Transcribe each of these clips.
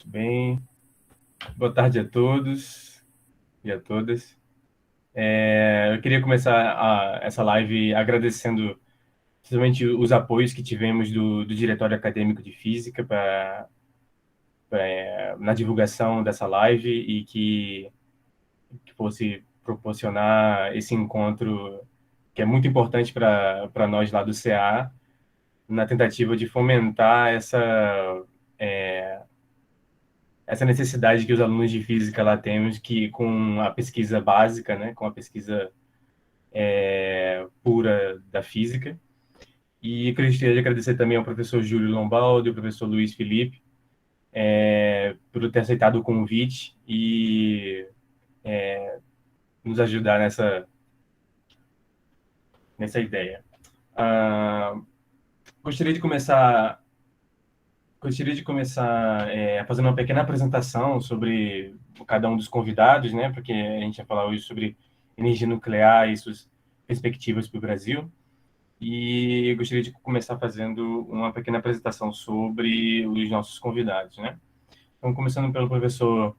Muito bem. Boa tarde a todos e a todas. Eu queria começar essa live agradecendo principalmente os apoios que tivemos do Diretório Acadêmico de Física na divulgação dessa live e que fosse proporcionar esse encontro que é muito importante para nós lá do CA, na tentativa de fomentar essa necessidade que os alunos de física lá temos, que com a pesquisa básica, né, com a pesquisa pura da física. E gostaria de agradecer também ao professor Júlio Lombaldi, ao professor Luiz Felipe, por ter aceitado o convite e nos ajudar nessa ideia. Ah, gostaria de começar fazendo uma pequena apresentação sobre cada um dos convidados, né? Porque a gente vai falar hoje sobre energia nuclear e suas perspectivas para o Brasil. E gostaria de começar fazendo uma pequena apresentação sobre os nossos convidados, né? Então, começando pelo professor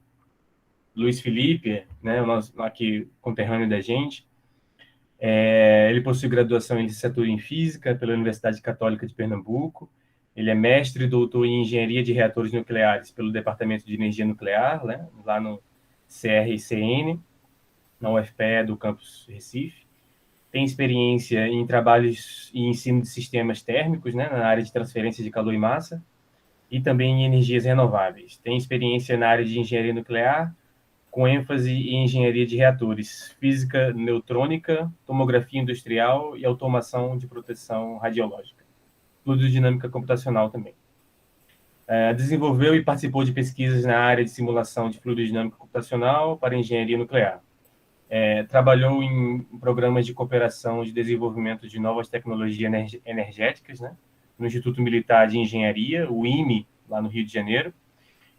Luiz Felipe, né? O nosso aqui conterrâneo da gente. Ele possui graduação em licenciatura em Física pela Universidade Católica de Pernambuco. Ele é mestre e doutor em Engenharia de Reatores Nucleares pelo Departamento de Energia Nuclear, né, lá no CRCN, na UFPE do campus Recife. Tem experiência em trabalhos e ensino de sistemas térmicos, né, na área de transferência de calor e massa, e também em energias renováveis. Tem experiência na área de engenharia nuclear, com ênfase em engenharia de reatores, física neutrônica, tomografia industrial e automação de proteção radiológica. Fluidodinâmica computacional também. Desenvolveu e participou de pesquisas na área de simulação de fluidodinâmica computacional para engenharia nuclear. Trabalhou em programas de cooperação de desenvolvimento de novas tecnologias energéticas, né, no Instituto Militar de Engenharia, o IME, lá no Rio de Janeiro,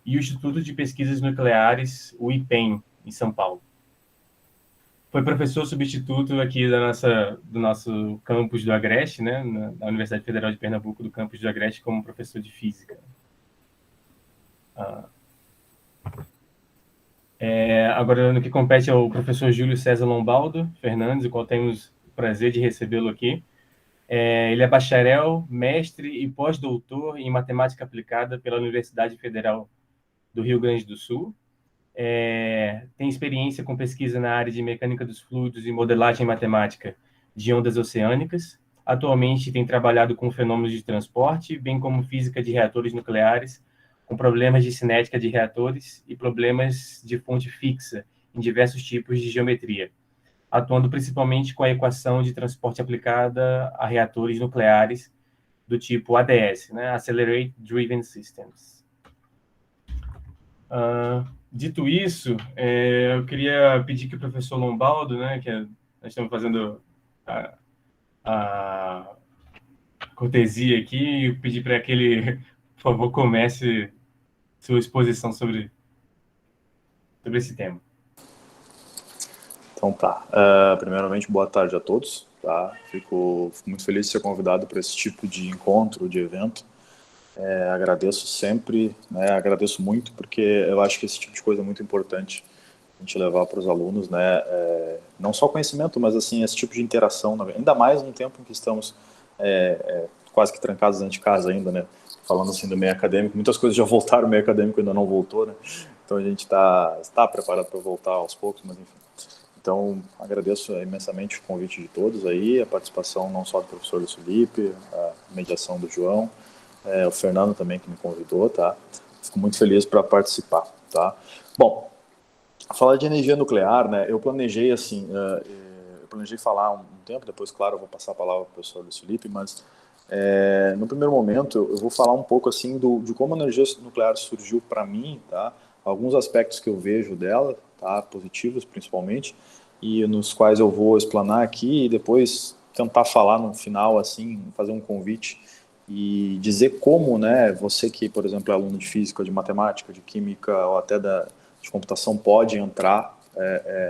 e o Instituto de Pesquisas Nucleares, o IPEN, em São Paulo. Foi professor substituto aqui do nosso campus do Agreste, né, na Universidade Federal de Pernambuco, do campus do Agreste, como professor de física. Agora, no que compete ao professor Júlio César Lombaldo Fernandes, o qual temos o prazer de recebê-lo aqui. Ele é bacharel, mestre e pós-doutor em matemática aplicada pela Universidade Federal do Rio Grande do Sul. Tem experiência com pesquisa na área de mecânica dos fluidos e modelagem matemática de ondas oceânicas. Atualmente tem trabalhado com fenômenos de transporte, bem como física de reatores nucleares, com problemas de cinética de reatores e problemas de fonte fixa em diversos tipos de geometria, atuando principalmente com a equação de transporte aplicada a reatores nucleares do tipo ADS, né? Accelerated Driven Systems. Dito isso, eu queria pedir que o professor Lombaldo, né, nós estamos fazendo a cortesia aqui, pedir para que ele, por favor, comece sua exposição sobre esse tema. Então tá. Primeiramente, boa tarde a todos. Tá? Fico muito feliz de ser convidado para esse tipo de encontro, de evento. Agradeço sempre, né? Agradeço muito, porque eu acho que esse tipo de coisa é muito importante a gente levar para os alunos, né? Não só conhecimento, mas assim, esse tipo de interação, ainda mais no tempo em que estamos quase que trancados dentro de casa ainda, né? Falando assim do meio acadêmico, muitas coisas já voltaram, o meio acadêmico ainda não voltou, né? Então a gente está preparado para voltar aos poucos, mas enfim. Então, agradeço imensamente o convite de todos aí, a participação não só do professor Luiz Felipe, a mediação do João, o Fernando também que me convidou, tá? Fico muito feliz para participar, tá? Bom, falar de energia nuclear, né? Eu planejei assim, eu planejei falar um tempo, depois, claro, eu vou passar a palavra para o professor Luiz Felipe, mas no primeiro momento eu vou falar um pouco assim de como a energia nuclear surgiu para mim, tá? Alguns aspectos que eu vejo dela, tá? Positivos principalmente, e nos quais eu vou explanar aqui e depois tentar falar no final, assim, fazer um convite e dizer como, né, você que, por exemplo, é aluno de física, de matemática, de química ou até de computação pode entrar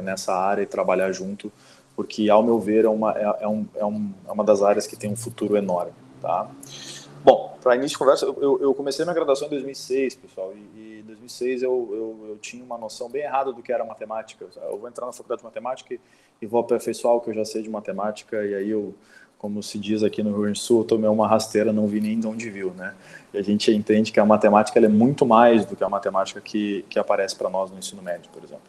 nessa área e trabalhar junto, porque, ao meu ver, é uma das áreas que tem um futuro enorme, tá? Bom, para início de conversa, eu comecei minha graduação em 2006, pessoal, e em 2006, eu tinha uma noção bem errada do que era matemática. Eu vou entrar na faculdade de matemática e vou aperfeiçoar o que eu já sei de matemática, e aí eu, como se diz aqui no Rio Grande do Sul, eu tomei uma rasteira, não vi nem de onde viu, né? E a gente entende que a matemática ela é muito mais do que a matemática que aparece para nós no ensino médio, por exemplo.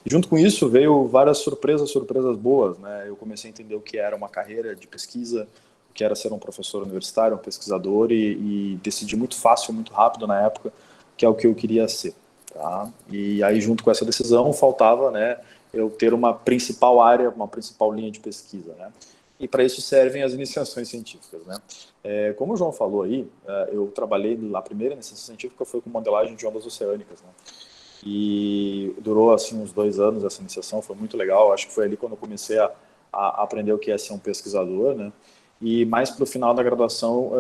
E junto com isso veio várias surpresas boas, né? Eu comecei a entender o que era uma carreira de pesquisa, o que era ser um professor universitário, um pesquisador, e decidi muito fácil, muito rápido na época, que é o que eu queria ser, tá? E aí, junto com essa decisão, faltava, né, eu ter uma principal área, uma principal linha de pesquisa, né? E para isso servem as iniciações científicas, né? Como o João falou aí, eu trabalhei, a primeira iniciação científica foi com modelagem de ondas oceânicas, né? E durou assim uns 2 anos essa iniciação, foi muito legal. Acho que foi ali quando eu comecei a aprender o que é ser um pesquisador, né? E mais para o final da graduação,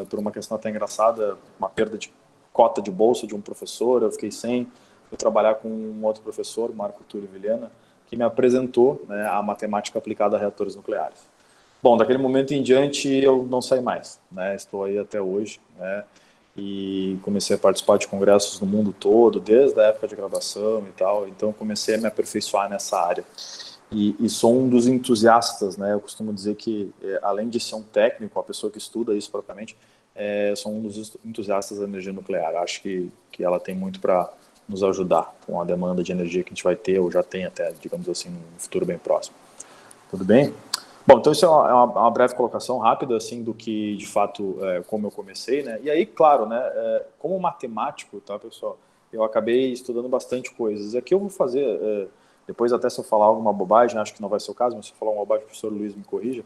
por uma questão até engraçada, uma perda de cota de bolsa de um professor, eu fiquei sem. Fui trabalhar com um outro professor, Marco Túlio Vilhena, que me apresentou, né, a matemática aplicada a reatores nucleares. Bom, daquele momento em diante eu não saí mais, né? Estou aí até hoje, né? E comecei a participar de congressos no mundo todo, desde a época de graduação e tal. Então comecei a me aperfeiçoar nessa área. E sou um dos entusiastas, né? Eu costumo dizer que, além de ser um técnico, a pessoa que estuda isso propriamente, sou um dos entusiastas da energia nuclear. Acho que ela tem muito para nos ajudar com a demanda de energia que a gente vai ter, ou já tem até, digamos assim, no futuro bem próximo. Tudo bem? Bom, então isso é uma breve colocação rápida, assim, do que, de fato, como eu comecei, né? E aí, claro, né, como matemático, tá, pessoal, eu acabei estudando bastante coisas. Aqui eu vou fazer, depois até se eu falar alguma bobagem, acho que não vai ser o caso, mas se eu falar uma bobagem, o professor Luiz me corrija,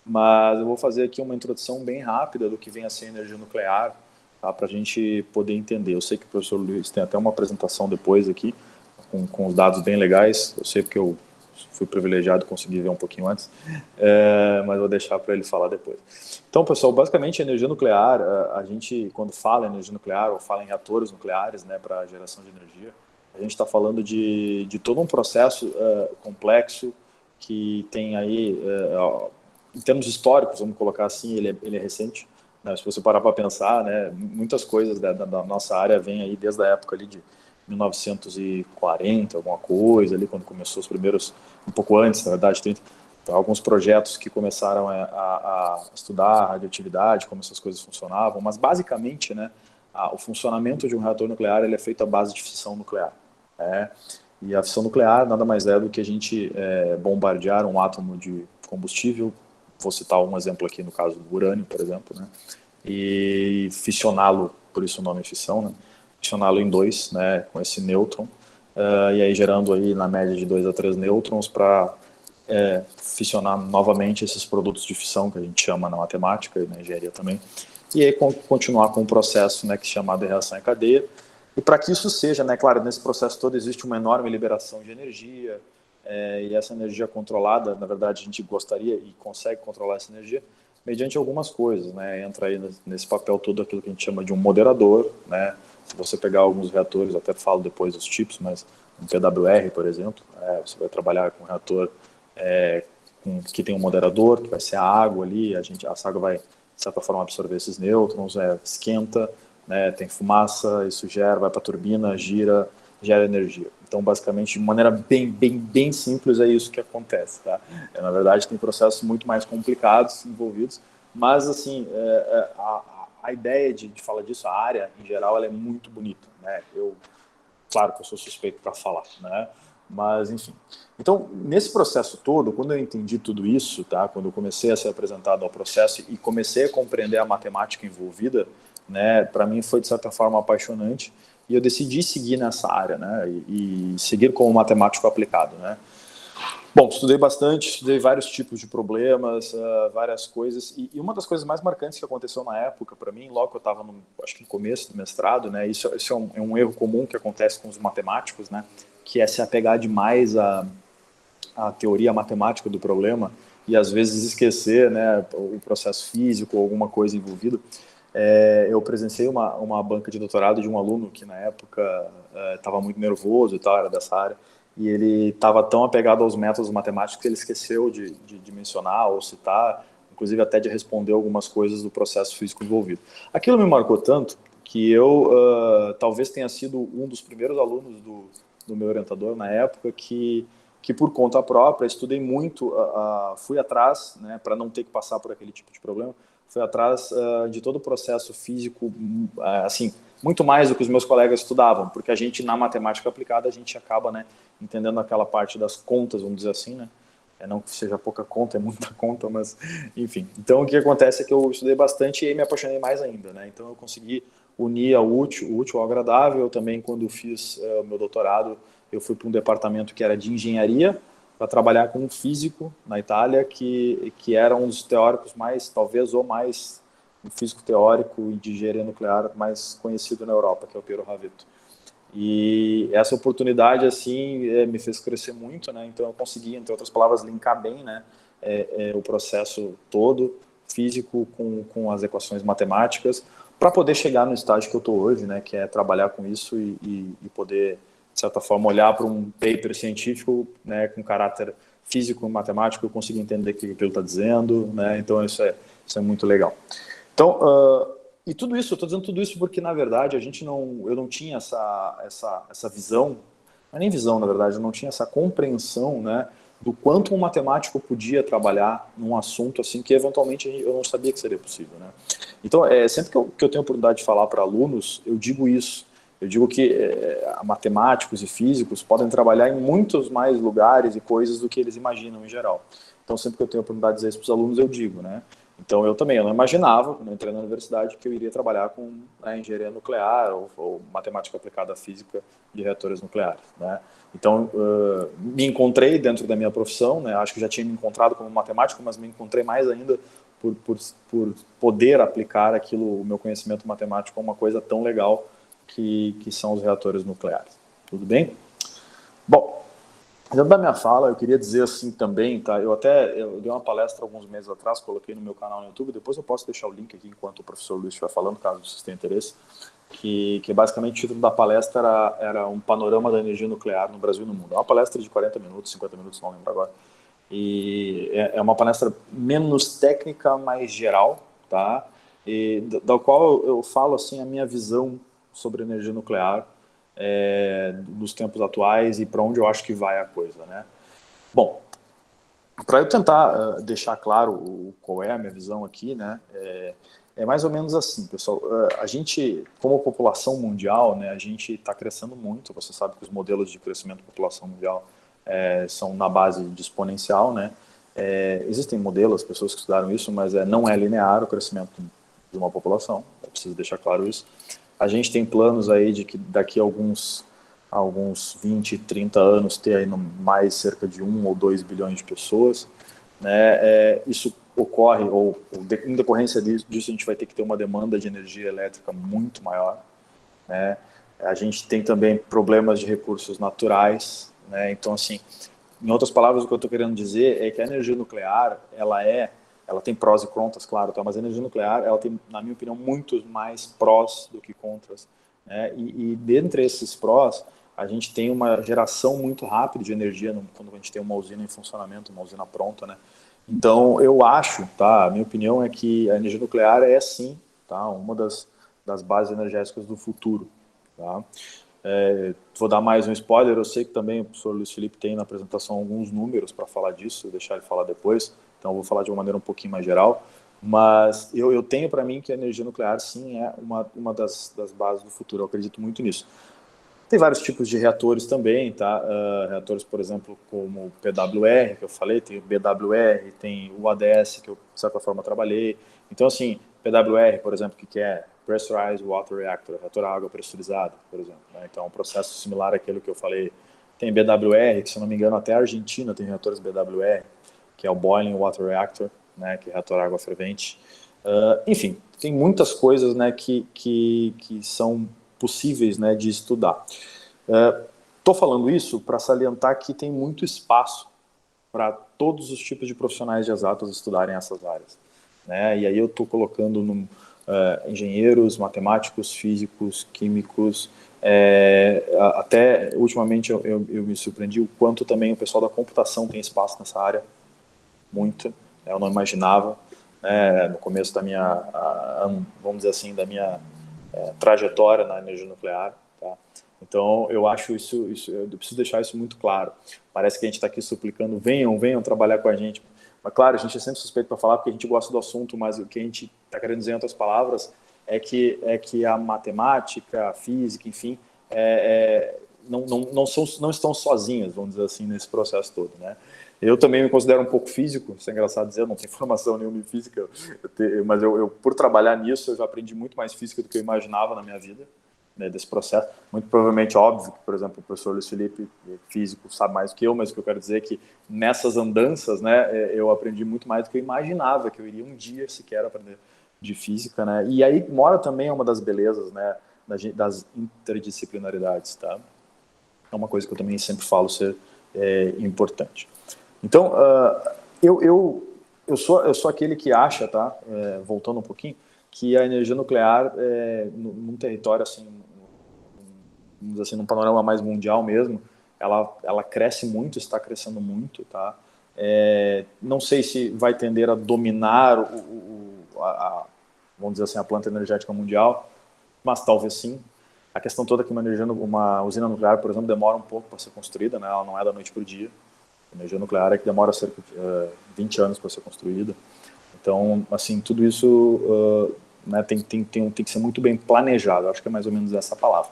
mas eu vou fazer aqui uma introdução bem rápida do que vem a ser energia nuclear, tá, para a gente poder entender. Eu sei que o professor Luiz tem até uma apresentação depois aqui, com os dados bem legais, eu sei porque eu fui privilegiado, consegui ver um pouquinho antes, mas vou deixar para ele falar depois. Então, pessoal, basicamente a energia nuclear, a gente, quando fala em energia nuclear ou fala em reatores nucleares, né, para geração de energia, a gente está falando de todo um processo complexo que tem aí, em termos históricos, vamos colocar assim, ele é recente, né? Se você parar para pensar, né, muitas coisas da nossa área vêm aí desde a época ali de 1940, alguma coisa, ali quando começou os primeiros, um pouco antes, na verdade, tem alguns projetos que começaram a estudar a radioatividade, como essas coisas funcionavam, mas basicamente, né, o funcionamento de um reator nuclear ele é feito à base de fissão nuclear. E a fissão nuclear nada mais é do que a gente bombardear um átomo de combustível, vou citar um exemplo aqui no caso do urânio, por exemplo, né, e fissioná-lo, por isso o nome é fissão, né, fissioná-lo em dois, né, com esse nêutron, e aí gerando aí na média de 2 a 3 nêutrons para fissionar novamente esses produtos de fissão que a gente chama na matemática e na engenharia também, e aí continuar com um processo, né, que é chamado de reação em cadeia. E para que isso seja, né, claro, nesse processo todo existe uma enorme liberação de energia, e essa energia controlada, na verdade a gente gostaria e consegue controlar essa energia mediante algumas coisas, né, entra aí nesse papel todo aquilo que a gente chama de um moderador, né. Se você pegar alguns reatores, até falo depois dos tipos, mas um PWR, por exemplo, você vai trabalhar com um reator que tem um moderador, que vai ser a água ali, essa água vai, de certa forma, absorver esses nêutrons, esquenta, né, tem fumaça, isso vai para a turbina, gera energia. Então, basicamente, de maneira bem simples, é isso que acontece. Tá? Na verdade, tem processos muito mais complicados envolvidos, mas, assim, a ideia de falar disso, a área, em geral, ela é muito bonita. Né? Claro que eu sou suspeito para falar, né? Mas, enfim. Então, nesse processo todo, quando eu entendi tudo isso, tá? Quando eu comecei a ser apresentado ao processo e comecei a compreender a matemática envolvida, né? Para mim foi, de certa forma, apaixonante e eu decidi seguir nessa área, né? E seguir como matemático aplicado, né? Bom, estudei bastante, estudei vários tipos de problemas, várias coisas, e uma das coisas mais marcantes que aconteceu na época, para mim, logo que eu estava, acho que no começo do mestrado, né, isso é um erro comum que acontece com os matemáticos, né, que é se apegar demais à teoria matemática do problema e às vezes esquecer, né, o processo físico ou alguma coisa envolvida. Eu presenciei uma banca de doutorado de um aluno que na época estava muito nervoso e tal, era dessa área, e ele estava tão apegado aos métodos matemáticos que ele esqueceu de mencionar ou citar, inclusive até de responder algumas coisas do processo físico envolvido. Aquilo me marcou tanto que eu talvez tenha sido um dos primeiros alunos do meu orientador na época que por conta própria estudei muito, fui atrás, né, para não ter que passar por aquele tipo de problema, fui atrás de todo o processo físico, assim, muito mais do que os meus colegas estudavam, porque a gente, na matemática aplicada, a gente acaba, né, entendendo aquela parte das contas, vamos dizer assim, né, não que seja pouca conta, é muita conta, mas, enfim. Então, o que acontece é que eu estudei bastante e aí me apaixonei mais ainda, né, então eu consegui unir o útil ao agradável. Eu também, quando fiz o meu doutorado, eu fui para um departamento que era de engenharia, para trabalhar com um físico na Itália, que era um dos teóricos mais, talvez o mais, um físico teórico de engenharia nuclear mais conhecido na Europa, que é o Piero Ravetto. E essa oportunidade, assim, me fez crescer muito, né? Então eu consegui, entre outras palavras, linkar bem, né, o processo todo, físico, com as equações matemáticas, para poder chegar no estágio que eu estou hoje, né, que é trabalhar com isso e poder, de certa forma, olhar para um paper científico, né, com caráter físico, matemático, eu consigo entender o que ele está dizendo, né? Então isso é muito legal. Então, e tudo isso, eu estou dizendo tudo isso porque, na verdade, eu não tinha essa visão, não é nem visão, na verdade, eu não tinha essa compreensão, né, do quanto um matemático podia trabalhar num assunto assim que, eventualmente, eu não sabia que seria possível, né? Então, sempre que eu tenho a oportunidade de falar para alunos, eu digo isso. Eu digo que matemáticos e físicos podem trabalhar em muitos mais lugares e coisas do que eles imaginam em geral. Então, sempre que eu tenho a oportunidade de dizer isso para os alunos, eu digo, né? Então, eu não imaginava, quando eu entrei na universidade, que eu iria trabalhar com engenharia nuclear ou matemática aplicada à física de reatores nucleares, né? Então, me encontrei dentro da minha profissão, né? Acho que já tinha me encontrado como matemático, mas me encontrei mais ainda por poder aplicar aquilo, o meu conhecimento matemático a uma coisa tão legal que são os reatores nucleares. Tudo bem? Bom, dentro da minha fala, eu queria dizer assim também, tá? Eu dei uma palestra alguns meses atrás, coloquei no meu canal no YouTube, depois eu posso deixar o link aqui enquanto o professor Luiz estiver falando, caso vocês tenham interesse, que basicamente o título da palestra era um panorama da energia nuclear no Brasil e no mundo. É uma palestra de 40 minutos, 50 minutos, não lembro agora. E é uma palestra menos técnica, mais geral, tá? E da qual eu falo assim a minha visão sobre energia nuclear dos tempos atuais e para onde eu acho que vai a coisa, né? Bom, para eu tentar deixar claro qual é a minha visão aqui, né? É mais ou menos assim, pessoal. A gente, como população mundial, né, a gente está crescendo muito. Você sabe que os modelos de crescimento da população mundial são na base de exponencial, né? Existem modelos, pessoas que estudaram isso, mas não é linear o crescimento de uma população. É preciso deixar claro isso. A gente tem planos aí de que daqui a alguns 20, 30 anos ter aí mais cerca de 1 ou 2 bilhões de pessoas, né? Isso ocorre, ou em decorrência disso, a gente vai ter que ter uma demanda de energia elétrica muito maior, né? A gente tem também problemas de recursos naturais, né? Então, assim, em outras palavras, o que eu estou querendo dizer é que a energia nuclear, ela tem prós e contras, claro, tá? Mas a energia nuclear, ela tem, na minha opinião, muitos mais prós do que contras, né? E dentre esses prós, a gente tem uma geração muito rápida de energia quando a gente tem uma usina em funcionamento, uma usina pronta, né? Então, eu acho, tá? A minha opinião é que a energia nuclear é, sim, tá? Uma das bases energéticas do futuro, tá? Vou dar mais um spoiler, eu sei que também o professor Luiz Felipe tem na apresentação alguns números para falar disso, vou deixar ele falar depois, então eu vou falar de uma maneira um pouquinho mais geral, mas eu tenho para mim que a energia nuclear, sim, é uma das bases do futuro, eu acredito muito nisso. Tem vários tipos de reatores também, tá? Reatores, por exemplo, como o PWR, que eu falei, tem o BWR, tem o ADS, que eu, de certa forma, trabalhei. Então, assim, PWR, por exemplo, que é Pressurized Water Reactor, reator a água pressurizada, por exemplo, né? Então, é um processo similar àquele que eu falei. Tem BWR, que, se não me engano, até a Argentina tem reatores BWR, que é o Boiling Water Reactor, né? Que é reator a água fervente. Enfim, tem muitas coisas, né, que são possíveis, né, de estudar. Estou falando isso para salientar que tem muito espaço para todos os tipos de profissionais de exatas estudarem essas áreas, né? E aí eu estou colocando engenheiros, matemáticos, físicos, químicos, até ultimamente eu me surpreendi o quanto também o pessoal da computação tem espaço nessa área, muito, eu não imaginava, no começo da minha, vamos dizer assim, da minha trajetória na energia nuclear, tá? Então, eu acho isso, eu preciso deixar isso muito claro. Parece que a gente está aqui suplicando, venham trabalhar com a gente. Mas, claro, a gente é sempre suspeito para falar porque a gente gosta do assunto, mas o que a gente está querendo dizer em outras palavras é que a matemática, a física, enfim, não estão sozinhas, vamos dizer assim, nesse processo todo, né? Eu também me considero um pouco físico, isso é engraçado dizer, eu não tenho formação nenhuma em física, mas por trabalhar nisso, eu já aprendi muito mais física do que eu imaginava na minha vida, né, desse processo. Muito provavelmente, óbvio, que, por exemplo, o professor Luiz Felipe, físico, sabe mais do que eu, mas o que eu quero dizer é que nessas andanças, né, eu aprendi muito mais do que eu imaginava, que eu iria um dia sequer aprender de física, né? E aí mora também uma das belezas, né, das interdisciplinaridades, tá? É uma coisa que eu também sempre falo ser importante. Então, eu sou aquele que acha, tá? Voltando um pouquinho, que a energia nuclear, num território assim, vamos dizer assim, num panorama mais mundial mesmo, ela cresce muito, está crescendo muito, tá? Não sei se vai tender a dominar vamos dizer assim, a planta energética mundial, mas talvez sim. A questão toda é que uma usina nuclear, por exemplo, demora um pouco para ser construída, né? Ela não é da noite para o dia. A energia nuclear é que demora cerca de 20 anos para ser construída. Então, assim, tudo isso né, tem que ser muito bem planejado. Acho que é mais ou menos essa palavra,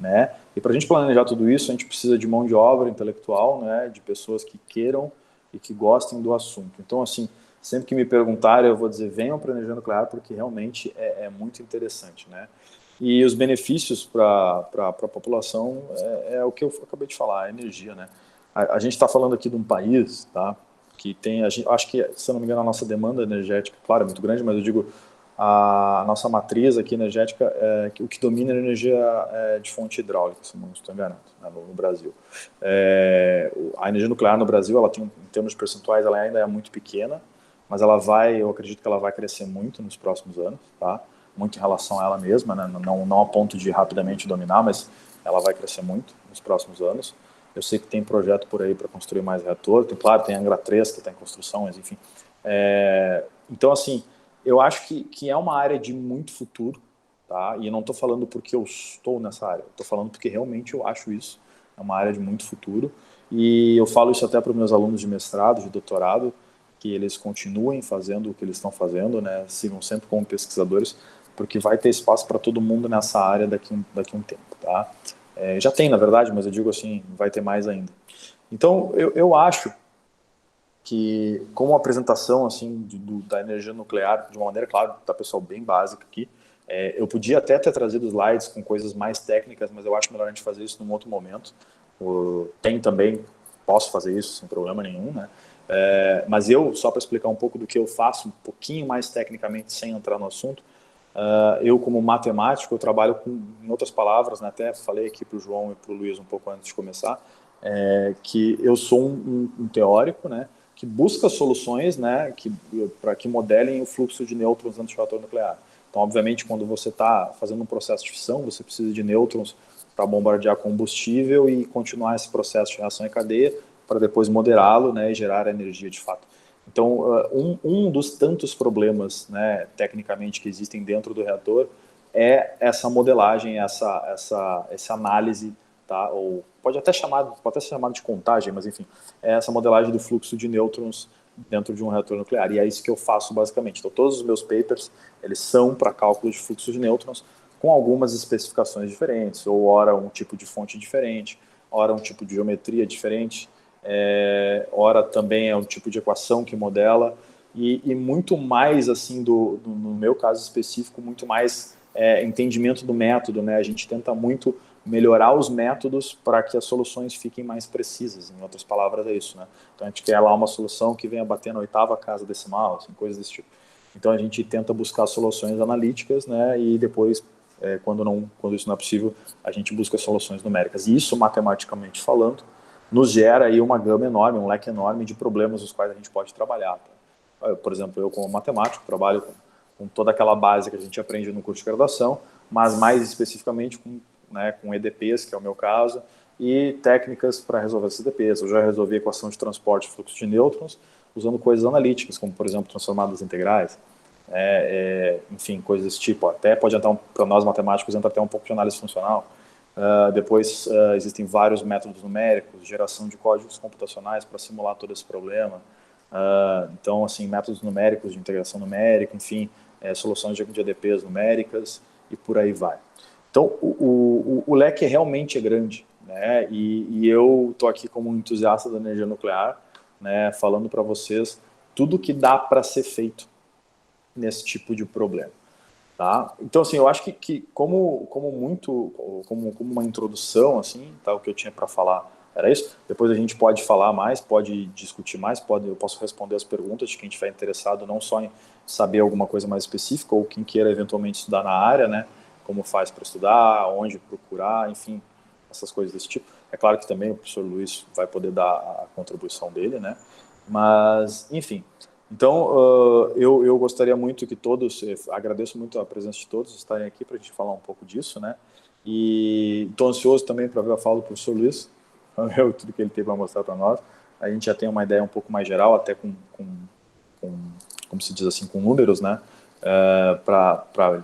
né? E para a gente planejar tudo isso, a gente precisa de mão de obra intelectual, né? De pessoas que queiram e que gostem do assunto. Então, assim, sempre que me perguntarem, eu vou dizer, venham para a energia nuclear, porque realmente é muito interessante, né? E os benefícios para a população é o que eu acabei de falar, a energia, né? A gente está falando aqui de um país, tá? Que tem, acho que, se eu não me engano, a nossa demanda energética, claro, é muito grande, mas eu digo, a nossa matriz aqui energética, o que domina é a energia de fonte hidráulica, se não estou enganado, né, no Brasil. A energia nuclear no Brasil, ela tem, em termos percentuais, ela ainda é muito pequena, mas eu acredito que ela vai crescer muito nos próximos anos, tá? Muito em relação a ela mesma, né? Não a ponto de rapidamente dominar, mas ela vai crescer muito nos próximos anos. Eu sei que tem projeto por aí para construir mais reator, claro, tem Angra 3 que está em construção, mas enfim. Então, assim, eu acho que é uma área de muito futuro, tá? E eu não estou falando porque eu estou nessa área, estou falando porque realmente eu acho isso. É uma área de muito futuro. E eu falo isso até para os meus alunos de mestrado, de doutorado, que eles continuem fazendo o que eles estão fazendo, né? Sigam sempre como pesquisadores, porque vai ter espaço para todo mundo nessa área daqui um tempo, tá? Já tem, na verdade, mas eu digo assim, vai ter mais ainda. Então, eu acho que, como apresentação assim da energia nuclear, de uma maneira, claro, tá, pessoal, bem básica aqui, eu podia até ter trazido slides com coisas mais técnicas, mas eu acho melhor a gente fazer isso num outro momento. Tem também, posso fazer isso sem problema nenhum, né? Mas só para explicar um pouco do que eu faço, um pouquinho mais tecnicamente, sem entrar no assunto, eu, como matemático, eu trabalho com, em outras palavras, né, até falei aqui para o João e para o Luiz um pouco antes de começar, que eu sou um teórico, né, que busca soluções, né, para que modelem o fluxo de nêutrons dentro do reator nuclear. Então, obviamente, quando você está fazendo um processo de fissão, você precisa de nêutrons para bombardear combustível e continuar esse processo de reação em cadeia para depois moderá-lo, né, e gerar energia de fato. Então, um dos tantos problemas, né, tecnicamente, que existem dentro do reator é essa modelagem, essa análise, tá? Ou pode até ser chamado de contagem, mas enfim, é essa modelagem do fluxo de nêutrons dentro de um reator nuclear. E é isso que eu faço basicamente. Então, todos os meus papers, eles são para cálculo de fluxo de nêutrons, com algumas especificações diferentes, ou ora um tipo de fonte diferente, ora um tipo de geometria diferente, ora também é um tipo de equação que modela, e muito mais, assim, no meu caso específico, muito mais entendimento do método, né? A gente tenta muito melhorar os métodos para que as soluções fiquem mais precisas, em outras palavras é isso, né? Então a gente quer lá uma solução que venha bater na 8ª casa decimal, assim, coisas desse tipo. Então a gente tenta buscar soluções analíticas, né? E depois, quando isso não é possível, a gente busca soluções numéricas. E isso, matematicamente falando, nos gera aí uma gama enorme, um leque enorme de problemas os quais a gente pode trabalhar. Tá? Por exemplo, eu como matemático trabalho com toda aquela base que a gente aprende no curso de graduação, mas mais especificamente com EDPs, que é o meu caso, e técnicas para resolver esses EDPs. Eu já resolvi a equação de transporte e fluxo de nêutrons usando coisas analíticas, como, por exemplo, transformadas integrais. enfim, coisas desse tipo. Até pode entrar, para nós matemáticos, entra até um pouco de análise funcional. Depois existem vários métodos numéricos, geração de códigos computacionais para simular todo esse problema. Então, assim, métodos numéricos de integração numérica, enfim, soluções de ADPs numéricas e por aí vai. Então, o leque realmente é grande, né? E eu estou aqui como um entusiasta da energia nuclear, né, falando para vocês tudo que dá para ser feito nesse tipo de problema. Tá? Então, assim, eu acho que como uma introdução, assim, tá, o que eu tinha para falar era isso. Depois a gente pode falar mais, pode discutir mais, eu posso responder as perguntas de quem estiver interessado, não só em saber alguma coisa mais específica, ou quem queira eventualmente estudar na área, né? Como faz para estudar, onde procurar, enfim, essas coisas desse tipo. É claro que também o professor Luiz vai poder dar a contribuição dele, né? Mas, enfim. Então, eu gostaria muito que todos, agradeço muito a presença de todos estarem aqui para a gente falar um pouco disso, né? E estou ansioso também para ver a fala do professor Luiz, para ver tudo que ele tem para mostrar para nós. A gente já tem uma ideia um pouco mais geral, até com como se diz assim, com números, né? Para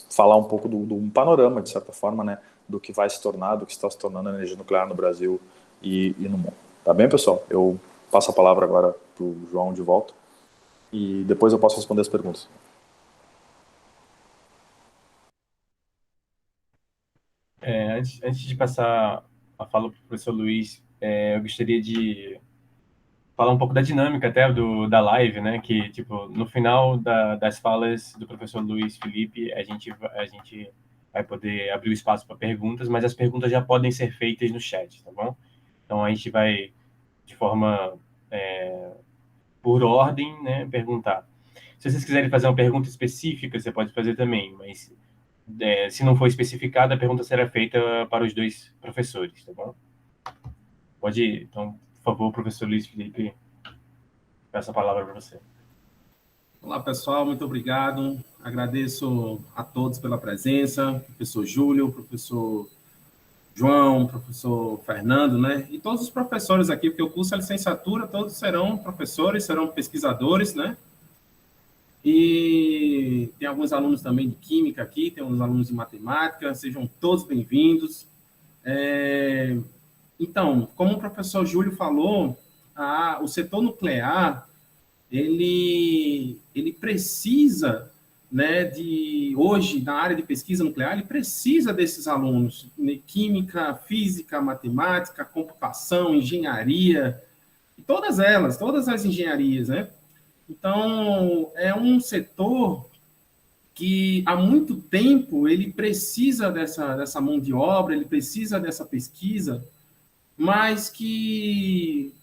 falar um pouco do panorama, de certa forma, né? Do que vai se tornar, do que está se tornando a energia nuclear no Brasil e no mundo. Tá bem, pessoal? Eu passo a palavra agora para o João de volta. E depois eu posso responder as perguntas. Antes de passar a fala para o professor Luiz, eu gostaria de falar um pouco da dinâmica até da live, né? Que, tipo, no final das falas do professor Luiz Felipe, a gente vai poder abrir o espaço para perguntas, mas as perguntas já podem ser feitas no chat, tá bom? Então, a gente vai, de forma por ordem, né, perguntar. Se vocês quiserem fazer uma pergunta específica, você pode fazer também, mas se não for especificada, a pergunta será feita para os dois professores, tá bom? Pode ir. Então, por favor, professor Luiz Felipe, peço a palavra para você. Olá, pessoal, muito obrigado. Agradeço a todos pela presença, professor Júlio, professor João, professor Fernando, né? E todos os professores aqui, porque o curso é licenciatura, todos serão professores, serão pesquisadores, né? E tem alguns alunos também de química aqui, tem uns alunos de matemática, sejam todos bem-vindos. Então, como o professor Júlio falou, o setor nuclear, ele precisa, né, hoje, na área de pesquisa nuclear, ele precisa desses alunos, né, química, física, matemática, computação, engenharia, todas as engenharias, né? Então, é um setor que há muito tempo ele precisa dessa mão de obra, ele precisa dessa pesquisa, mas que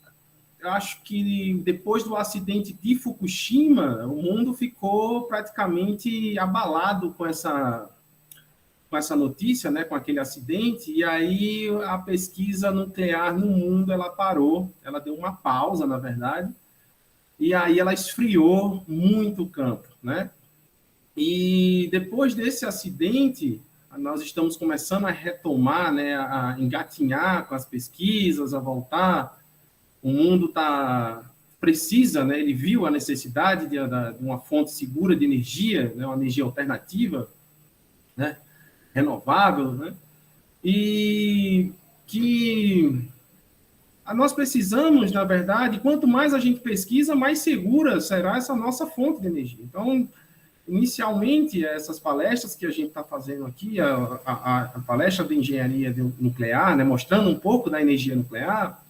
eu acho que depois do acidente de Fukushima, o mundo ficou praticamente abalado com essa notícia, né, com aquele acidente, e aí a pesquisa nuclear no mundo ela parou, ela deu uma pausa, na verdade, e aí ela esfriou muito o campo, né? E depois desse acidente, nós estamos começando a retomar, né, a engatinhar com as pesquisas, a voltar. O mundo precisa, né, ele viu a necessidade de uma fonte segura de energia, né, uma energia alternativa, né, renovável, né, e que nós precisamos, na verdade, quanto mais a gente pesquisa, mais segura será essa nossa fonte de energia. Então, inicialmente, essas palestras que a gente está fazendo aqui, a palestra de engenharia nuclear, né, mostrando um pouco da energia nuclear,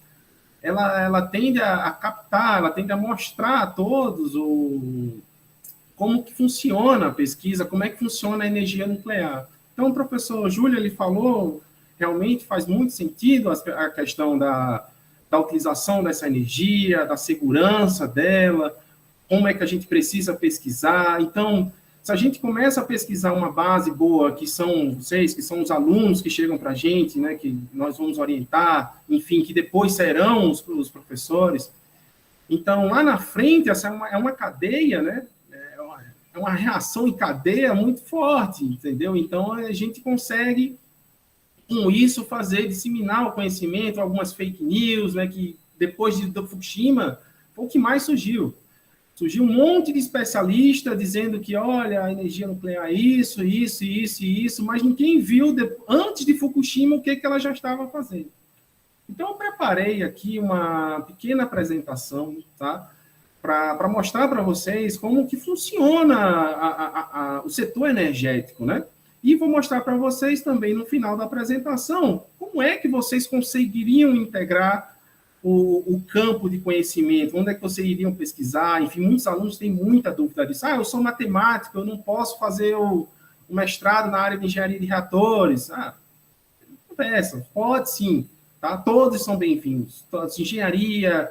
ela tende a captar, ela tende a mostrar a todos como que funciona a pesquisa, como é que funciona a energia nuclear. Então, o professor Júlio, ele falou, realmente faz muito sentido a questão da utilização dessa energia, da segurança dela, como é que a gente precisa pesquisar. Então, se a gente começa a pesquisar uma base boa, que são vocês, que são os alunos que chegam para a gente, né, que nós vamos orientar, enfim, que depois serão os professores. Então, lá na frente, essa é uma cadeia, né, é uma reação em cadeia muito forte, entendeu? Então, a gente consegue, com isso, disseminar o conhecimento, algumas fake news, né, que depois do Fukushima, foi o que mais surgiu Surgiu um monte de especialista dizendo que, olha, a energia nuclear é isso, isso, isso e isso, mas ninguém viu, antes de Fukushima, o que ela já estava fazendo. Então, eu preparei aqui uma pequena apresentação, tá? Para mostrar para vocês como que funciona o setor energético, né? E vou mostrar para vocês também, no final da apresentação, como é que vocês conseguiriam integrar o campo de conhecimento, onde é que vocês iriam pesquisar, enfim, muitos alunos têm muita dúvida disso. Eu sou matemático, eu não posso fazer o mestrado na área de engenharia de reatores. Conversa, pode sim, tá? Todos são bem-vindos. Engenharia,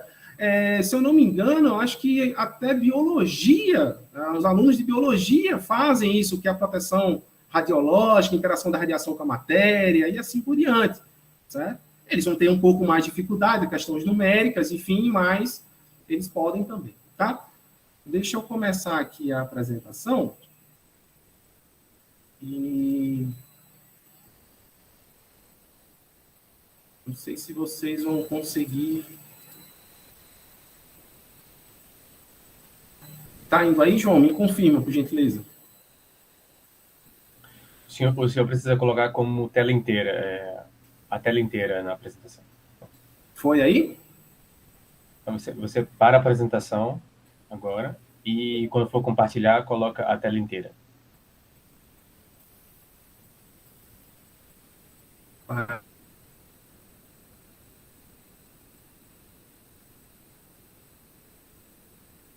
se eu não me engano, eu acho que até biologia, os alunos de biologia fazem isso, que é a proteção radiológica, interação da radiação com a matéria, e assim por diante, certo? Eles vão ter um pouco mais de dificuldade, questões numéricas, enfim, mas eles podem também, tá? Deixa eu começar aqui a apresentação. E não sei se vocês vão conseguir. Tá indo aí, João? Me confirma, por gentileza. O senhor precisa colocar como tela inteira, a tela inteira na apresentação. Foi aí? Então, você para a apresentação agora e, quando for compartilhar, coloca a tela inteira. Para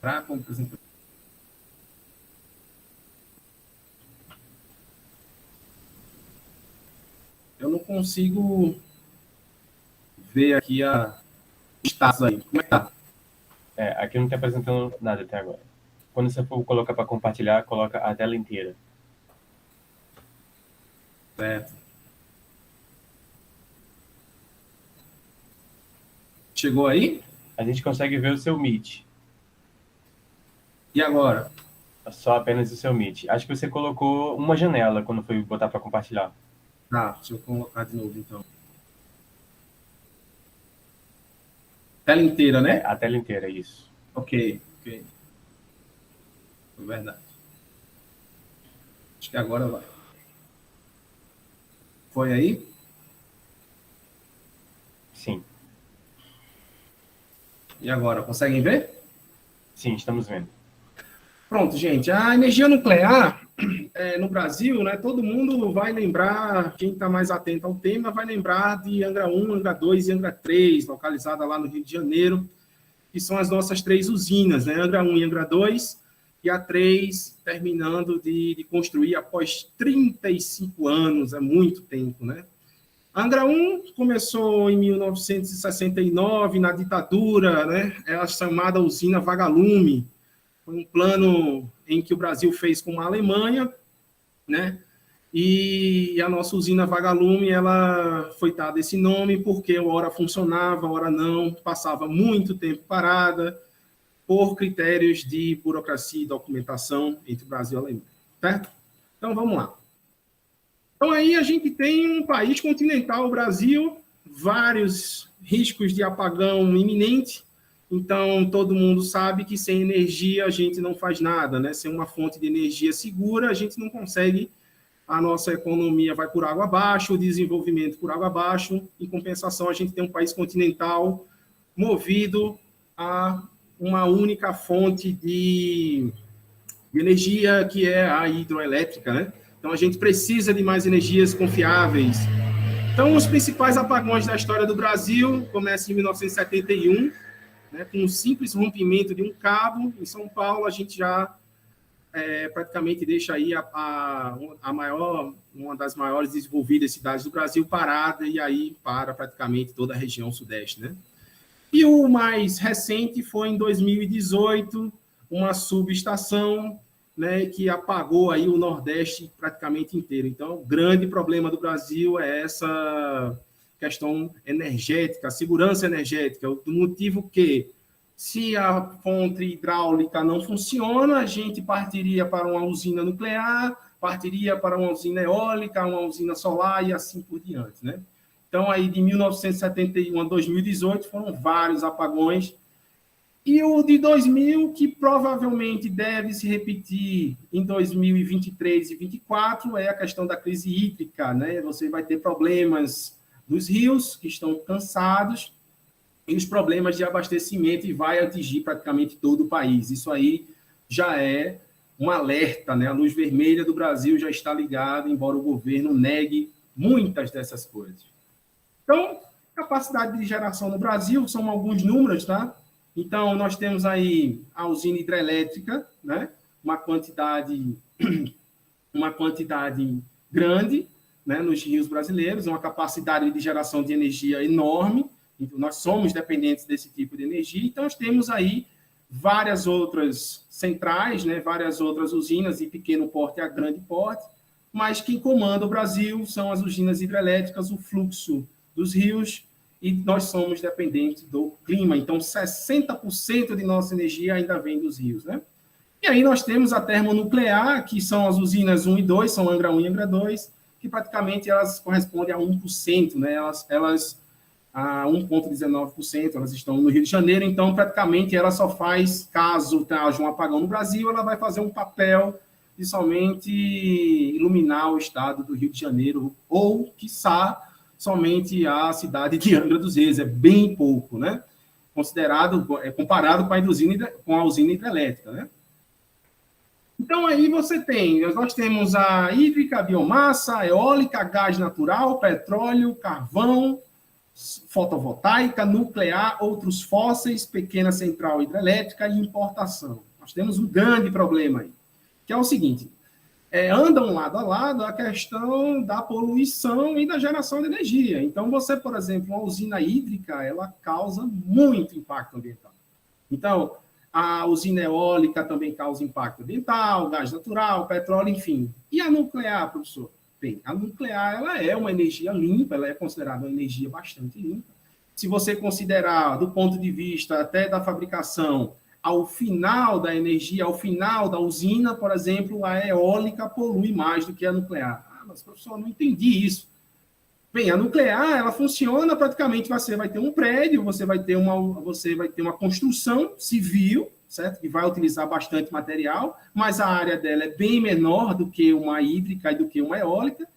a apresentação. Eu não consigo ver aqui a status aí. Como é que tá? Aqui não está apresentando nada até agora. Quando você for colocar para compartilhar, coloca a tela inteira. Certo. Chegou aí? A gente consegue ver o seu Meet. E agora? Só apenas o seu Meet. Acho que você colocou uma janela quando foi botar para compartilhar. Tá, deixa eu colocar de novo, então. Tela inteira, né? A tela inteira, isso. Ok. É verdade. Acho que agora vai. Foi aí? Sim. E agora, conseguem ver? Sim, estamos vendo. Pronto, gente. A energia nuclear, no Brasil, né, todo mundo vai lembrar, quem está mais atento ao tema, vai lembrar de Angra 1, Angra 2 e Angra 3, localizada lá no Rio de Janeiro, que são as nossas 3 usinas, né? Angra 1 e Angra 2, e a 3 terminando de construir após 35 anos, é muito tempo, né? A Angra 1 começou em 1969, na ditadura, né? É a chamada usina Vagalume. Foi um plano em que o Brasil fez com a Alemanha, né? E a nossa usina Vagalume, ela foi dada esse nome porque hora funcionava, hora não, passava muito tempo parada por critérios de burocracia e documentação entre o Brasil e a Alemanha, certo? Então, vamos lá. Então, aí a gente tem um país continental, o Brasil, vários riscos de apagão iminente. Então, todo mundo sabe que sem energia a gente não faz nada, né? Sem uma fonte de energia segura, a gente não consegue, a nossa economia vai por água abaixo, o desenvolvimento por água abaixo. Em compensação, a gente tem um país continental movido a uma única fonte de energia, que é a hidroelétrica, né? Então, a gente precisa de mais energias confiáveis. Então, os principais apagões da história do Brasil começam em 1971, né, com um simples rompimento de um cabo. Em São Paulo, a gente já praticamente deixa aí uma das maiores desenvolvidas cidades do Brasil parada, e aí para praticamente toda a região sudeste, né? E o mais recente foi em 2018, uma subestação, né, que apagou aí o Nordeste praticamente inteiro. Então, o grande problema do Brasil é essa questão energética, a segurança energética, do motivo que, se a fonte hidráulica não funciona, a gente partiria para uma usina nuclear, partiria para uma usina eólica, uma usina solar e assim por diante, né? Então, aí de 1971 a 2018 foram vários apagões, E o de 2000, que provavelmente deve se repetir em 2023 e 2024, é a questão da crise hídrica, né? Você vai ter problemas dos rios, que estão cansados, e os problemas de abastecimento, e vai atingir praticamente todo o país. Isso aí já é um alerta, né? A luz vermelha do Brasil já está ligada, embora o governo negue muitas dessas coisas. Então, capacidade de geração no Brasil, são alguns números, tá? Então, nós temos aí a usina hidrelétrica, né? Uma quantidade grande, né? Nos rios brasileiros, uma capacidade de geração de energia enorme. Então, nós somos dependentes desse tipo de energia. Então, nós temos aí várias outras centrais, né? Várias outras usinas de pequeno porte a grande porte, mas quem comanda o Brasil são as usinas hidrelétricas, o fluxo dos rios, e nós somos dependentes do clima. Então, 60% de nossa energia ainda vem dos rios, né? E aí nós temos a termonuclear, que são as usinas 1 e 2, são Angra 1 e Angra 2, que praticamente elas correspondem a 1%, né? Elas a 1,19%, elas estão no Rio de Janeiro, então praticamente ela só faz, caso haja um apagão no Brasil, ela vai fazer um papel de somente iluminar o estado do Rio de Janeiro, ou, quiçá, somente a cidade de Angra dos Reis, é bem pouco, né? Comparado com a usina hidrelétrica, né? Então, aí nós temos a hídrica, a biomassa, a eólica, gás natural, petróleo, carvão, fotovoltaica, nuclear, outros fósseis, pequena central hidrelétrica e importação. Nós temos um grande problema aí, que é o seguinte: andam lado a lado a questão da poluição e da geração de energia. Então, você, por exemplo, uma usina hídrica, ela causa muito impacto ambiental. Então, a usina eólica também causa impacto ambiental, gás natural, petróleo, enfim. E a nuclear, professor? Bem, a nuclear, ela é uma energia limpa, ela é considerada uma energia bastante limpa. Se você considerar, do ponto de vista até da fabricação, ao final da energia, ao final da usina, por exemplo, a eólica polui mais do que a nuclear. Ah, mas, professor, não entendi isso. Bem, a nuclear, ela funciona praticamente, você vai ter um prédio, você vai ter uma construção civil, certo? Que vai utilizar bastante material, mas a área dela é bem menor do que uma hídrica e do que uma eólica.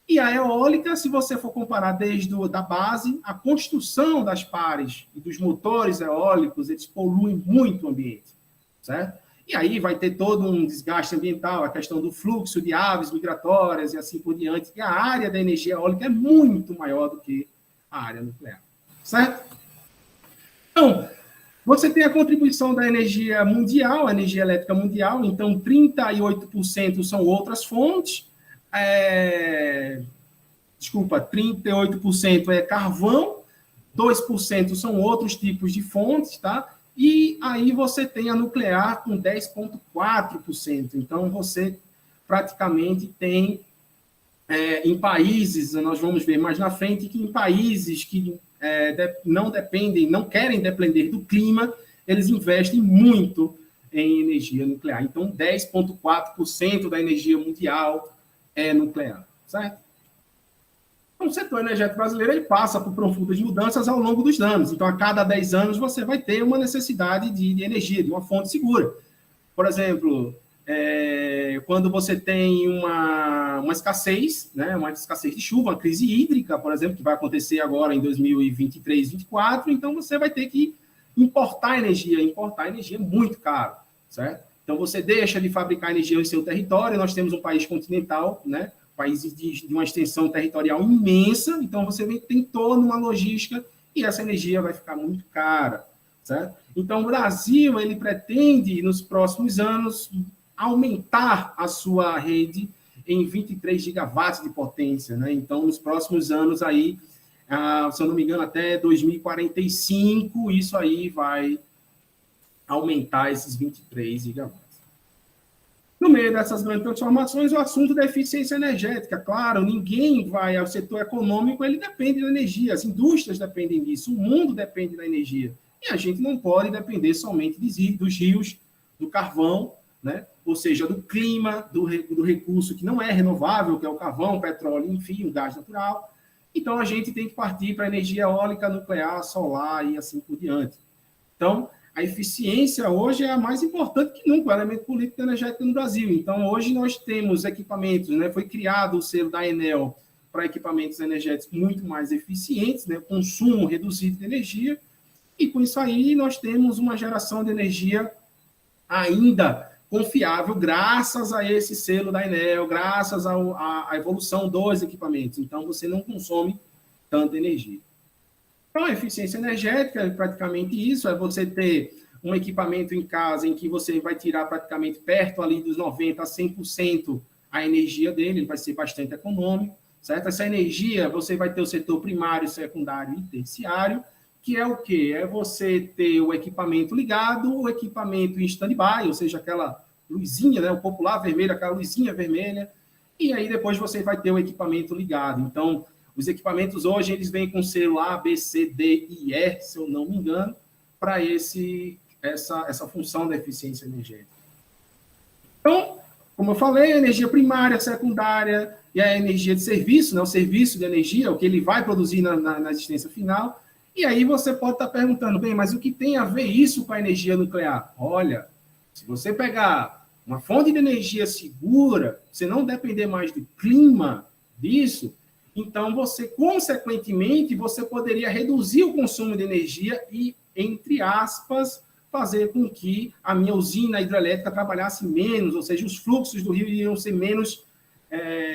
E a eólica, se você for comparar desde da base, a construção das pares e dos motores eólicos, eles poluem muito o ambiente, certo? E aí vai ter todo um desgaste ambiental, a questão do fluxo de aves migratórias e assim por diante, que a área da energia eólica é muito maior do que a área nuclear, certo? Então, você tem a contribuição da energia mundial, a energia elétrica mundial, então 38% são outras fontes, 38% é carvão, 2% são outros tipos de fontes, tá? E aí você tem a nuclear com 10,4%. Então, você praticamente tem, em países, nós vamos ver mais na frente, que em países que não querem depender do clima, eles investem muito em energia nuclear. Então, 10,4% da energia mundial é nuclear, certo? O setor energético brasileiro ele passa por profundas mudanças ao longo dos anos. Então, a cada 10 anos, você vai ter uma necessidade de energia, de uma fonte segura. Por exemplo, quando você tem uma escassez, né, uma escassez de chuva, uma crise hídrica, por exemplo, que vai acontecer agora em 2023, 2024, então você vai ter que importar energia. Importar energia é muito caro, certo? Então, você deixa de fabricar energia em seu território. Nós temos um país continental, né? Países de uma extensão territorial imensa, então você tem toda uma logística e essa energia vai ficar muito cara, certo? Então, o Brasil, ele pretende, nos próximos anos, aumentar a sua rede em 23 gigawatts de potência, né? Então, nos próximos anos, aí, se eu não me engano, até 2045, isso aí vai aumentar esses 23 gigawatts. No meio dessas grandes transformações, o assunto da eficiência energética. Claro, ninguém vai ao setor econômico, ele depende da energia, as indústrias dependem disso, o mundo depende da energia. E a gente não pode depender somente dos rios, do carvão, né? Ou seja, do clima, do recurso que não é renovável, que é o carvão, o petróleo, enfim, o gás natural. Então, a gente tem que partir para a energia eólica, nuclear, solar e assim por diante. Então, a eficiência hoje é a mais importante que nunca, o elemento político energético no Brasil. Então, hoje nós temos equipamentos, né? Foi criado o selo da Enel para equipamentos energéticos muito mais eficientes, né? Consumo reduzido de energia, e com isso aí nós temos uma geração de energia ainda confiável, graças a esse selo da Enel, graças à evolução dos equipamentos. Então, você não consome tanta energia. Então, a eficiência energética é praticamente isso, é você ter um equipamento em casa em que você vai tirar praticamente perto ali dos 90% a 100% a energia dele, ele vai ser bastante econômico, certo? Essa energia, você vai ter o setor primário, secundário e terciário, que é o quê? É você ter o equipamento ligado, o equipamento em stand-by, ou seja, aquela luzinha, né, o popular vermelho, aquela luzinha vermelha, e aí depois você vai ter o equipamento ligado. Então, os equipamentos hoje, eles vêm com selo A, B, C, D e E, se eu não me engano, para essa função da eficiência energética. Então, como eu falei, a energia primária, secundária e a energia de serviço, né, o serviço de energia, o que ele vai produzir na existência final. E aí você pode estar perguntando, bem, mas o que tem a ver isso com a energia nuclear? Olha, se você pegar uma fonte de energia segura, você não depender mais do clima disso, então você, consequentemente, você poderia reduzir o consumo de energia e, entre aspas, fazer com que a minha usina hidrelétrica trabalhasse menos, ou seja, os fluxos do rio iriam ser menos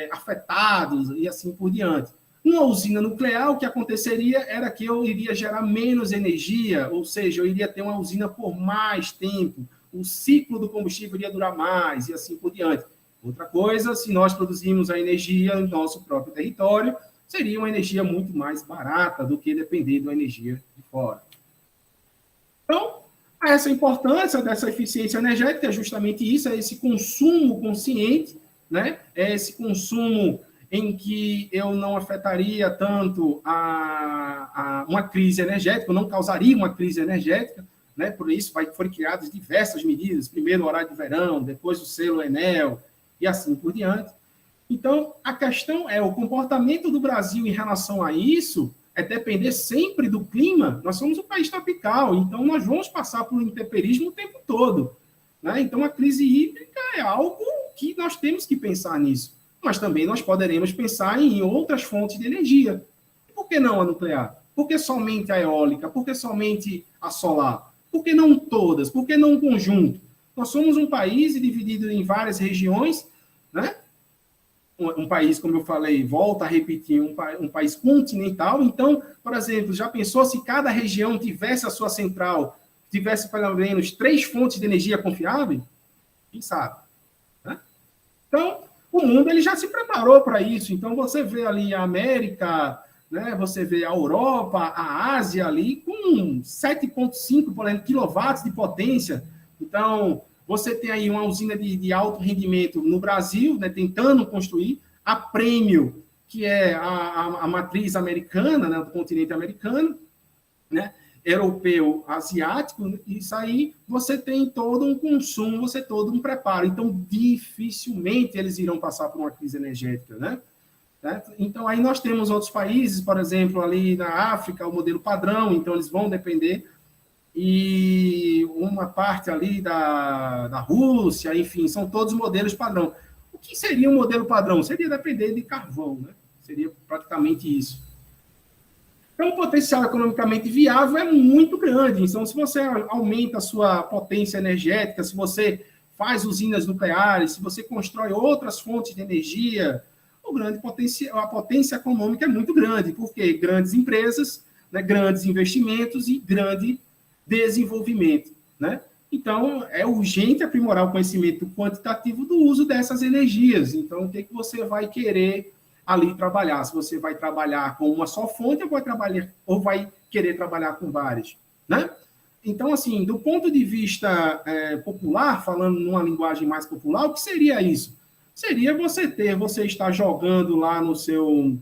afetados e assim por diante. Uma usina nuclear, o que aconteceria era que eu iria gerar menos energia, ou seja, eu iria ter uma usina por mais tempo, o ciclo do combustível iria durar mais e assim por diante. Outra coisa, se nós produzimos a energia no nosso próprio território, seria uma energia muito mais barata do que depender da energia de fora. Então, essa importância dessa eficiência energética é justamente isso, é esse consumo consciente, né? É esse consumo em que eu não afetaria tanto uma crise energética, eu não causaria uma crise energética, né? Por isso foram criadas diversas medidas, primeiro o horário de verão, depois o selo Enel, e assim por diante. Então, a questão é, o comportamento do Brasil em relação a isso é depender sempre do clima. Nós somos um país tropical, então nós vamos passar por um intemperismo o tempo todo, né? Então, a crise hídrica é algo que nós temos que pensar nisso. Mas também nós poderemos pensar em outras fontes de energia. Por que não a nuclear? Por que somente a eólica? Por que somente a solar? Por que não todas? Por que não um conjunto? Nós somos um país dividido em várias regiões, né? Um país, como eu falei, volta a repetir, um país continental. Então, por exemplo, já pensou se cada região tivesse a sua central, tivesse pelo menos 3 fontes de energia confiáveis? Quem sabe? Né? Então, o mundo ele já se preparou para isso. Então, você vê ali a América, né? Você vê a Europa, a Ásia ali com 7,5 quilowatts de potência. Então, você tem aí uma usina de alto rendimento no Brasil, né, tentando construir a Prêmio, que é a matriz americana, né, do continente americano, né, europeu, asiático. Isso aí você tem todo um consumo, você tem todo um preparo. Então, dificilmente eles irão passar por uma crise energética, né? Então, aí nós temos outros países, por exemplo, ali na África, o modelo padrão, então eles vão depender, e uma parte ali da Rússia, enfim, são todos modelos padrão. O que seria um modelo padrão? Seria depender de carvão, né? Seria praticamente isso. Então, o potencial economicamente viável é muito grande. Então, se você aumenta a sua potência energética, se você faz usinas nucleares, se você constrói outras fontes de energia, a potência econômica é muito grande, porque grandes empresas, né, grandes investimentos e grande desenvolvimento, né? Então, é urgente aprimorar o conhecimento quantitativo do uso dessas energias. Então, o que você vai querer ali trabalhar? Se você vai trabalhar com uma só fonte ou vai querer trabalhar com várias, né? Então, assim, do ponto de vista popular, falando numa linguagem mais popular, o que seria isso? Seria você estar jogando lá no seu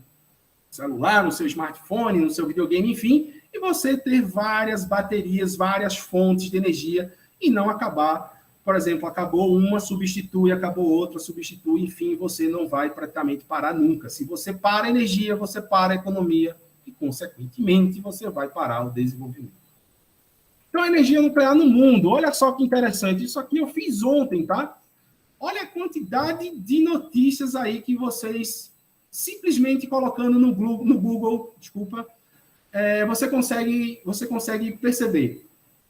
celular, no seu smartphone, no seu videogame, enfim, e você ter várias baterias, várias fontes de energia e não acabar, por exemplo, acabou uma, substitui, acabou outra, substitui, enfim, você não vai praticamente parar nunca. Se você para a energia, você para a economia e, consequentemente, você vai parar o desenvolvimento. Então, a energia nuclear no mundo, olha só que interessante, isso aqui eu fiz ontem, tá? Olha a quantidade de notícias aí que vocês, simplesmente colocando no Google, desculpa, você consegue perceber.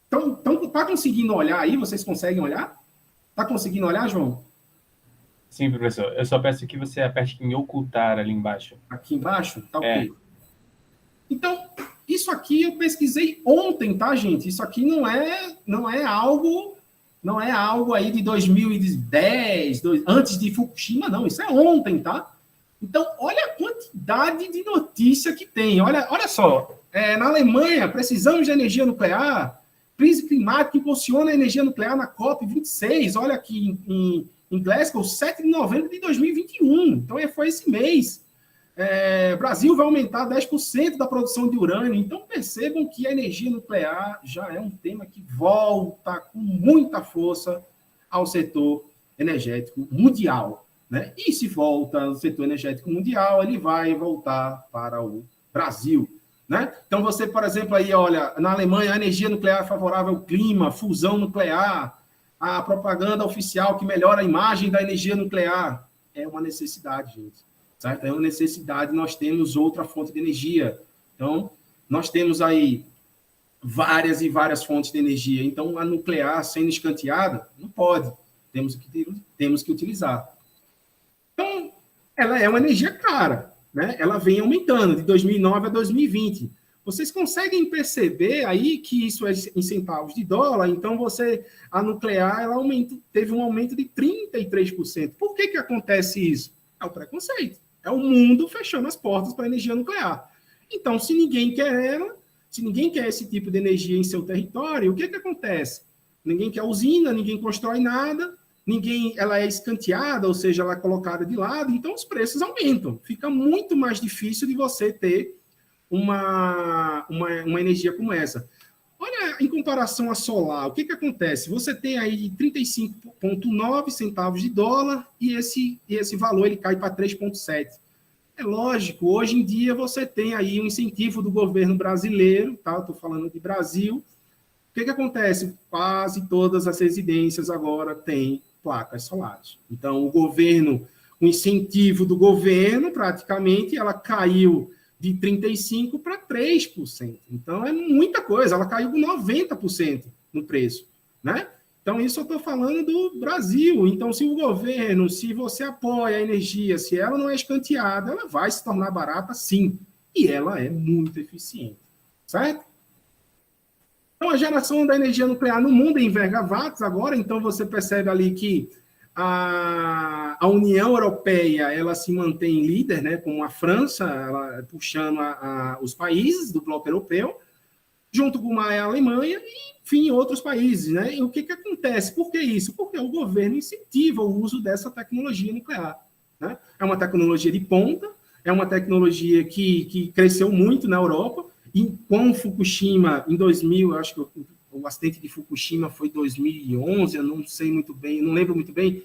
Então, tá conseguindo olhar aí? Vocês conseguem olhar? Tá conseguindo olhar, João? Sim, professor. Eu só peço que você aperte em ocultar ali embaixo. Aqui embaixo? Tá ok. Então, isso aqui eu pesquisei ontem, tá, gente? Isso aqui não é algo aí de 2010, antes de Fukushima, não. Isso é ontem, tá? Então, olha a quantidade de notícia que tem. Olha só, na Alemanha, precisamos de energia nuclear, crise climática impulsiona a energia nuclear na COP26. Olha aqui em Glasgow, 7 de novembro de 2021. Então, foi esse mês. Brasil vai aumentar 10% da produção de urânio. Então, percebam que a energia nuclear já é um tema que volta com muita força ao setor energético mundial, né? E se volta ao setor energético mundial, ele vai voltar para o Brasil, né? Então, você, por exemplo, aí, olha, na Alemanha, a energia nuclear é favorável ao clima, fusão nuclear, a propaganda oficial que melhora a imagem da energia nuclear. É uma necessidade, gente. Certo? É uma necessidade, nós temos outra fonte de energia. Então, nós temos aí várias e várias fontes de energia. Então, a nuclear sendo escanteada, não pode. Temos que utilizar. Então, ela é uma energia cara, né? Ela vem aumentando de 2009 a 2020. Vocês conseguem perceber aí que isso é em centavos de dólar? Então, a nuclear ela teve um aumento de 33%. Por que acontece isso? É o preconceito. É o mundo fechando as portas para a energia nuclear. Então, se ninguém quer ela, se ninguém quer esse tipo de energia em seu território, o que acontece? Ninguém quer usina, ninguém constrói nada, ela é escanteada, ou seja, ela é colocada de lado, então os preços aumentam. Fica muito mais difícil de você ter uma energia como essa. Olha, em comparação à solar, o que acontece? Você tem aí 35,9 centavos de dólar e esse valor ele cai para 3,7. É lógico, hoje em dia você tem aí um incentivo do governo brasileiro, tá? Estou falando de Brasil. O que acontece? Quase todas as residências agora têm placas solares. Então, o incentivo do governo, praticamente, ela caiu de 35% para 3%. Então, é muita coisa. Ela caiu 90% no preço, né? Então, isso eu estou falando do Brasil. Então, se você apoia a energia, se ela não é escanteada, ela vai se tornar barata, sim. E ela é muito eficiente, certo? Então, a geração da energia nuclear no mundo é em megawatts agora. Então, você percebe ali que a União Europeia ela se mantém líder, né, como a França, ela puxando os países do bloco europeu, junto com a Alemanha e, enfim, outros países. Né? E o que acontece? Por que isso? Porque o governo incentiva o uso dessa tecnologia nuclear. Né? É uma tecnologia de ponta, é uma tecnologia que cresceu muito na Europa, e com Fukushima, em 2000, eu acho que o acidente de Fukushima foi em 2011, eu não sei muito bem, não lembro muito bem,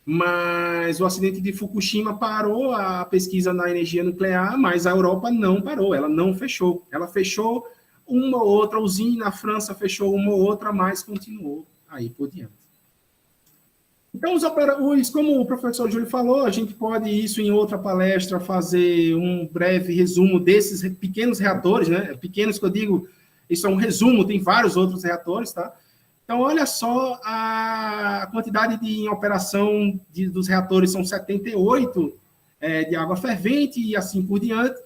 mas o acidente de Fukushima parou a pesquisa na energia nuclear, mas a Europa não parou, ela não fechou. Ela fechou uma ou outra usina, a França fechou uma ou outra, mas continuou aí por diante. Então, como o professor Júlio falou, a gente pode, isso em outra palestra, fazer um breve resumo desses pequenos reatores, né? Pequenos que eu digo, isso é um resumo, tem vários outros reatores, tá? Então, olha só a quantidade em operação dos reatores, são 78 de água fervente e assim por diante.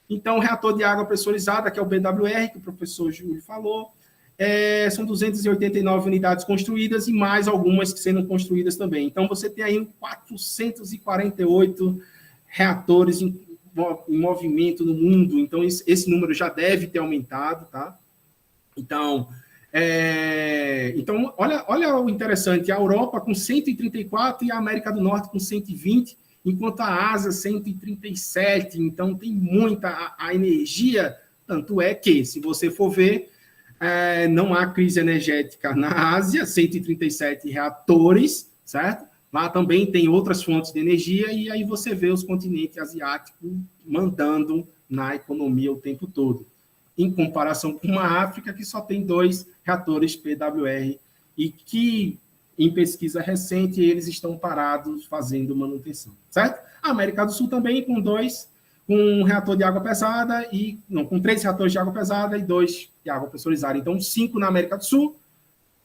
Então, o reator de água pressurizada, que é o BWR, que o professor Júlio falou, são 289 unidades construídas e mais algumas que sendo construídas também. Então, você tem aí 448 reatores em movimento no mundo. Então, esse número já deve ter aumentado, tá? Então, olha o interessante, a Europa com 134 e a América do Norte com 120, enquanto a Ásia 137. Então, tem muita a energia, tanto é que, se você for ver, não há crise energética na Ásia, 137 reatores, certo? Lá também tem outras fontes de energia, e aí você vê os continentes asiáticos mandando na economia o tempo todo. em comparação com uma África que só tem 2 reatores PWR e que, em pesquisa recente, eles estão parados fazendo manutenção, certo? A América do Sul também com 2, com um reator de água pesada, com 3 reatores de água pesada e 2 de água pressurizada. Então, 5 na América do Sul,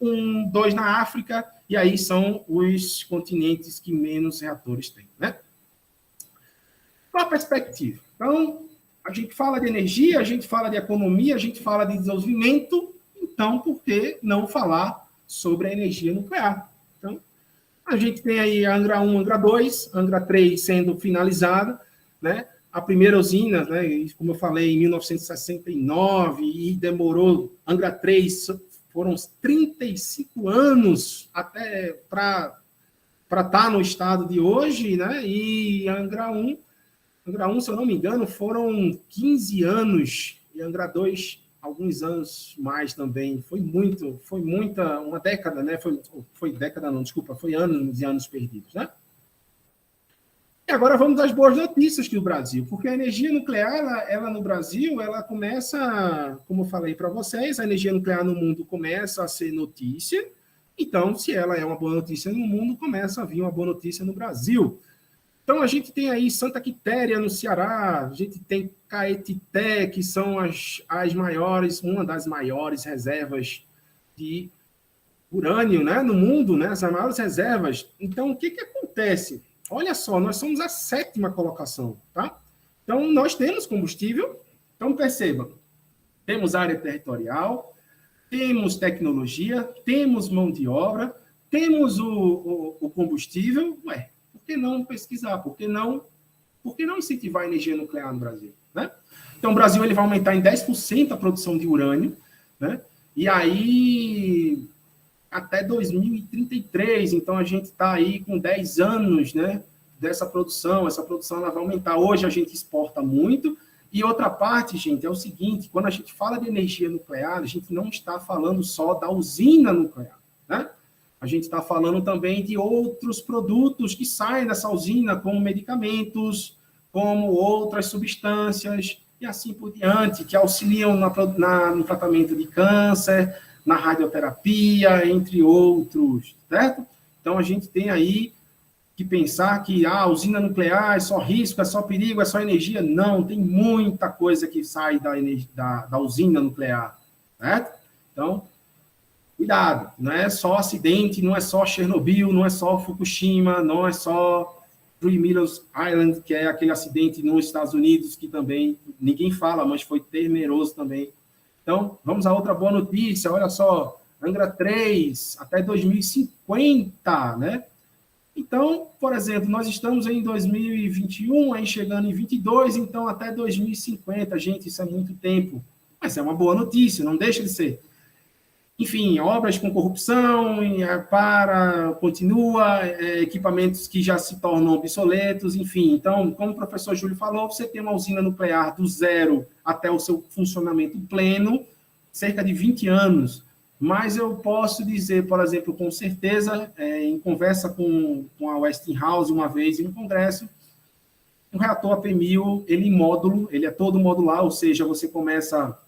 2 na África, e aí são os continentes que menos reatores têm, né? Qual a perspectiva? Então, a gente fala de energia, a gente fala de economia, a gente fala de desenvolvimento, então, por que não falar sobre a energia nuclear? Então, a gente tem aí a Angra 1, Angra 2, Angra 3 sendo finalizada, né? A primeira usina, né, como eu falei, em 1969, e demorou, Angra 3, foram 35 anos até para estar no estado de hoje, né? E Angra 1, se eu não me engano, foram 15 anos, e Angra 2, alguns anos mais também. Foi muita, uma década, né? Foi década não, desculpa, foi anos e anos perdidos, né? E agora vamos às boas notícias do Brasil, porque a energia nuclear, ela no Brasil, ela começa, como eu falei para vocês, a energia nuclear no mundo começa a ser notícia, então, se ela é uma boa notícia no mundo, começa a vir uma boa notícia no Brasil. Então, a gente tem aí Santa Quitéria, no Ceará, a gente tem Caetité, que são as maiores, uma das maiores reservas de urânio, né, no mundo, né, as maiores reservas. Então, o que acontece? Olha só, nós somos a 7ª colocação, tá? Então, nós temos combustível. Então, percebam, temos área territorial, temos tecnologia, temos mão de obra, temos o combustível. Ué, por que não pesquisar? Por que não incentivar a energia nuclear no Brasil, né? Então, o Brasil ele vai aumentar em 10% a produção de urânio, né? E aí, até 2033, então a gente está aí com 10 anos, né, dessa produção. Essa produção ela vai aumentar. Hoje a gente exporta muito. E outra parte, gente, é o seguinte: quando a gente fala de energia nuclear, a gente não está falando só da usina nuclear, né? A gente está falando também de outros produtos que saem dessa usina, como medicamentos, como outras substâncias, e assim por diante, que auxiliam no tratamento de câncer, na radioterapia, entre outros, certo? Então, a gente tem aí que pensar que a usina nuclear é só risco, é só perigo, é só energia. Não, tem muita coisa que sai da usina nuclear, certo? Então, cuidado, não é só acidente, não é só Chernobyl, não é só Fukushima, não é só Three Mile Island, que é aquele acidente nos Estados Unidos, que também ninguém fala, mas foi temeroso também. Então, vamos a outra boa notícia, olha só, Angra 3, até 2050, né? Então, por exemplo, nós estamos em 2021, aí chegando em 22, então até 2050, gente, isso é muito tempo. Mas é uma boa notícia, não deixa de ser. Enfim, obras com corrupção, continua, equipamentos que já se tornam obsoletos, enfim. Então, como o professor Júlio falou, você tem uma usina nuclear do zero até o seu funcionamento pleno, cerca de 20 anos. Mas eu posso dizer, por exemplo, com certeza, em conversa com a Westinghouse uma vez em um congresso, um reator AP1000, ele é todo modular, ou seja, você começa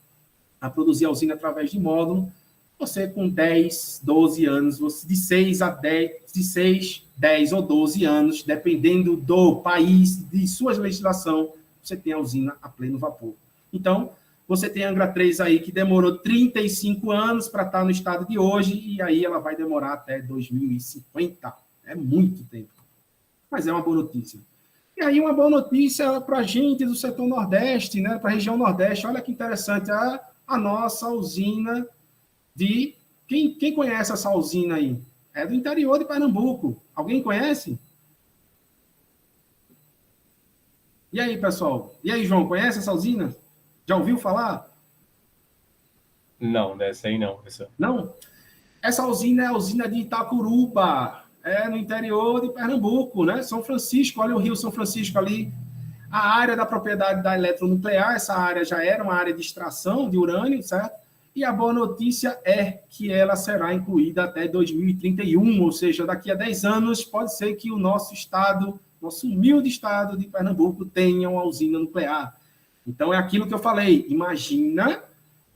a produzir a usina através de módulo. Você com 10, 12 anos, de 6 a 10 ou 12 anos, dependendo do país, de sua legislação, você tem a usina a pleno vapor. Então, você tem a Angra 3 aí, que demorou 35 anos para estar no estado de hoje, e aí ela vai demorar até 2050. É muito tempo. Mas é uma boa notícia. E aí, uma boa notícia para a gente do setor Nordeste, né, para a região Nordeste. Olha que interessante, a nossa usina de... Quem conhece essa usina aí? É do interior de Pernambuco. Alguém conhece? E aí, pessoal? E aí, João, conhece essa usina? Já ouviu falar? Não, dessa aí não, professor. Não? Essa usina é a usina de Itacuruba, no interior de Pernambuco, né? São Francisco, olha o Rio São Francisco ali. A área da propriedade da Eletronuclear, essa área já era uma área de extração de urânio, certo? E a boa notícia é que ela será incluída até 2031, ou seja, daqui a 10 anos pode ser que o nosso estado, nosso humilde estado de Pernambuco, tenha uma usina nuclear. Então, é aquilo que eu falei. Imagina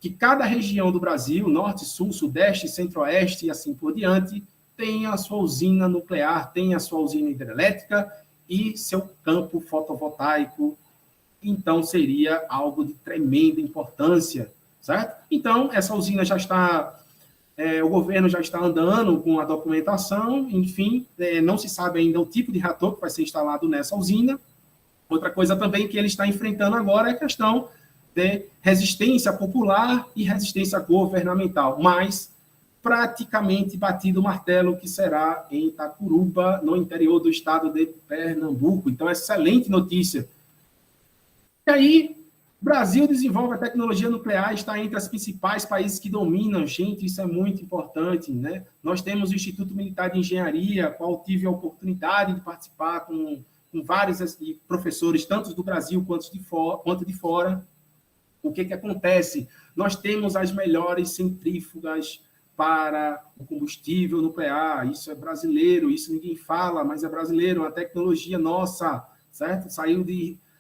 que cada região do Brasil, norte, sul, sudeste, centro-oeste e assim por diante, tenha a sua usina nuclear, tenha a sua usina hidrelétrica e seu campo fotovoltaico. Então, seria algo de tremenda importância, certo? Então, essa usina já está... o governo já está andando com a documentação, enfim, não se sabe ainda o tipo de reator que vai ser instalado nessa usina. Outra coisa também que ele está enfrentando agora é a questão de resistência popular e resistência governamental, mas praticamente batido o martelo que será em Itacuruba, no interior do estado de Pernambuco. Então, excelente notícia. E aí, o Brasil desenvolve a tecnologia nuclear, está entre os principais países que dominam. Gente, isso é muito importante, né? Nós temos o Instituto Militar de Engenharia, qual tive a oportunidade de participar com vários professores, tanto do Brasil quanto de fora. O que acontece? Nós temos as melhores centrífugas para o combustível nuclear. Isso é brasileiro, isso ninguém fala, mas é brasileiro, uma tecnologia nossa, certo?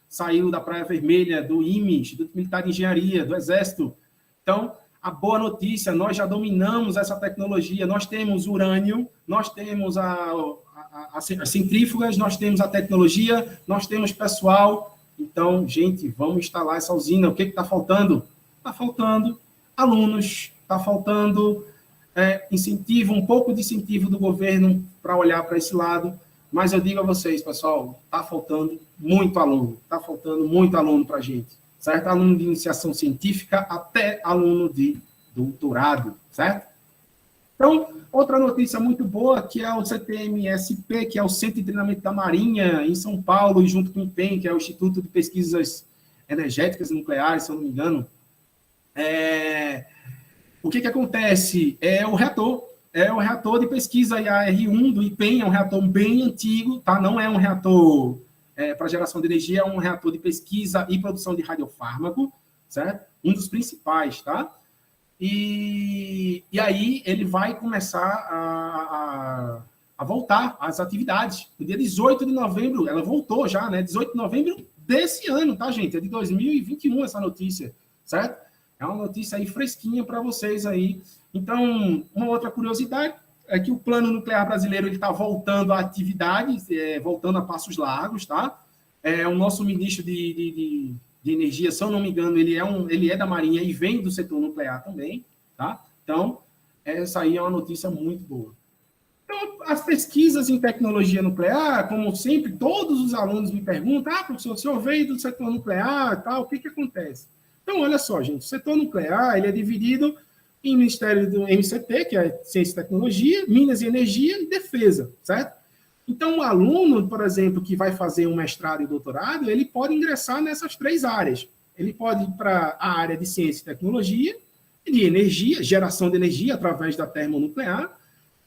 Saiu da Praia Vermelha, do IME, Instituto Militar de Engenharia, do Exército. Então, a boa notícia, nós já dominamos essa tecnologia, nós temos urânio, nós temos as centrífugas, nós temos a tecnologia, nós temos pessoal. Então, gente, vamos instalar essa usina. O que está faltando? Está faltando alunos, está faltando incentivo, um pouco de incentivo do governo para olhar para esse lado. Mas eu digo a vocês, pessoal, está faltando muito aluno para a gente, certo? Aluno de iniciação científica até aluno de doutorado, certo? Então, outra notícia muito boa, que é o CTMSP, que é o Centro de Treinamento da Marinha, em São Paulo, e junto com o IPEM, que é o Instituto de Pesquisas Energéticas e Nucleares, se eu não me engano. O que acontece? É o reator de pesquisa IAR-1 do IPEM, é um reator bem antigo, tá? Não é um reator para geração de energia, é um reator de pesquisa e produção de radiofármaco, certo? Um dos principais, tá? E aí ele vai começar a voltar às atividades. No dia 18 de novembro, ela voltou já, né? 18 de novembro desse ano, tá, gente? É de 2021 essa notícia, certo? É uma notícia aí fresquinha para vocês aí. Então, uma outra curiosidade é que o Plano Nuclear Brasileiro está voltando à atividade, voltando a passos largos, tá? O nosso ministro de Energia, se eu não me engano, ele é da Marinha e vem do setor nuclear também, tá? Então, essa aí é uma notícia muito boa. Então, as pesquisas em tecnologia nuclear, como sempre, todos os alunos me perguntam, professor, o senhor veio do setor nuclear, tal, o que acontece? Então, olha só, gente, o setor nuclear, ele é dividido em Ministério do MCT, que é Ciência e Tecnologia, Minas e Energia e Defesa, certo? Então, o aluno, por exemplo, que vai fazer um mestrado e doutorado, ele pode ingressar nessas três áreas. Ele pode ir para a área de Ciência e Tecnologia, de Energia, geração de energia através da termonuclear,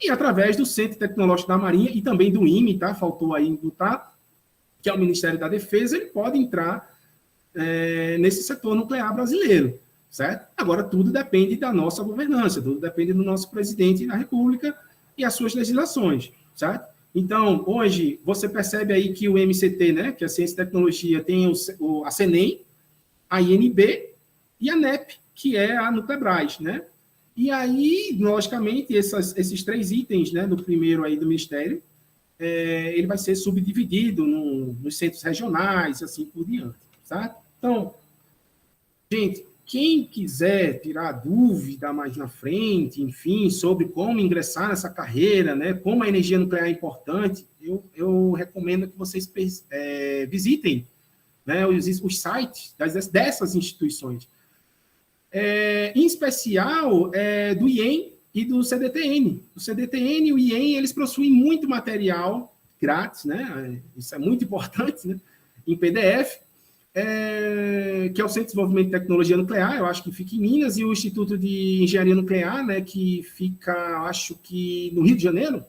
e através do Centro Tecnológico da Marinha e também do IME, tá? Faltou aí botar, que é o Ministério da Defesa, ele pode entrar nesse setor nuclear brasileiro, certo? Agora, tudo depende da nossa governança, tudo depende do nosso presidente da República e as suas legislações, certo? Então, hoje, você percebe aí que o MCT, né, que é a Ciência e Tecnologia, tem a CENEM, a INB e a NEP, que é a Nuclebras, né? E aí, logicamente, esses três itens, né, do primeiro aí do Ministério, ele vai ser subdividido nos centros regionais, assim por diante, certo? Então, gente, quem quiser tirar dúvida mais na frente, enfim, sobre como ingressar nessa carreira, né, como a energia nuclear é importante, eu recomendo que vocês visitem, né, os sites dessas instituições. Em especial do IEM e do CDTN. O CDTN e o IEM, eles possuem muito material grátis, né? Isso é muito importante, né? Em PDF, que é o Centro de Desenvolvimento de Tecnologia Nuclear, eu acho que fica em Minas, e o Instituto de Engenharia Nuclear, né, que fica, acho que no Rio de Janeiro.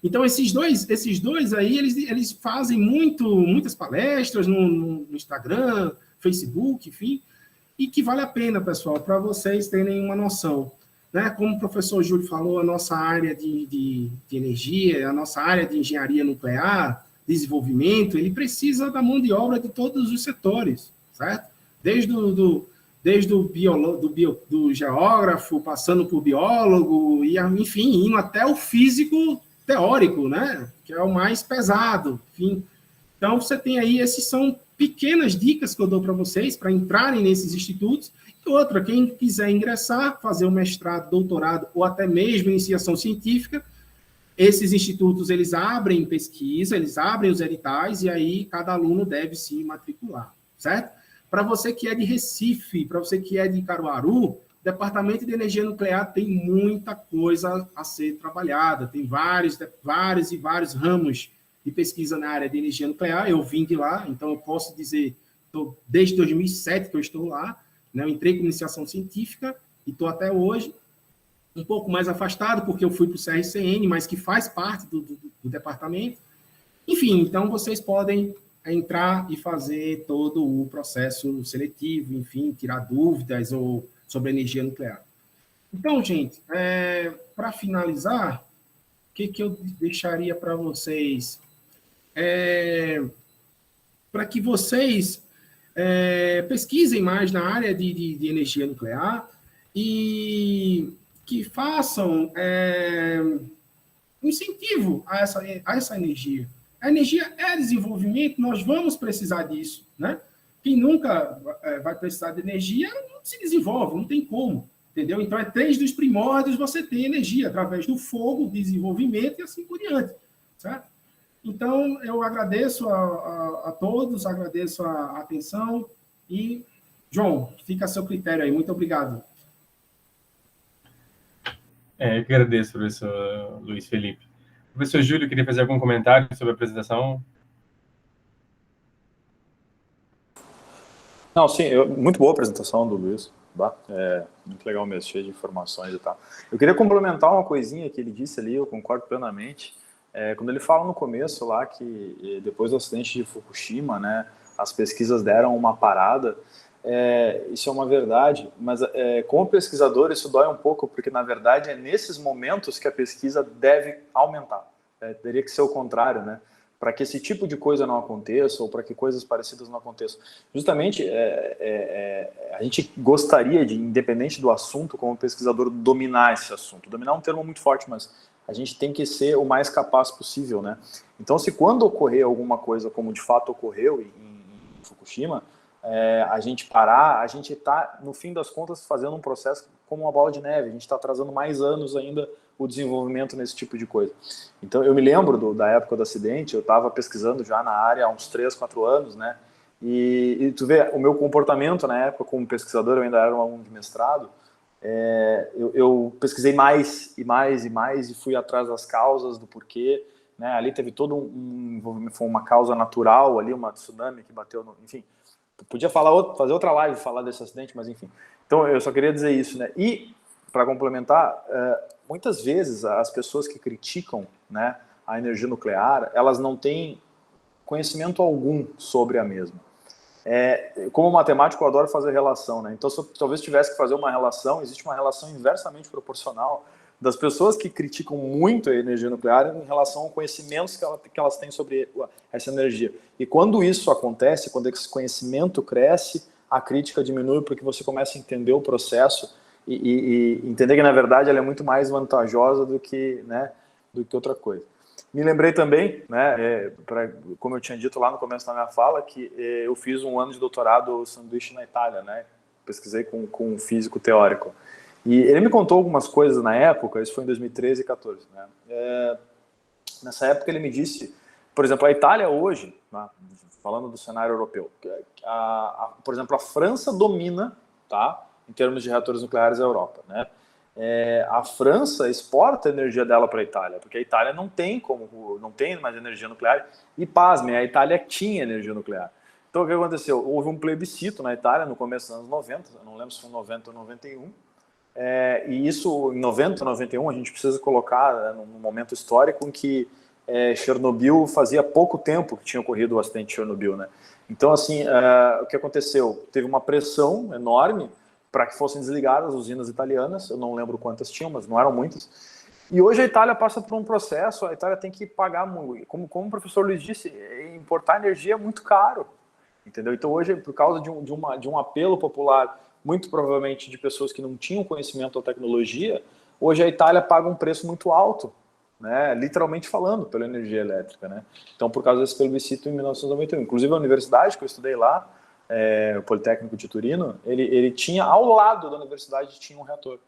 Então, esses dois aí, eles fazem muitas palestras no Instagram, Facebook, enfim, e que vale a pena, pessoal, para vocês terem uma noção. Né? Como o professor Júlio falou, a nossa área de energia, a nossa área de engenharia nuclear, desenvolvimento, ele precisa da mão de obra de todos os setores, certo? Desde desde do geógrafo, passando por biólogo, e, enfim, indo até o físico teórico, né? Que é o mais pesado, enfim. Então, você tem aí, esses são pequenas dicas que eu dou para vocês, para entrarem nesses institutos. E outra, quem quiser ingressar, fazer um mestrado, doutorado, ou até mesmo iniciação científica, esses institutos, eles abrem pesquisa, eles abrem os editais, e aí cada aluno deve se matricular, certo? Para você que é de Recife, para você que é de Caruaru, o Departamento de Energia Nuclear tem muita coisa a ser trabalhada, tem vários ramos de pesquisa na área de energia nuclear. Eu vim de lá, então eu posso dizer, desde 2007 que eu estou lá, né? Eu entrei com iniciação científica e estou até hoje, um pouco mais afastado, porque eu fui para o CRCN, mas que faz parte do departamento. Enfim, então vocês podem entrar e fazer todo o processo seletivo, enfim, tirar dúvidas ou sobre energia nuclear. Então, gente, para finalizar, o que eu deixaria para vocês? Para que vocês pesquisem mais na área de energia nuclear e que façam incentivo a essa energia. A energia é desenvolvimento, nós vamos precisar disso, né? Quem nunca vai precisar de energia não se desenvolve, não tem como, entendeu? Então, desde os primórdios você tem energia, através do fogo, desenvolvimento e assim por diante, certo? Então, eu agradeço a todos, agradeço a atenção e, João, fica a seu critério aí. Muito obrigado. Eu que agradeço, professor Luiz Felipe. Professor Júlio, queria fazer algum comentário sobre a apresentação? Não, sim, muito boa a apresentação do Luiz. Muito legal mesmo, cheio de informações e tal. Eu queria complementar uma coisinha que ele disse ali, eu concordo plenamente. Quando ele fala no começo lá que depois do acidente de Fukushima, né, as pesquisas deram uma parada, isso é uma verdade, mas como pesquisador isso dói um pouco, porque na verdade é nesses momentos que a pesquisa deve aumentar. Teria que ser o contrário, né? Para que esse tipo de coisa não aconteça, ou para que coisas parecidas não aconteçam. Justamente, a gente gostaria de, independente do assunto, como pesquisador, dominar esse assunto. Dominar é um termo muito forte, mas a gente tem que ser o mais capaz possível, né? Então, se quando ocorrer alguma coisa, como de fato ocorreu em Fukushima, a gente parar, a gente está, no fim das contas, fazendo um processo como uma bola de neve. A gente está atrasando mais anos ainda o desenvolvimento nesse tipo de coisa. Então, eu me lembro da época do acidente, eu estava pesquisando já na área há uns 3, 4 anos, né? E tu vê, o meu comportamento na época como pesquisador, eu ainda era um aluno de mestrado, eu pesquisei mais e mais e mais e fui atrás das causas, do porquê, né? Ali teve todo um envolvimento, foi uma causa natural ali, uma tsunami que bateu no... Enfim, podia fazer outra live, falar desse acidente, mas enfim. Então, eu só queria dizer isso, né? E, para complementar, muitas vezes as pessoas que criticam, né, a energia nuclear, elas não têm conhecimento algum sobre a mesma. Como matemático, eu adoro fazer relação, né? Então, se eu talvez tivesse que fazer uma relação, existe uma relação inversamente proporcional das pessoas que criticam muito a energia nuclear em relação aos conhecimentos que elas têm sobre essa energia. E quando isso acontece, quando esse conhecimento cresce, a crítica diminui porque você começa a entender o processo e entender que, na verdade, ela é muito mais vantajosa do que outra coisa. Me lembrei também, né, como eu tinha dito lá no começo da minha fala, que eu fiz um ano de doutorado sanduíche na Itália, né? Pesquisei com um físico teórico. E ele me contou algumas coisas na época, isso foi em 2013 e 2014. Né? Nessa época ele me disse, por exemplo, a Itália hoje, né, falando do cenário europeu, por exemplo, a França domina, tá, em termos de reatores nucleares a Europa. Né? A França exporta a energia dela para a Itália, porque a Itália não tem mais energia nuclear, e pasmem, a Itália tinha energia nuclear. Então o que aconteceu? Houve um plebiscito na Itália no começo dos anos 90, eu não lembro se foi 90 ou 91, e isso em 90, 91 a gente precisa colocar num momento histórico em que Chernobyl fazia pouco tempo que tinha ocorrido o acidente de Chernobyl, né? Então assim, o que aconteceu? Teve uma pressão enorme para que fossem desligadas as usinas italianas, eu não lembro quantas tinham, mas não eram muitas, e hoje a Itália passa por um processo, a Itália tem que pagar, como o professor Luiz disse, importar energia é muito caro, entendeu? Então hoje, por causa de um apelo popular muito provavelmente de pessoas que não tinham conhecimento da tecnologia, hoje a Itália paga um preço muito alto, né, literalmente falando, pela energia elétrica, né? Então, por causa desse plebiscito em 1991. Inclusive, a universidade que eu estudei lá, o Politécnico de Turino, ele tinha, ao lado da universidade, tinha um reator,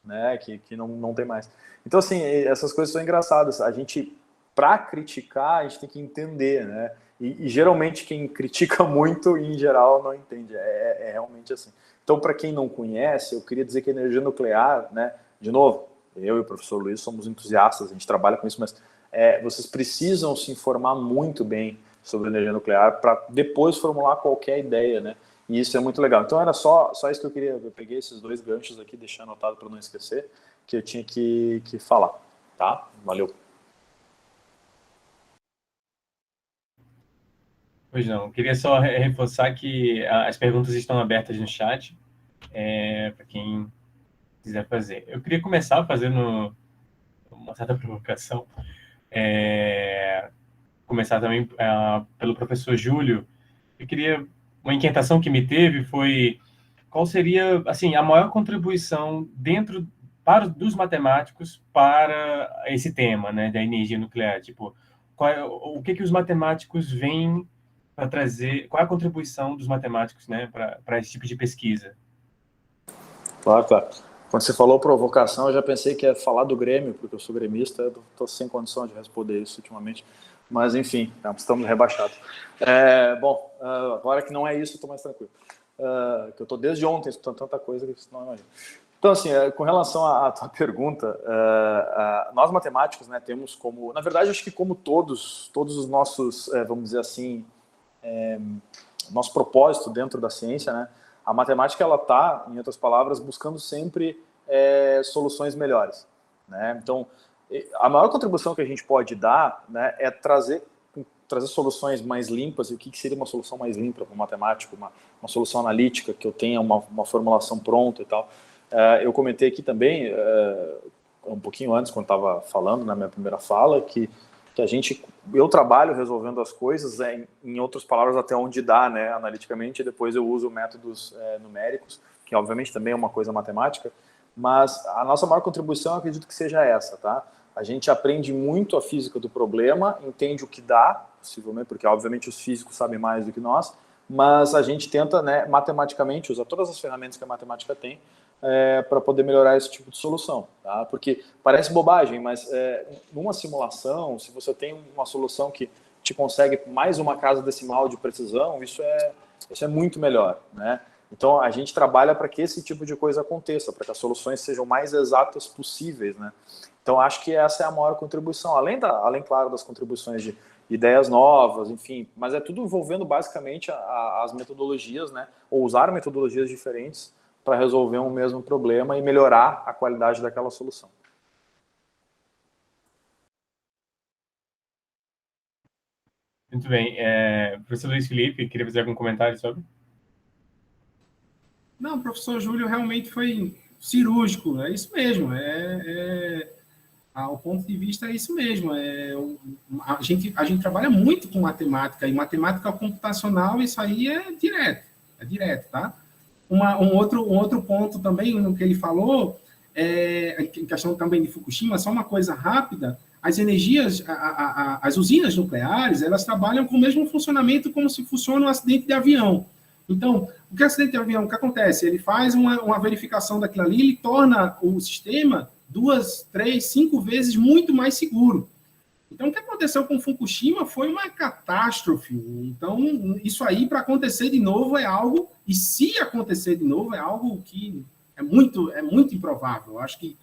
né, que não tem mais. Então, assim, essas coisas são engraçadas. A gente, para criticar, a gente tem que entender, né? E geralmente quem critica muito, em geral, não entende. É realmente assim. Então, para quem não conhece, eu queria dizer que a energia nuclear, né, de novo, eu e o professor Luiz somos entusiastas, a gente trabalha com isso, mas vocês precisam se informar muito bem sobre energia nuclear para depois formular qualquer ideia, né? E isso é muito legal. Então era só isso que eu queria. Eu peguei esses 2 ganchos aqui, deixar anotado para não esquecer, que eu tinha que falar, tá? Valeu. Pois não, queria só reforçar que as perguntas estão abertas no chat, para quem quiser fazer. Eu queria começar fazendo uma certa provocação, começar também pelo professor Júlio. Eu queria, uma inquietação que me teve foi qual seria, assim, a maior contribuição dos matemáticos para esse tema, né, da energia nuclear. Tipo, o que os matemáticos vêm para trazer, qual é a contribuição dos matemáticos, né, para esse tipo de pesquisa? Claro, claro. Quando você falou provocação, eu já pensei que ia falar do Grêmio, porque eu sou gremista, eu estou sem condição de responder isso ultimamente. Mas, enfim, estamos rebaixados. Bom, agora que não é isso, eu estou mais tranquilo. Que eu estou desde ontem escutando tanta coisa que você não imagina. Então, assim, com relação à tua pergunta, nós matemáticos, né, temos como... Na verdade, acho que como todos os nossos, vamos dizer assim, nosso propósito dentro da ciência, né, a matemática, ela está, em outras palavras, buscando sempre soluções melhores, né? Então, a maior contribuição que a gente pode dar, né, é trazer soluções mais limpas. E o que seria uma solução mais limpa para o matemático? Uma solução analítica, que eu tenha uma formulação pronta e tal. Eu comentei aqui também, um pouquinho antes, quando estava falando na minha primeira fala, que eu trabalho resolvendo as coisas, em outras palavras, até onde dá, né, analiticamente, e depois eu uso métodos numéricos, que obviamente também é uma coisa matemática, mas a nossa maior contribuição, eu acredito que seja essa, tá? A gente aprende muito a física do problema, entende o que dá, possivelmente, porque obviamente os físicos sabem mais do que nós, mas a gente tenta, né, matematicamente, usar todas as ferramentas que a matemática tem, para poder melhorar esse tipo de solução, tá? Porque parece bobagem, mas numa simulação, se você tem uma solução que te consegue mais uma casa decimal de precisão, isso é muito melhor, né? Então a gente trabalha para que esse tipo de coisa aconteça, para que as soluções sejam mais exatas possíveis, né? Então acho que essa é a maior contribuição, além claro, das contribuições de ideias novas, enfim, mas é tudo envolvendo basicamente as metodologias, né? Ou usar metodologias diferentes para resolver um mesmo problema e melhorar a qualidade daquela solução. Muito bem. Professor Luiz Felipe, queria fazer algum comentário sobre? Não, o professor Júlio realmente foi cirúrgico, é isso mesmo. O ponto de vista é isso mesmo. A gente trabalha muito com matemática, e matemática computacional, isso aí é direto, tá? Um outro ponto também, no que ele falou, em questão também de Fukushima, só uma coisa rápida, as energias, as usinas nucleares, elas trabalham com o mesmo funcionamento como se funciona um acidente de avião. Então, o que é acidente de avião? O que acontece? Ele faz uma verificação daquilo ali, ele torna o sistema 2, 3, 5 vezes muito mais seguro. Então, o que aconteceu com Fukushima foi uma catástrofe. Então, isso aí, para acontecer de novo, é algo, e se acontecer de novo, é algo que é muito improvável. Eu acho que,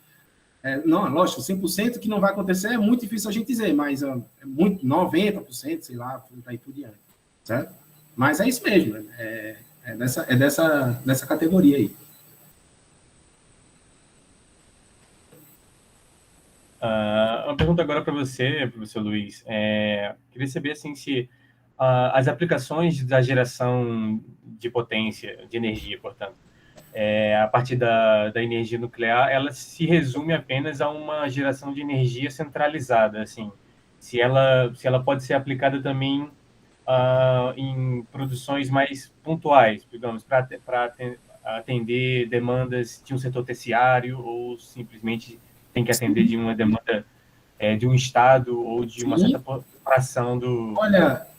não, lógico, 100% que não vai acontecer é muito difícil a gente dizer, mas é muito, 90%, sei lá, daí por diante, certo? Mas é isso mesmo, dessa categoria aí. Uma pergunta agora para você, professor Luiz. Queria saber assim, se as aplicações da geração de potência, de energia, portanto, a partir da energia nuclear, ela se resume apenas a uma geração de energia centralizada, assim, se ela pode ser aplicada também em produções mais pontuais, digamos, para atender demandas de um setor terciário ou simplesmente tem que atender de uma demanda de um estado ou de uma certa fração do...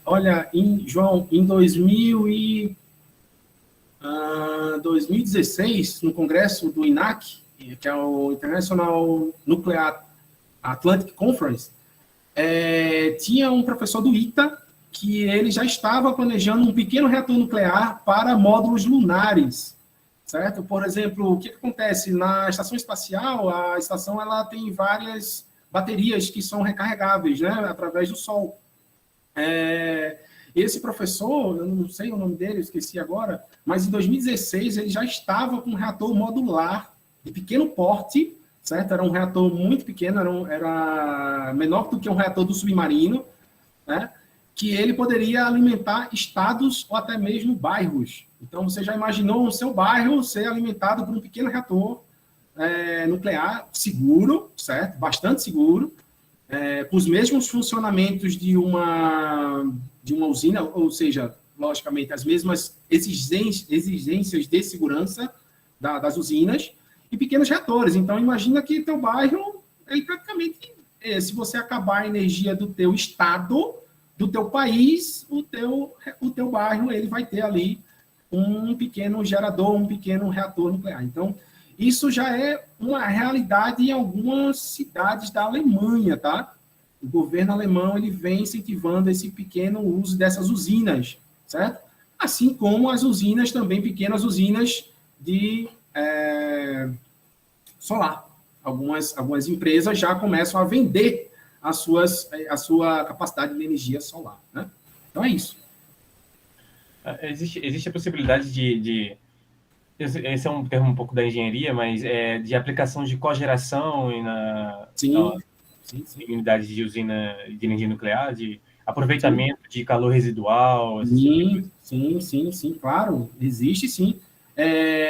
Olha, João, em 2016, no congresso do INAC, que é o International Nuclear Atlantic Conference, tinha um professor do ITA que ele já estava planejando um pequeno reator nuclear para módulos lunares, certo? Por exemplo, o que acontece? Na estação espacial, a estação ela tem várias baterias que são recarregáveis, né, através do Sol. Esse professor, eu não sei o nome dele, eu esqueci agora, mas em 2016 ele já estava com um reator modular de pequeno porte, certo? Era um reator muito pequeno, era menor do que um reator do submarino, né? Que ele poderia alimentar estados ou até mesmo bairros. Então, você já imaginou o seu bairro ser alimentado por um pequeno reator nuclear seguro, certo? Bastante seguro, com os mesmos funcionamentos de uma usina, ou seja, logicamente, as mesmas exigências de segurança das usinas e pequenos reatores. Então, imagina que teu bairro, ele praticamente, se você acabar a energia do teu estado, do teu país, o teu bairro, ele vai ter ali um pequeno gerador, um pequeno reator nuclear. Então, isso já é uma realidade em algumas cidades da Alemanha, tá? O governo alemão ele vem incentivando esse pequeno uso dessas usinas, certo? Assim como as usinas também, pequenas usinas de solar. Algumas empresas já começam a vender a sua capacidade de energia solar, né? Então é isso. Existe a possibilidade de esse é um termo um pouco da engenharia, mas de aplicação de cogeração em unidades de usina de energia nuclear, de aproveitamento de calor residual. Sim, claro, existe sim.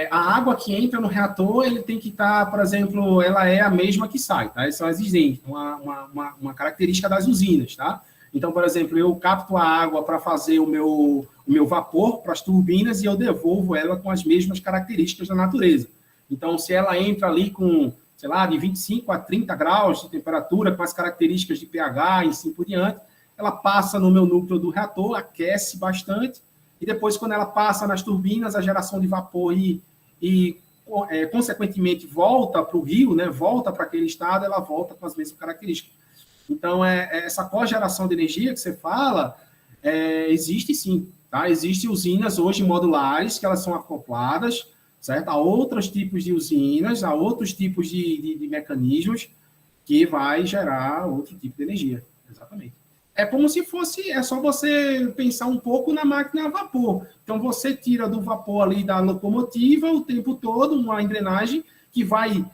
A água que entra no reator, ele tem que estar, por exemplo, ela é a mesma que sai, tá? Isso é exigente, uma característica das usinas, tá? Então, por exemplo, eu capto a água para fazer o meu vapor para as turbinas e eu devolvo ela com as mesmas características da natureza. Então, se ela entra ali com, sei lá, de 25 a 30 graus de temperatura, com as características de pH e assim por diante, ela passa no meu núcleo do reator, aquece bastante, e depois, quando ela passa nas turbinas, a geração de vapor consequentemente, volta para o rio, né, volta para aquele estado, ela volta com as mesmas características. Então, essa cogeração de energia que você fala, existe sim, tá? Existem usinas hoje modulares, que elas são acopladas, certo? A outros tipos de usinas, a outros tipos de mecanismos que vai gerar outro tipo de energia, exatamente. É como se fosse, é só você pensar um pouco na máquina a vapor. Então, você tira do vapor ali da locomotiva o tempo todo, uma engrenagem que vai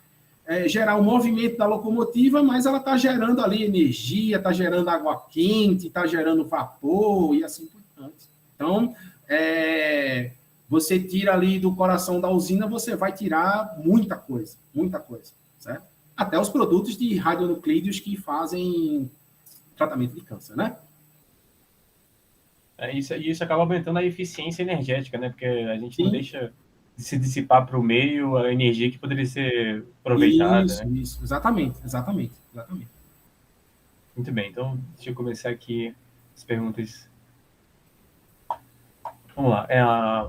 gerar o movimento da locomotiva, mas ela está gerando ali energia, está gerando água quente, está gerando vapor e assim por diante. Então, você tira ali do coração da usina, você vai tirar muita coisa, certo? Até os produtos de radionuclídeos que fazem tratamento de câncer, né? Isso acaba aumentando a eficiência energética, né? Porque a gente não deixa de se dissipar para o meio a energia que poderia ser aproveitada. Isso, exatamente. Muito bem, então deixa eu começar aqui as perguntas. Vamos lá.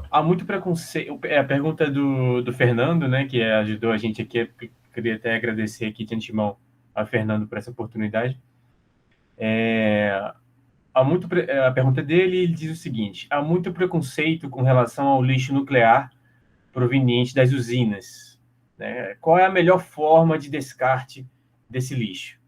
Há muito preconceito. A pergunta do Fernando, né? Que ajudou a gente aqui. Queria até agradecer aqui de antemão a Fernando por essa oportunidade. A pergunta dele, ele diz o seguinte: há muito preconceito com relação ao lixo nuclear proveniente das usinas, né? Qual é a melhor forma de descarte desse lixo?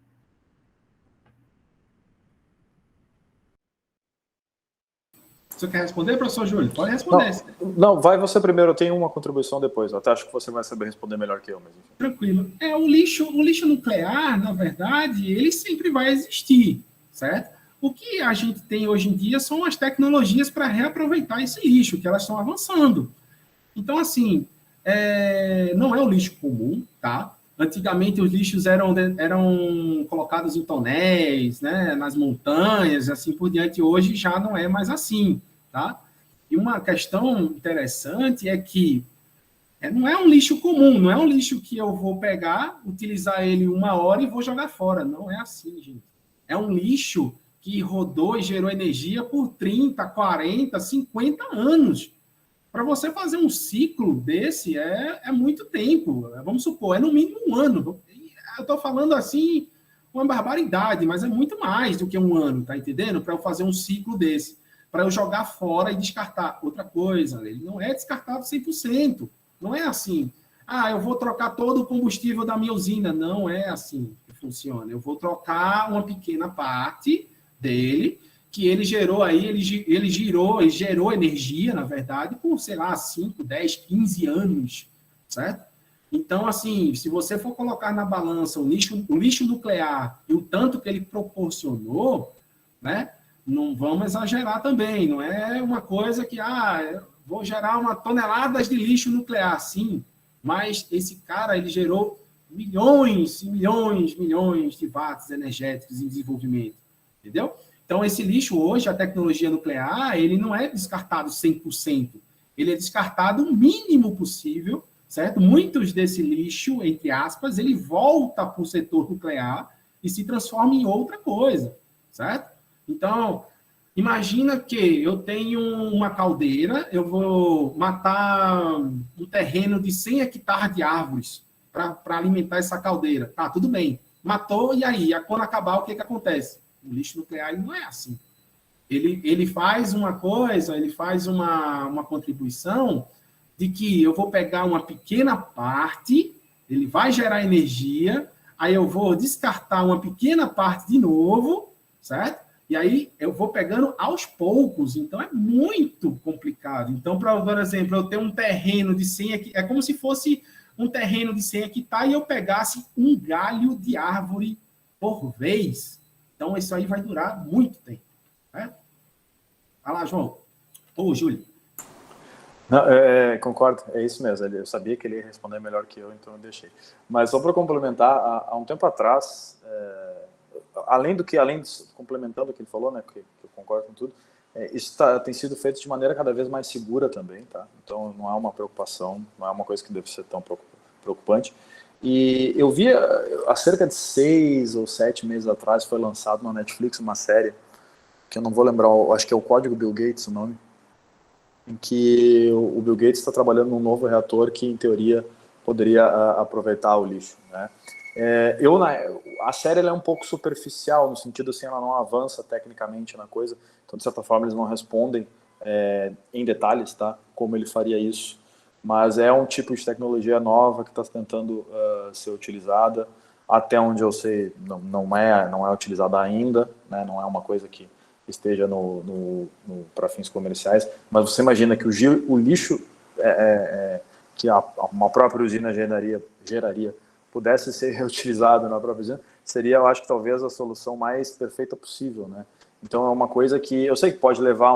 Você quer responder, professor Júlio? Pode responder. Não, vai você primeiro, eu tenho uma contribuição depois. Eu até acho que você vai saber responder melhor que eu mesmo. Tranquilo. O lixo nuclear, na verdade, ele sempre vai existir, certo? O que a gente tem hoje em dia são as tecnologias para reaproveitar esse lixo, que elas estão avançando. Então, assim, não é o lixo comum, tá? Antigamente, os lixos eram colocados em tonéis, né, nas montanhas, assim por diante. Hoje já não é mais assim, tá? E uma questão interessante é que Não é um lixo comum, não é um lixo que eu vou pegar, utilizar ele 1 hora e vou jogar fora. Não é assim, gente. É um lixo que rodou e gerou energia por 30, 40, 50 anos. Para você fazer um ciclo desse é muito tempo. Vamos supor, é no mínimo 1 ano. Eu estou falando assim, uma barbaridade, mas é muito mais do que 1 ano, tá entendendo? Para eu fazer um ciclo desse. Para eu jogar fora e descartar. Outra coisa, ele não é descartado 100%. Não é assim. Eu vou trocar todo o combustível da minha usina. Não é assim que funciona. Eu vou trocar uma pequena parte dele, que ele gerou aí, ele gerou energia, na verdade, por, sei lá, 5, 10, 15 anos, certo? Então, assim, se você for colocar na balança o lixo nuclear e o tanto que ele proporcionou, né, não vamos exagerar também, não é uma coisa que, vou gerar 1 toneladas de lixo nuclear, sim, mas esse cara, ele gerou milhões e milhões de watts energéticos em desenvolvimento, entendeu? Então, esse lixo hoje, a tecnologia nuclear, ele não é descartado 100%, ele é descartado o mínimo possível, certo? Muitos desse lixo, entre aspas, ele volta para o setor nuclear e se transforma em outra coisa, certo? Então, imagina que eu tenho uma caldeira, eu vou matar um terreno de 100 hectares de árvores para alimentar essa caldeira. Tá, tudo bem. Matou, e aí? Quando acabar, o que acontece? O lixo nuclear não é assim. Ele faz uma coisa, ele faz uma contribuição de que eu vou pegar uma pequena parte, ele vai gerar energia, aí eu vou descartar uma pequena parte de novo, certo? E aí eu vou pegando aos poucos, então é muito complicado. Então, por exemplo, eu tenho um terreno de 100 hectares, é como se fosse um terreno de 100 hectares e eu pegasse um galho de árvore por vez. Então, isso aí vai durar muito tempo. Né? Vai lá, João. Ou Júlio. Não, concordo, é isso mesmo. Eu sabia que ele ia responder melhor que eu, então eu deixei. Mas só para complementar, há um tempo atrás, complementando o que ele falou, né, que eu concordo com tudo, isso tem sido feito de maneira cada vez mais segura também, tá? Então não é uma preocupação, não é uma coisa que deve ser tão preocupante. E eu vi, há cerca de 6 ou 7 meses atrás, foi lançado na Netflix uma série, que eu não vou lembrar, acho que é o Código Bill Gates o nome, em que o Bill Gates está trabalhando num novo reator que, em teoria, poderia aproveitar o lixo, né? A série ela é um pouco superficial, no sentido assim, ela não avança tecnicamente na coisa, então, de certa forma, eles não respondem em detalhes, tá? Como ele faria isso, mas é um tipo de tecnologia nova que está tentando ser utilizada, até onde eu sei, não é utilizada ainda, né? Não é uma coisa que esteja para fins comerciais, mas você imagina que o lixo que uma própria usina geraria pudesse ser reutilizado na própria usina, seria, eu acho que talvez a solução mais perfeita possível, né? Então é uma coisa que eu sei que pode levar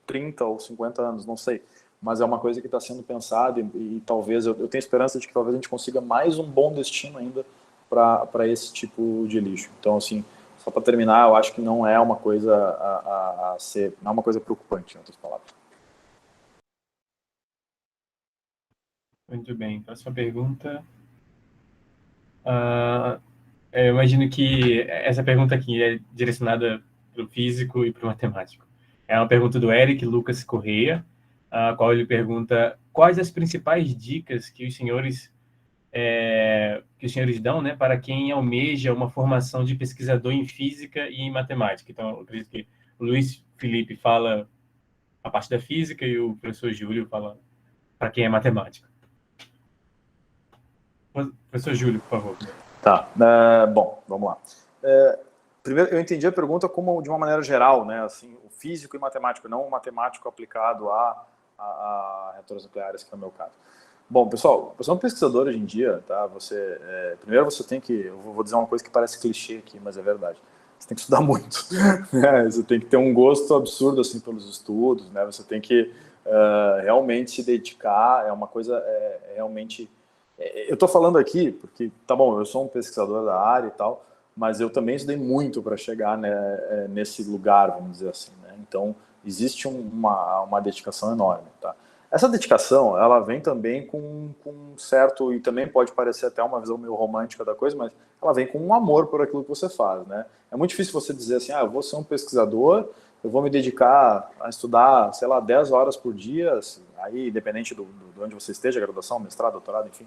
30 ou 50 anos, não sei, mas é uma coisa que está sendo pensada e talvez, eu tenho esperança de que talvez a gente consiga mais um bom destino ainda para esse tipo de lixo. Então, assim, só para terminar, eu acho que não é uma coisa não é uma coisa preocupante, em outras palavras. Muito bem. Próxima pergunta. Eu imagino que essa pergunta aqui é direcionada para o físico e para o matemático. É uma pergunta do Eric Lucas Correia, a qual ele pergunta quais as principais dicas que os senhores dão, né, para quem almeja uma formação de pesquisador em física e em matemática. Então, eu acredito que o Luiz Felipe fala a parte da física e o professor Júlio fala para quem é matemática. Professor Júlio, por favor. Tá, bom, vamos lá. Primeiro, eu entendi a pergunta como de uma maneira geral, né, assim, o físico e matemático, não o matemático aplicado a reatores nucleares, que é o meu caso. Bom, pessoal, você é um pesquisador hoje em dia, tá? Primeiro você tem que, eu vou dizer uma coisa que parece clichê aqui, mas é verdade. Você tem que estudar muito, né? Você tem que ter um gosto absurdo assim pelos estudos, né? Você tem que realmente se dedicar. É uma coisa realmente. Eu estou falando aqui porque, tá bom, eu sou um pesquisador da área e tal, mas eu também estudei muito para chegar, né, nesse lugar, vamos dizer assim, né? Então existe uma dedicação enorme, tá? Essa dedicação, ela vem também com um certo, e também pode parecer até uma visão meio romântica da coisa, mas ela vem com um amor por aquilo que você faz, né? É muito difícil você dizer assim, eu vou ser um pesquisador, eu vou me dedicar a estudar, sei lá, 10 horas por dia, assim, aí, independente de onde você esteja, graduação, mestrado, doutorado, enfim,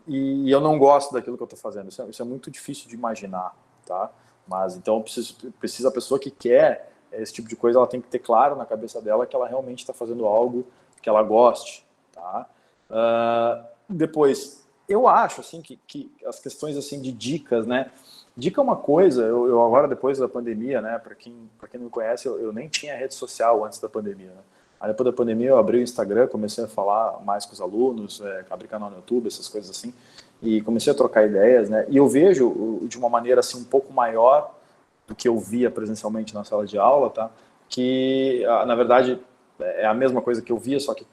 e eu não gosto daquilo que eu estou fazendo. Isso é muito difícil de imaginar, tá? Mas então precisa a pessoa que quer esse tipo de coisa, ela tem que ter claro na cabeça dela que ela realmente está fazendo algo que ela goste, tá? Depois, eu acho assim que as questões assim de dicas, né? Dica é uma coisa. Eu agora, depois da pandemia, né? Para quem não me conhece, eu nem tinha rede social antes da pandemia, né? Aí depois da pandemia eu abri o Instagram, comecei a falar mais com os alunos, abri canal no YouTube, essas coisas assim, e comecei a trocar ideias, né? E eu vejo de uma maneira assim um pouco maior do que eu via presencialmente na sala de aula, tá? Que na verdade é a mesma coisa que eu via, só que,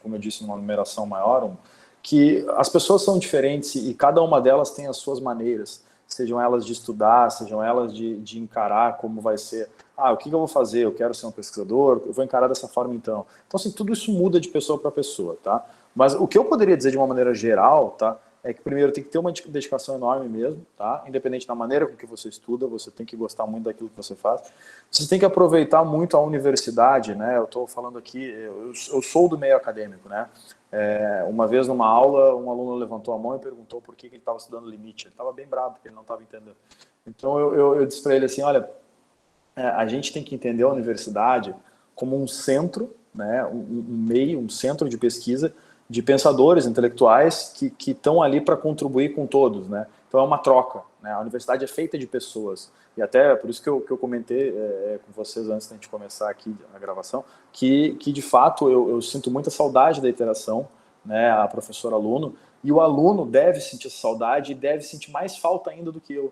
como eu disse, numa numeração maior, que as pessoas são diferentes e cada uma delas tem as suas maneiras, sejam elas de estudar, sejam elas de encarar como vai ser. O que eu vou fazer? Eu quero ser um pesquisador, eu vou encarar dessa forma então. Então, assim, tudo isso muda de pessoa para pessoa, tá? Mas o que eu poderia dizer de uma maneira geral, tá? É que primeiro tem que ter uma dedicação enorme mesmo, tá? Independente da maneira com que você estuda, você tem que gostar muito daquilo que você faz. Você tem que aproveitar muito a universidade, né? Eu estou falando aqui, eu sou do meio acadêmico, né? Uma vez numa aula, um aluno levantou a mão e perguntou por que ele estava estudando limite. Ele estava bem bravo, porque ele não estava entendendo. Então eu disse para ele assim, olha, a gente tem que entender a universidade como um centro, né, um meio, um centro de pesquisa de pensadores intelectuais que estão ali para contribuir com todos, né? Então é uma troca, né? A universidade é feita de pessoas e até por isso que eu comentei com vocês antes da gente começar aqui a gravação que de fato eu sinto muita saudade da interação, né? A professor-aluno, e o aluno deve sentir essa saudade e deve sentir mais falta ainda do que eu.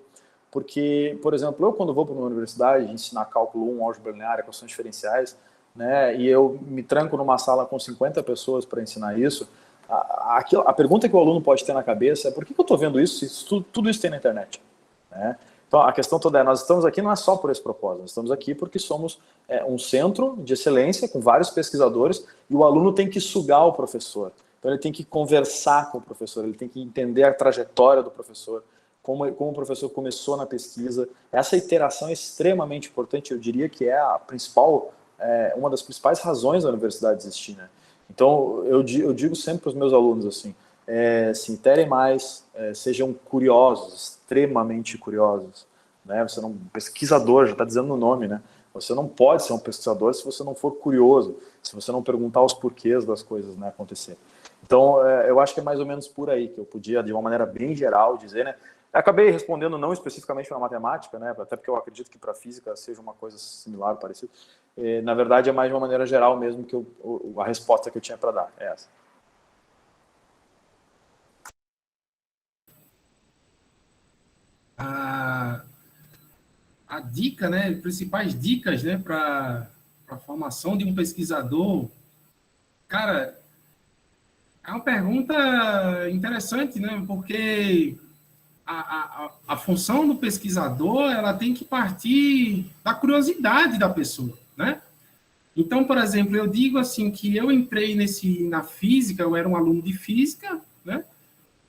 Porque, por exemplo, eu quando vou para uma universidade ensinar cálculo 1, álgebra linear, equações diferenciais, né, e eu me tranco numa sala com 50 pessoas para ensinar isso, a pergunta que o aluno pode ter na cabeça é por que eu estou vendo isso se tudo isso tem na internet? Né? Então, a questão toda é, nós estamos aqui não é só por esse propósito, nós estamos aqui porque somos um centro de excelência com vários pesquisadores e o aluno tem que sugar o professor. Então, ele tem que conversar com o professor, ele tem que entender a trajetória do professor, como o professor começou na pesquisa. Essa interação é extremamente importante, eu diria que é a principal, uma das principais razões da universidade existir, né? Então, eu digo sempre para os meus alunos assim, se interem mais, sejam curiosos, extremamente curiosos, né? Você não, pesquisador, já está dizendo no nome, né? Você não pode ser um pesquisador se você não for curioso, se você não perguntar os porquês das coisas, né, acontecer. Então, eu acho que é mais ou menos por aí que eu podia, de uma maneira bem geral, dizer, né? Acabei respondendo não especificamente para matemática, né? Até porque eu acredito que para física seja uma coisa similar, parecida. Na verdade, é mais de uma maneira geral mesmo que a resposta que eu tinha para dar é essa. A dica, né? Principais dicas, né? Para a formação de um pesquisador, cara, é uma pergunta interessante, né? Porque a função do pesquisador, ela tem que partir da curiosidade da pessoa, né? Então, por exemplo, eu digo assim que eu entrei na física, eu era um aluno de física, né?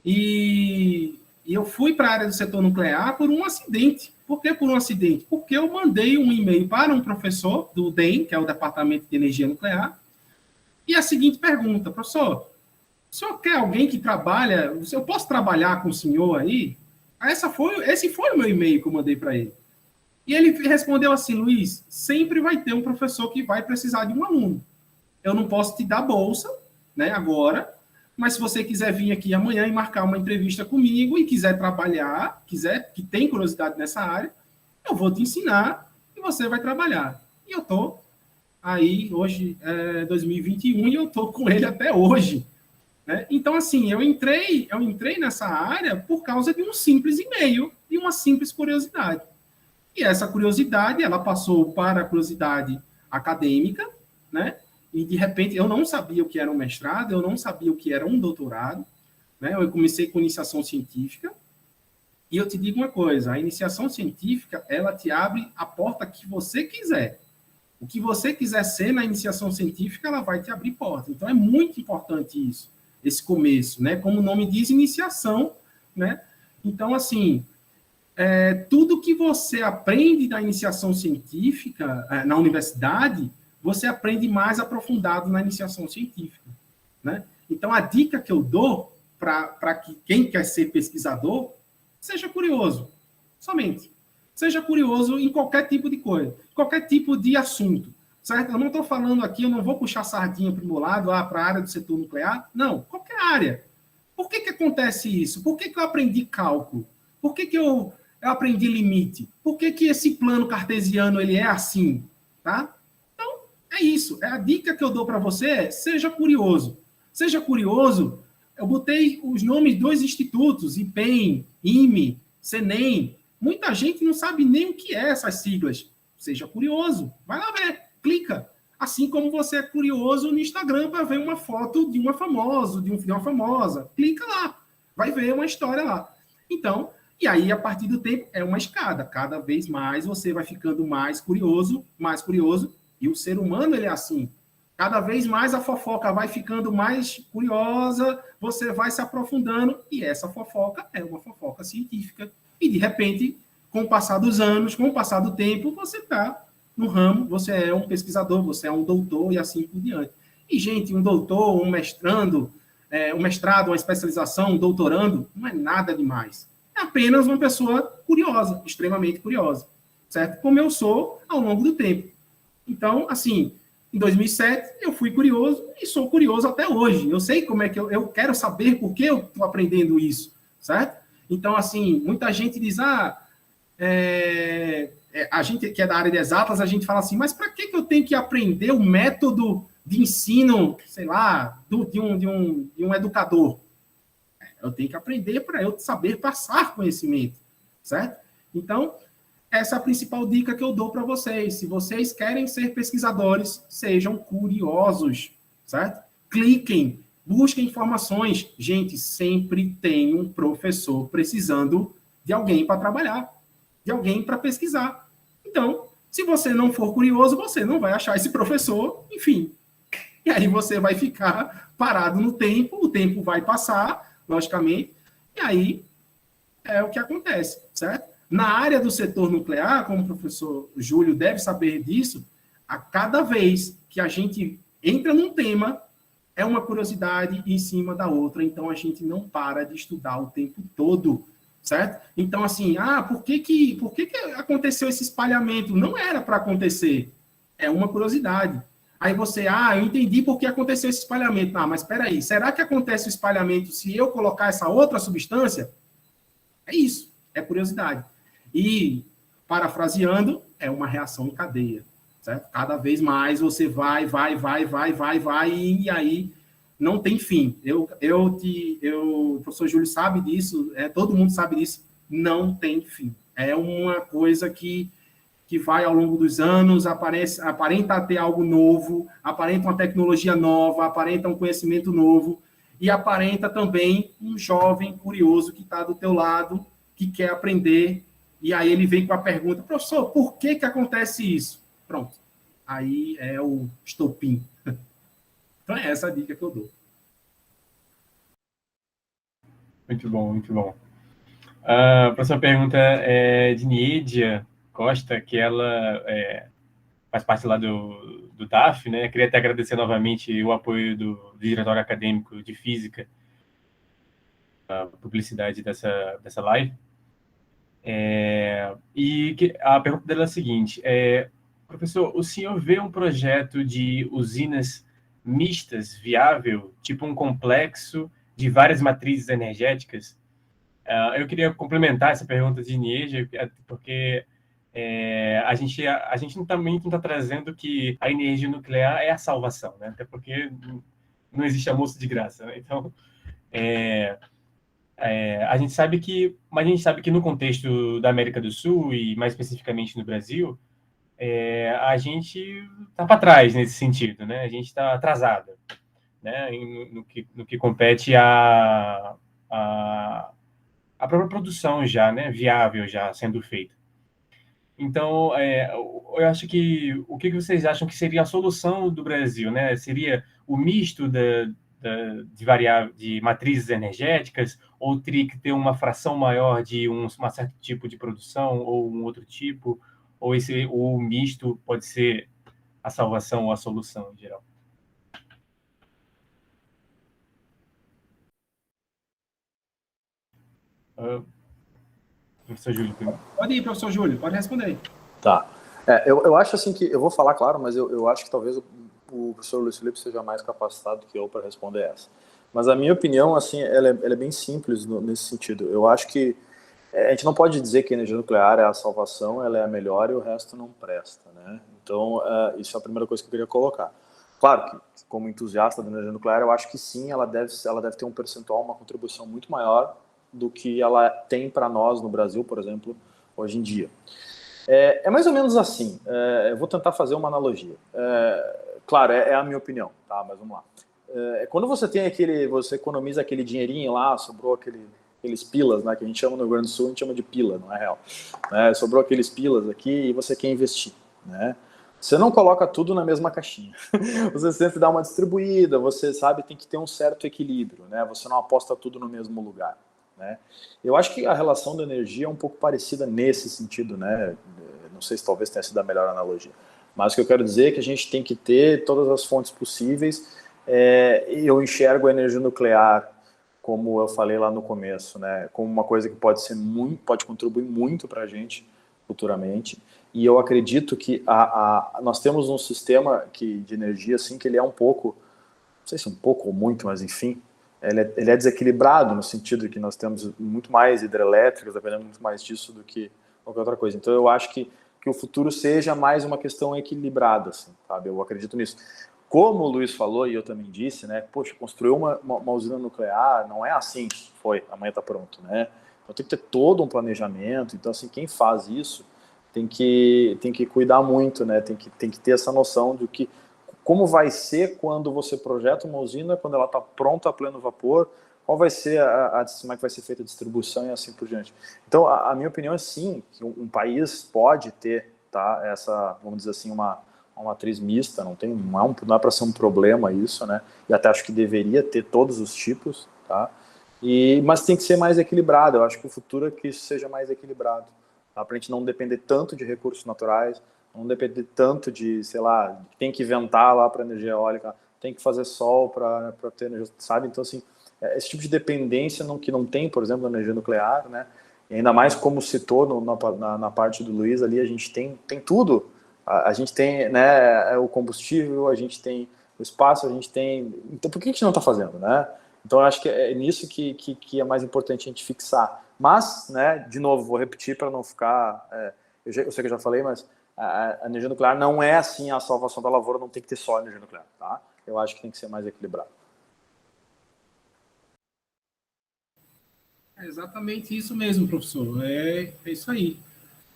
E eu fui para a área do setor nuclear por um acidente. Por que por um acidente? Porque eu mandei um e-mail para um professor do DEM, que é o Departamento de Energia Nuclear, e a seguinte pergunta: professor, o senhor quer alguém que trabalha? Eu posso trabalhar com o senhor aí? Esse foi o meu e-mail que eu mandei para ele. E ele respondeu assim: Luiz, sempre vai ter um professor que vai precisar de um aluno. Eu não posso te dar bolsa, né, agora, mas se você quiser vir aqui amanhã e marcar uma entrevista comigo e quiser trabalhar, que tem curiosidade nessa área, eu vou te ensinar e você vai trabalhar. E eu tô aí, hoje é 2021 e eu tô com ele até hoje. Né? Então, assim, eu entrei nessa área por causa de um simples e-mail e uma simples curiosidade. E essa curiosidade, ela passou para a curiosidade acadêmica, né? E, de repente, eu não sabia o que era um mestrado, eu não sabia o que era um doutorado, né? Eu comecei com iniciação científica, e eu te digo uma coisa, a iniciação científica, ela te abre a porta que você quiser. O que você quiser ser na iniciação científica, ela vai te abrir porta. Então, é muito importante isso, esse começo, né? Como o nome diz, iniciação, né? Então, assim, tudo que você aprende da iniciação científica na universidade, você aprende mais aprofundado na iniciação científica, né? Então, a dica que eu dou para que quem quer ser pesquisador, seja curioso, somente. Seja curioso em qualquer tipo de coisa, qualquer tipo de assunto, certo? Eu não estou falando aqui, eu não vou puxar sardinha para o meu lado, para a área do setor nuclear, não, qualquer área. Por que acontece isso? Por que eu aprendi cálculo? Por que eu aprendi limite? Por que esse plano cartesiano ele é assim? Tá? Então, é isso. A dica que eu dou para você é, seja curioso. Seja curioso. Eu botei os nomes de 2 institutos, IPEM, IME, CENEM. Muita gente não sabe nem o que é essas siglas. Seja curioso. Vai lá ver. Clica. Assim como você é curioso no Instagram para ver uma foto de uma famosa, de uma famosa. Clica lá. Vai ver uma história lá. Então, e aí, a partir do tempo, é uma escada. Cada vez mais você vai ficando mais curioso, e o ser humano, ele é assim. Cada vez mais a fofoca vai ficando mais curiosa, você vai se aprofundando, e essa fofoca é uma fofoca científica. E, de repente, com o passar dos anos, com o passar do tempo, você está no ramo, você é um pesquisador, você é um doutor, e assim por diante. E, gente, um doutor, um mestrando, um mestrado, uma especialização, um doutorando, não é nada demais. É apenas uma pessoa curiosa, extremamente curiosa, certo? Como eu sou ao longo do tempo. Então, assim, em 2007, eu fui curioso e sou curioso até hoje. Eu sei como é que eu quero saber por que eu estou aprendendo isso, certo? Então, assim, muita gente diz, a gente que é da área de exatas, a gente fala assim, mas para que eu tenho que aprender o método de ensino, sei lá, de um educador? Eu tenho que aprender para eu saber passar conhecimento, certo? Então, essa é a principal dica que eu dou para vocês. Se vocês querem ser pesquisadores, sejam curiosos, certo? Cliquem, busquem informações. Gente, sempre tem um professor precisando de alguém para trabalhar, de alguém para pesquisar. Então, se você não for curioso, você não vai achar esse professor, enfim. E aí você vai ficar parado no tempo, o tempo vai passar, logicamente, e aí é o que acontece, certo? Na área do setor nuclear, como o professor Júlio deve saber disso, a cada vez que a gente entra num tema, é uma curiosidade em cima da outra, então a gente não para de estudar o tempo todo, certo? Então, assim, por que aconteceu esse espalhamento? Não era para acontecer, é uma curiosidade. Aí você, eu entendi por que aconteceu esse espalhamento. Mas espera aí, será que acontece o espalhamento se eu colocar essa outra substância? É isso, é curiosidade. E, parafraseando, é uma reação em cadeia, certo? Cada vez mais você vai, e aí não tem fim. O professor Júlio sabe disso, todo mundo sabe disso, não tem fim. É uma coisa que vai ao longo dos anos, aparenta ter algo novo, aparenta uma tecnologia nova, aparenta um conhecimento novo, e aparenta também um jovem curioso que está do teu lado, que quer aprender, e aí ele vem com a pergunta, professor, por que acontece isso? Pronto. Aí é o estopim. Então é essa a dica que eu dou. Muito bom, muito bom. A próxima pergunta é de Niedia Costa, que ela faz parte lá do DAF, né? Queria até agradecer novamente o apoio do Diretório Acadêmico de Física, a publicidade dessa live. A pergunta dela é a seguinte, professor, o senhor vê um projeto de usinas mistas viável, tipo um complexo de várias matrizes energéticas? Eu queria complementar essa pergunta de Nieja, porque a gente também não está trazendo que a energia nuclear é a salvação, né? Até porque não existe almoço de graça, né? Então, a gente sabe que no contexto da América do Sul e mais especificamente no Brasil, a gente está para trás nesse sentido, né? A gente está atrasada, né? No que compete a própria produção já, né? Viável já sendo feita. Então, eu acho que o que vocês acham que seria a solução do Brasil, né? Seria o misto de matrizes energéticas, ou teria que ter uma fração maior de um certo tipo de produção ou um outro tipo, ou o misto pode ser a salvação ou a solução em geral? Professor Júlio, primeiro. Pode ir, professor Júlio, pode responder. Tá. Eu acho assim que, eu vou falar, claro, mas eu acho que talvez o professor Luiz Felipe seja mais capacitado que eu para responder essa. Mas a minha opinião, assim, ela é bem simples nesse sentido. Eu acho que a gente não pode dizer que a energia nuclear é a salvação, ela é a melhor e o resto não presta, né? Então, isso é a primeira coisa que eu queria colocar. Claro que, como entusiasta da energia nuclear, eu acho que sim, ela deve ter um percentual, uma contribuição muito maior do que ela tem para nós no Brasil, por exemplo, hoje em dia. É mais ou menos assim, eu vou tentar fazer uma analogia. Claro, é a minha opinião, tá? Mas vamos lá. Quando você tem você economiza aquele dinheirinho lá, sobrou aqueles pilas, né, que a gente chama no Rio Grande do Sul, a gente chama de pila, não é real. Sobrou aqueles pilas aqui e você quer investir, né? Você não coloca tudo na mesma caixinha. Você sempre dá uma distribuída, você sabe, tem que ter um certo equilíbrio, né? Você não aposta tudo no mesmo lugar, né? Eu acho que a relação da energia é um pouco parecida nesse sentido, né? Não sei se talvez tenha sido a melhor analogia, mas o que eu quero dizer é que a gente tem que ter todas as fontes possíveis. Eu enxergo a energia nuclear, como eu falei lá no começo, né, como uma coisa que pode contribuir muito para a gente futuramente. E eu acredito que nós temos um sistema de energia assim, que ele é um pouco, não sei se um pouco ou muito, mas enfim, ele é desequilibrado no sentido de que nós temos muito mais hidrelétricas, dependendo muito mais disso do que qualquer outra coisa. Então eu acho que o futuro seja mais uma questão equilibrada, assim, sabe? Eu acredito nisso. Como o Luiz falou, e eu também disse, né? Poxa, construir uma usina nuclear não é assim, amanhã está pronto, né? Então tem que ter todo um planejamento. Então, assim, quem faz isso tem que cuidar muito, né? Tem que ter essa noção de como vai ser quando você projeta uma usina, quando ela está pronta a pleno vapor, qual vai ser como é que vai ser feita a distribuição e assim por diante. Então, a minha opinião é sim, que um país pode ter, tá, vamos dizer assim, uma matriz mista, não é para ser um problema isso, né? E até acho que deveria ter todos os tipos, tá? Mas tem que ser mais equilibrado. Eu acho que o futuro é que isso seja mais equilibrado, tá? Para a gente não depender tanto de recursos naturais, não depender tanto de, sei lá, tem que ventar lá para energia eólica, tem que fazer sol para ter energia, sabe? Então, assim, esse tipo de dependência que não tem, por exemplo, na energia nuclear, né? E ainda mais como citou na parte do Luiz ali, a gente tem tudo. A gente tem, né, o combustível, a gente tem o espaço, a gente tem... Então, por que a gente não está fazendo, né? Então, eu acho que é nisso que é mais importante a gente fixar. Mas, né, de novo, vou repetir para não ficar... eu sei que eu já falei, mas a energia nuclear não é assim a salvação da lavoura, não tem que ter só energia nuclear, tá? Eu acho que tem que ser mais equilibrado. É exatamente isso mesmo, professor. É isso aí.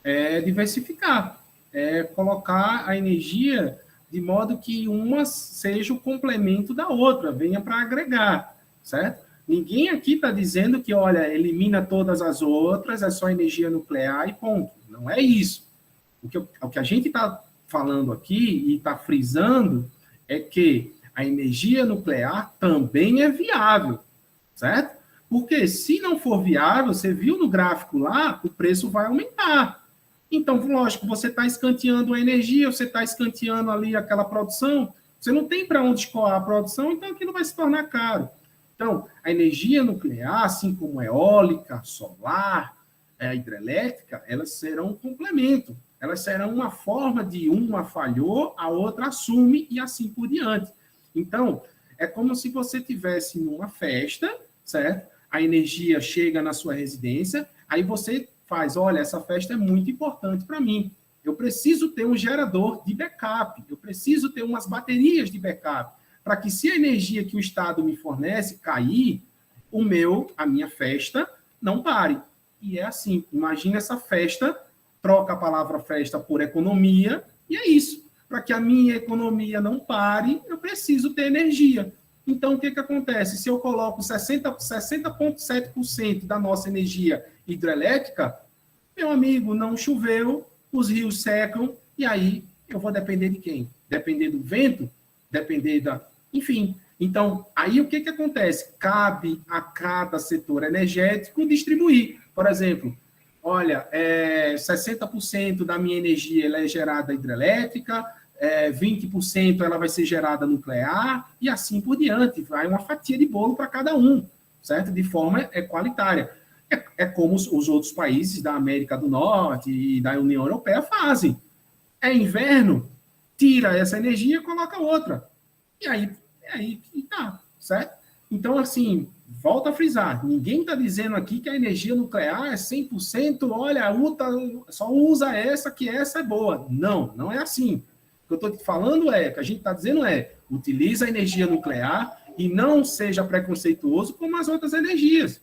É diversificar. É colocar a energia de modo que uma seja o complemento da outra, venha para agregar, certo? Ninguém aqui está dizendo que, olha, elimina todas as outras, é só energia nuclear e ponto. Não é isso. O que a gente está falando aqui e está frisando é que a energia nuclear também é viável, certo? Porque se não for viável, você viu no gráfico lá, o preço vai aumentar. Então, lógico, você está escanteando a energia, você está escanteando ali aquela produção, você não tem para onde escoar a produção, então aquilo vai se tornar caro. Então, a energia nuclear, assim como a eólica, solar, a hidrelétrica, elas serão um complemento. Elas serão uma forma de uma falhou, a outra assume e assim por diante. Então, é como se você tivesse numa festa, certo? A energia chega na sua residência, aí você faz, olha, essa festa é muito importante para mim. Eu preciso ter um gerador de backup, eu preciso ter umas baterias de backup, para que se a energia que o Estado me fornece cair, a minha festa não pare. E é assim, imagina essa festa, troca a palavra festa por economia, e é isso. Para que a minha economia não pare, eu preciso ter energia. Então, o que acontece? Se eu coloco 60,7% da nossa energia hidrelétrica, meu amigo, não choveu, os rios secam, e aí eu vou depender de quem? Depender do vento? Depender da... Enfim, então, aí o que acontece? Cabe a cada setor energético distribuir. Por exemplo, olha, 60% da minha energia ela é gerada hidrelétrica, 20% ela vai ser gerada nuclear, e assim por diante. Vai uma fatia de bolo para cada um, certo? De forma equalitária. É como os outros países da América do Norte e da União Europeia fazem. É inverno, tira essa energia e coloca outra. E aí tá, certo? Então, assim, volta a frisar, ninguém está dizendo aqui que a energia nuclear é 100%, olha, só usa essa, que essa é boa. Não, não é assim. O que eu estou falando que a gente está dizendo utiliza a energia nuclear e não seja preconceituoso como as outras energias,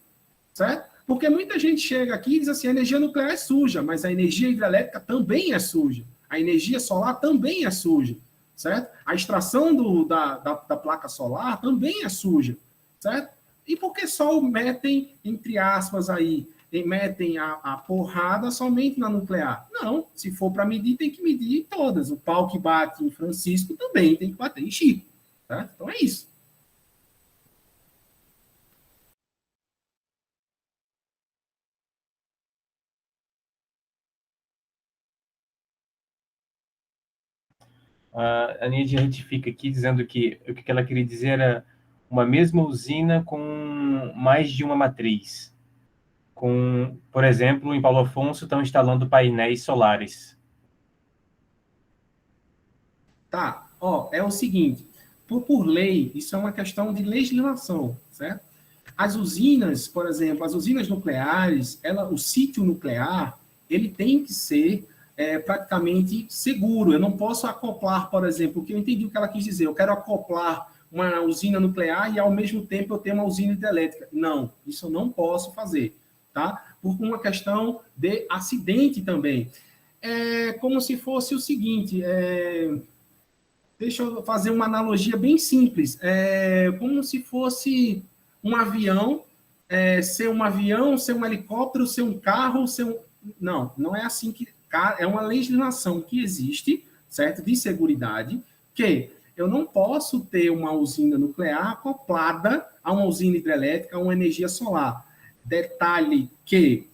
certo? Porque muita gente chega aqui e diz assim, a energia nuclear é suja, mas a energia hidrelétrica também é suja. A energia solar também é suja, certo? A extração da placa solar também é suja, certo? E por que só metem, entre aspas, aí, metem a porrada somente na nuclear? Não, se for para medir, tem que medir todas. O pau que bate em Francisco também tem que bater em Chico, certo? Então é isso. A Niede retifica aqui, dizendo que o que ela queria dizer era uma mesma usina com mais de uma matriz. Por exemplo, em Paulo Afonso estão instalando painéis solares. Tá, é o seguinte, por lei, isso é uma questão de legislação, certo? As usinas, por exemplo, as usinas nucleares, o sítio nuclear, ele tem que ser praticamente seguro. Eu não posso acoplar, por exemplo, que eu entendi o que ela quis dizer, eu quero acoplar uma usina nuclear e, ao mesmo tempo, eu ter uma usina hidrelétrica. Não, isso eu não posso fazer, tá? Por uma questão de acidente também. É como se fosse o seguinte, deixa eu fazer uma analogia bem simples. Como se fosse um avião, ser um avião, ser um helicóptero, ser um carro, ser um... Não, não é assim que... É uma legislação que existe, certo? De seguridade, que eu não posso ter uma usina nuclear acoplada a uma usina hidrelétrica, a uma energia solar. Detalhe que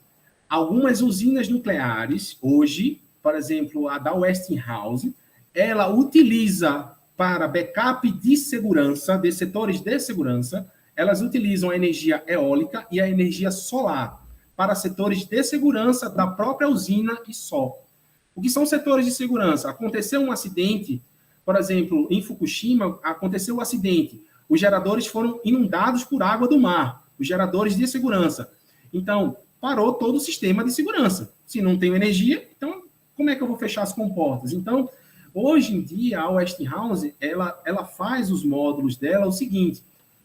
algumas usinas nucleares, hoje, por exemplo, a da Westinghouse, ela utiliza para backup de segurança, de setores de segurança, elas utilizam a energia eólica e a energia solar para setores de segurança da própria usina e só. O que são setores de segurança? Aconteceu um acidente, por exemplo, em Fukushima, aconteceu um acidente, os geradores foram inundados por água do mar, os geradores de segurança. Então, parou todo o sistema de segurança. Se não tem energia, então como é que eu vou fechar as comportas? Então, hoje em dia, a Westinghouse, ela faz os módulos dela o seguinte,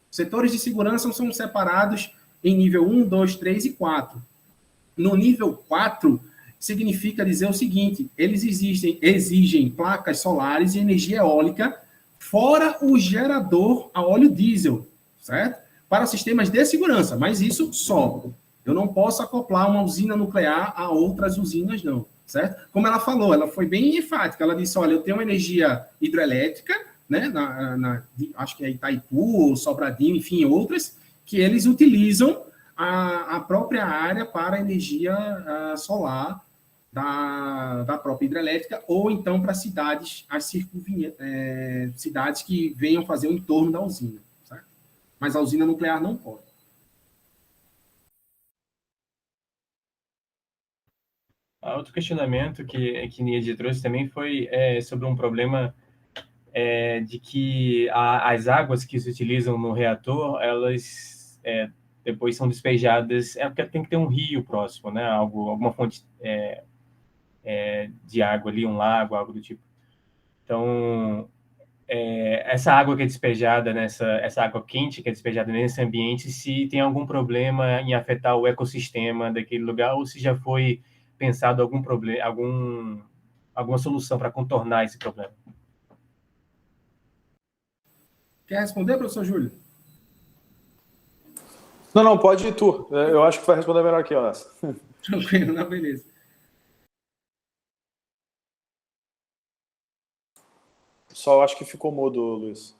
setores de segurança são separados em nível 1, 2, 3 e 4. No nível 4, significa dizer o seguinte, eles exigem placas solares e energia eólica, fora o gerador a óleo diesel, certo? Para sistemas de segurança, mas isso só. Eu não posso acoplar uma usina nuclear a outras usinas, não, certo? Como ela falou, ela foi bem enfática, ela disse, olha, eu tenho uma energia hidrelétrica, né, acho que é Itaipu, Sobradinho, enfim, outras, que eles utilizam a própria área para energia solar da própria hidrelétrica, ou então para cidades, cidades que venham fazer o entorno da usina, certo? Mas a usina nuclear não pode. Outro questionamento que Niede trouxe também foi sobre um problema de que as águas que se utilizam no reator, elas depois são despejadas, porque tem que ter um rio próximo, né? Alguma fonte de água ali, um lago, algo do tipo. Então, essa água que é despejada, essa água quente que é despejada nesse ambiente, se tem algum problema em afetar o ecossistema daquele lugar, ou se já foi pensado algum problema, alguma solução para contornar esse problema. Quer responder, professor Júlio? Não, pode ir tu. Eu acho que vai responder melhor que eu nessa. Tranquilo, não, beleza. Só acho que ficou mudo, Luiz.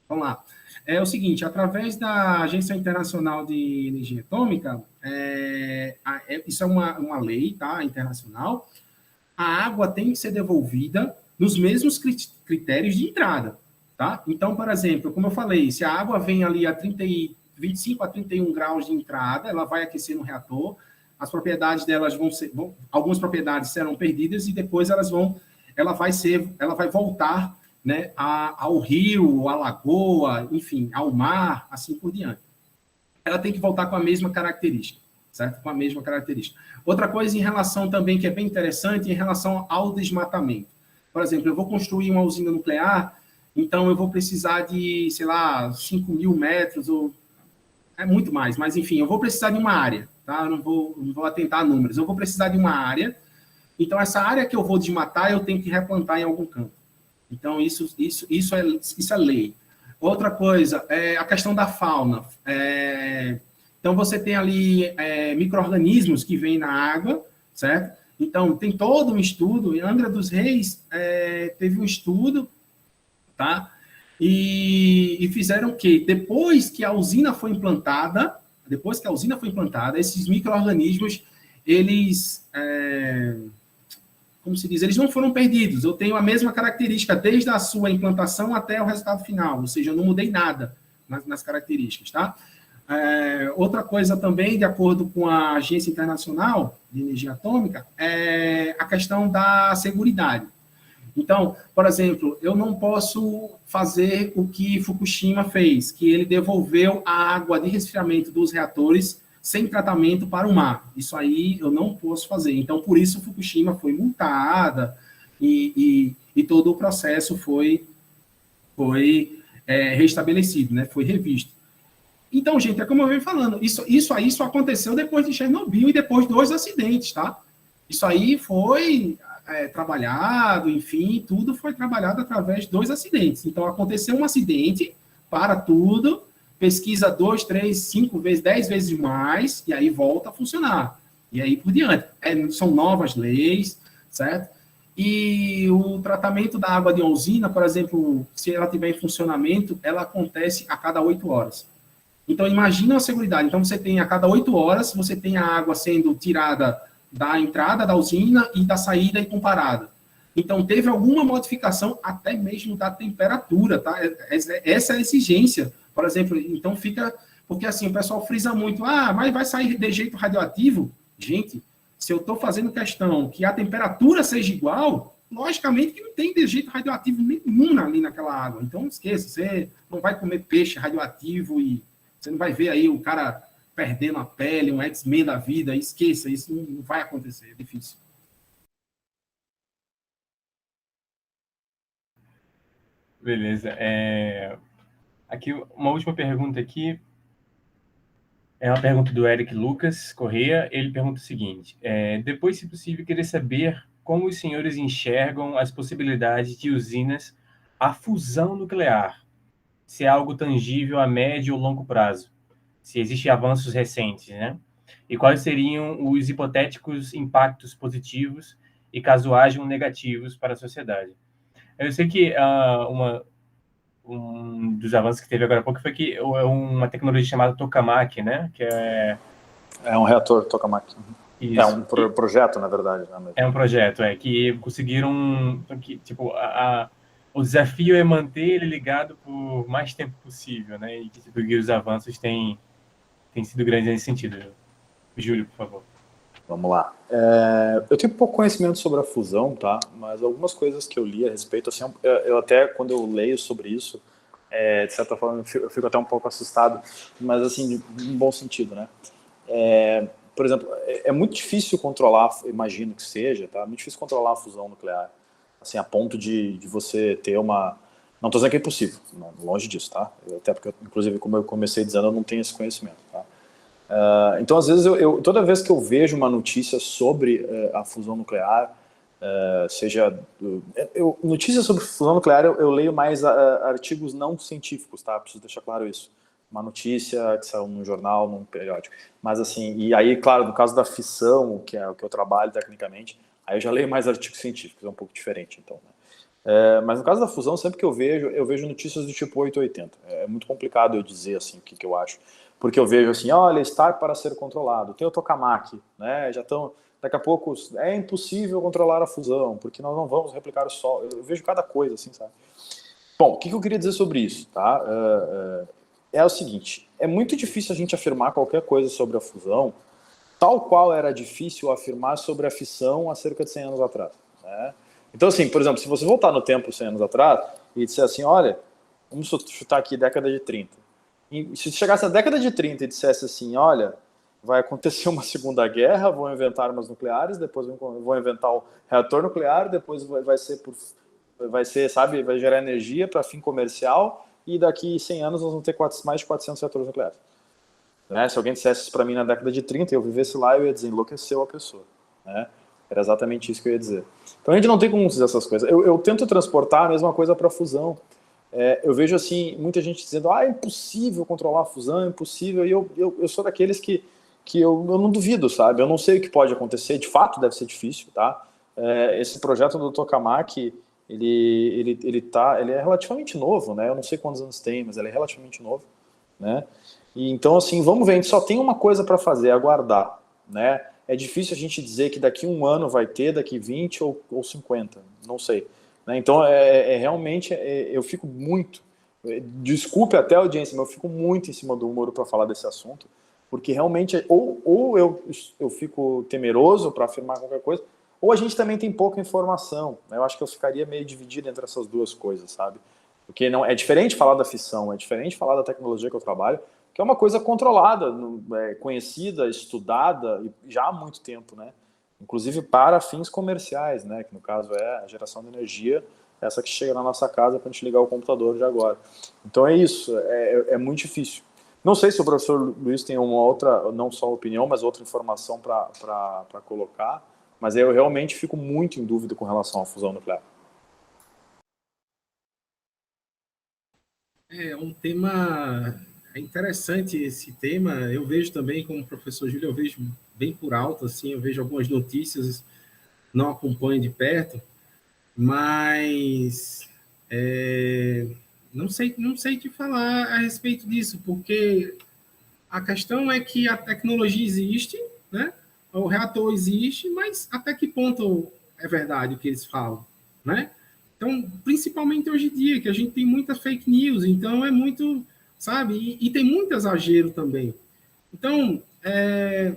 Vamos lá. É o seguinte, através da Agência Internacional de Energia Atômica, isso é uma lei, tá, internacional, a água tem que ser devolvida nos mesmos critérios de entrada, tá? Então, por exemplo, como eu falei, se a água vem ali a 25 a 31 graus de entrada, ela vai aquecer no reator, as propriedades delas algumas propriedades serão perdidas e depois ela vai voltar, né, ao rio, à lagoa, enfim, ao mar, assim por diante. Ela tem que voltar com a mesma característica, certo? Com a mesma característica. Outra coisa em relação também, que é bem interessante, em relação ao desmatamento. Por exemplo, eu vou construir uma usina nuclear, então eu vou precisar de, sei lá, 5.000 metros, ou é muito mais, mas enfim, eu vou precisar de uma área, tá? Eu não vou atentar a números, eu vou precisar de uma área, então essa área que eu vou desmatar, eu tenho que replantar em algum campo. Então, isso é lei. Outra coisa, a questão da fauna. Então, você tem ali micro-organismos que vêm na água, certo? Então, tem todo um estudo. Em Angra dos Reis, teve um estudo, tá? E fizeram o quê? Depois que a usina foi implantada, esses micro-organismos, eles... como se diz, eles não foram perdidos. Eu tenho a mesma característica desde a sua implantação até o resultado final, ou seja, eu não mudei nada nas características, tá? Outra coisa também, de acordo com a Agência Internacional de Energia Atômica, é a questão da seguridade. Então, por exemplo, eu não posso fazer o que Fukushima fez, que ele devolveu a água de resfriamento dos reatores sem tratamento para o mar. Isso aí eu não posso fazer. Então, por isso, Fukushima foi multada e todo o processo foi restabelecido, né? Foi revisto. Então, gente, é como eu venho falando, isso aí só aconteceu depois de Chernobyl e depois dos acidentes, tá? Isso aí foi trabalhado, enfim, tudo foi trabalhado através dos acidentes. Então, aconteceu um acidente, para tudo, pesquisa 2, 3, 5 vezes, 10 vezes mais, e aí volta a funcionar. E aí por diante. São novas leis, certo? E o tratamento da água de uma usina, por exemplo, se ela estiver em funcionamento, ela acontece a cada 8 horas. Então, imagina a segurança. Então, você tem a cada 8 horas, você tem a água sendo tirada da entrada da usina e da saída e comparada. Então, teve alguma modificação até mesmo da temperatura, tá? Essa é a exigência. Por exemplo, então fica... Porque assim, o pessoal frisa muito, mas vai sair de jeito radioativo? Gente, se eu estou fazendo questão que a temperatura seja igual, logicamente que não tem de jeito radioativo nenhum ali naquela água. Então, esqueça, você não vai comer peixe radioativo e você não vai ver aí o cara perdendo a pele, um X-Men da vida, esqueça, isso não vai acontecer, é difícil. Beleza. Aqui, uma última pergunta aqui. É uma pergunta do Eric Lucas Correia. Ele pergunta o seguinte: depois, se possível, queria saber como os senhores enxergam as possibilidades de usinas a fusão nuclear, se é algo tangível a médio ou longo prazo, se existem avanços recentes, né? E quais seriam os hipotéticos impactos positivos e, caso hajam, negativos para a sociedade. Eu sei que um dos avanços que teve agora há pouco foi que uma tecnologia chamada tokamak, né? Que é um reator tokamak. Isso. É um projeto, na verdade. Né? É um projeto, que conseguiram... tipo, o desafio é manter ele ligado por mais tempo possível, né? E que os avanços têm sido grandes nesse sentido. Júlio, por favor. Vamos lá. Eu tenho pouco conhecimento sobre a fusão, tá? Mas algumas coisas que eu li a respeito, assim, eu até, quando eu leio sobre isso, de certa forma, eu fico até um pouco assustado, mas, assim, em bom sentido, né? Por exemplo, é muito difícil controlar, imagino que seja, tá? É muito difícil controlar a fusão nuclear, assim, a ponto de você ter uma... Não estou dizendo que é impossível, não, longe disso, tá? Até porque, inclusive, como eu comecei dizendo, eu não tenho esse conhecimento, tá? Então, às vezes, toda vez que eu vejo uma notícia sobre a fusão nuclear, notícias sobre fusão nuclear, eu leio mais artigos não científicos, tá? Preciso deixar claro isso. Uma notícia que saiu num jornal, num periódico. Mas, assim, e aí, claro, no caso da fissão, que é o que eu trabalho tecnicamente, aí eu já leio mais artigos científicos, é um pouco diferente, então, né? Mas no caso da fusão, sempre que eu vejo notícias do tipo 880. É muito complicado eu dizer assim o que eu acho. Porque eu vejo assim, olha, está para ser controlado. Tem o tokamak, né? Já estão... Daqui a pouco é impossível controlar a fusão, porque nós não vamos replicar o Sol. Eu vejo cada coisa, assim, sabe? Bom, o que eu queria dizer sobre isso, tá? É o seguinte, é muito difícil a gente afirmar qualquer coisa sobre a fusão, tal qual era difícil afirmar sobre a fissão há cerca de 100 anos atrás, né? Então, assim, por exemplo, se você voltar no tempo 100 anos atrás e disser assim, olha, vamos chutar aqui década de 30. E se chegasse na década de 30 e dissesse assim, olha, vai acontecer uma segunda guerra, vão inventar armas nucleares, depois vão inventar o reator nuclear, depois vai ser, sabe, vai gerar energia para fim comercial e daqui 100 anos nós vamos ter mais de 400 reatores nucleares. Né? Se alguém dissesse isso para mim na década de 30 e eu vivesse lá, eu ia dizer, enlouqueceu a pessoa. Né? Era exatamente isso que eu ia dizer. Então a gente não tem como dizer essas coisas. Eu tento transportar a mesma coisa para a fusão. Eu vejo assim, muita gente dizendo, é impossível controlar a fusão, é impossível, e eu sou daqueles que eu não duvido, sabe? Eu não sei o que pode acontecer, de fato deve ser difícil, tá? Esse projeto do tokamak, ele é relativamente novo, né? Eu não sei quantos anos tem, mas ele é relativamente novo, né? E então, assim, vamos ver, a gente só tem uma coisa para fazer, aguardar, né? É difícil a gente dizer que daqui 1 ano vai ter, daqui 20 ou 50, não sei. Né? Então, realmente, eu fico muito... Desculpe até a audiência, mas eu fico muito em cima do muro para falar desse assunto, porque realmente, ou eu fico temeroso para afirmar qualquer coisa, ou a gente também tem pouca informação. Né? Eu acho que eu ficaria meio dividido entre essas duas coisas, sabe? Porque não, é diferente falar da fissão, é diferente falar da tecnologia que eu trabalho, que é uma coisa controlada, conhecida, estudada, e já há muito tempo, né? Inclusive para fins comerciais, né? Que no caso é a geração de energia, essa que chega na nossa casa para a gente ligar o computador de agora. Então é isso, é muito difícil. Não sei se o professor Luiz tem uma outra, não só opinião, mas outra informação para colocar, mas eu realmente fico muito em dúvida com relação à fusão nuclear. É um tema interessante esse tema. Eu vejo também, como professor Júlio, eu vejo bem por alto, assim, eu vejo algumas notícias, não acompanho de perto, mas não sei te falar a respeito disso, porque a questão é que a tecnologia existe, né? O reator existe, mas até que ponto é verdade o que eles falam, né? Então, principalmente hoje em dia, que a gente tem muita fake news, então é muito, sabe? E tem muito exagero também. Então, é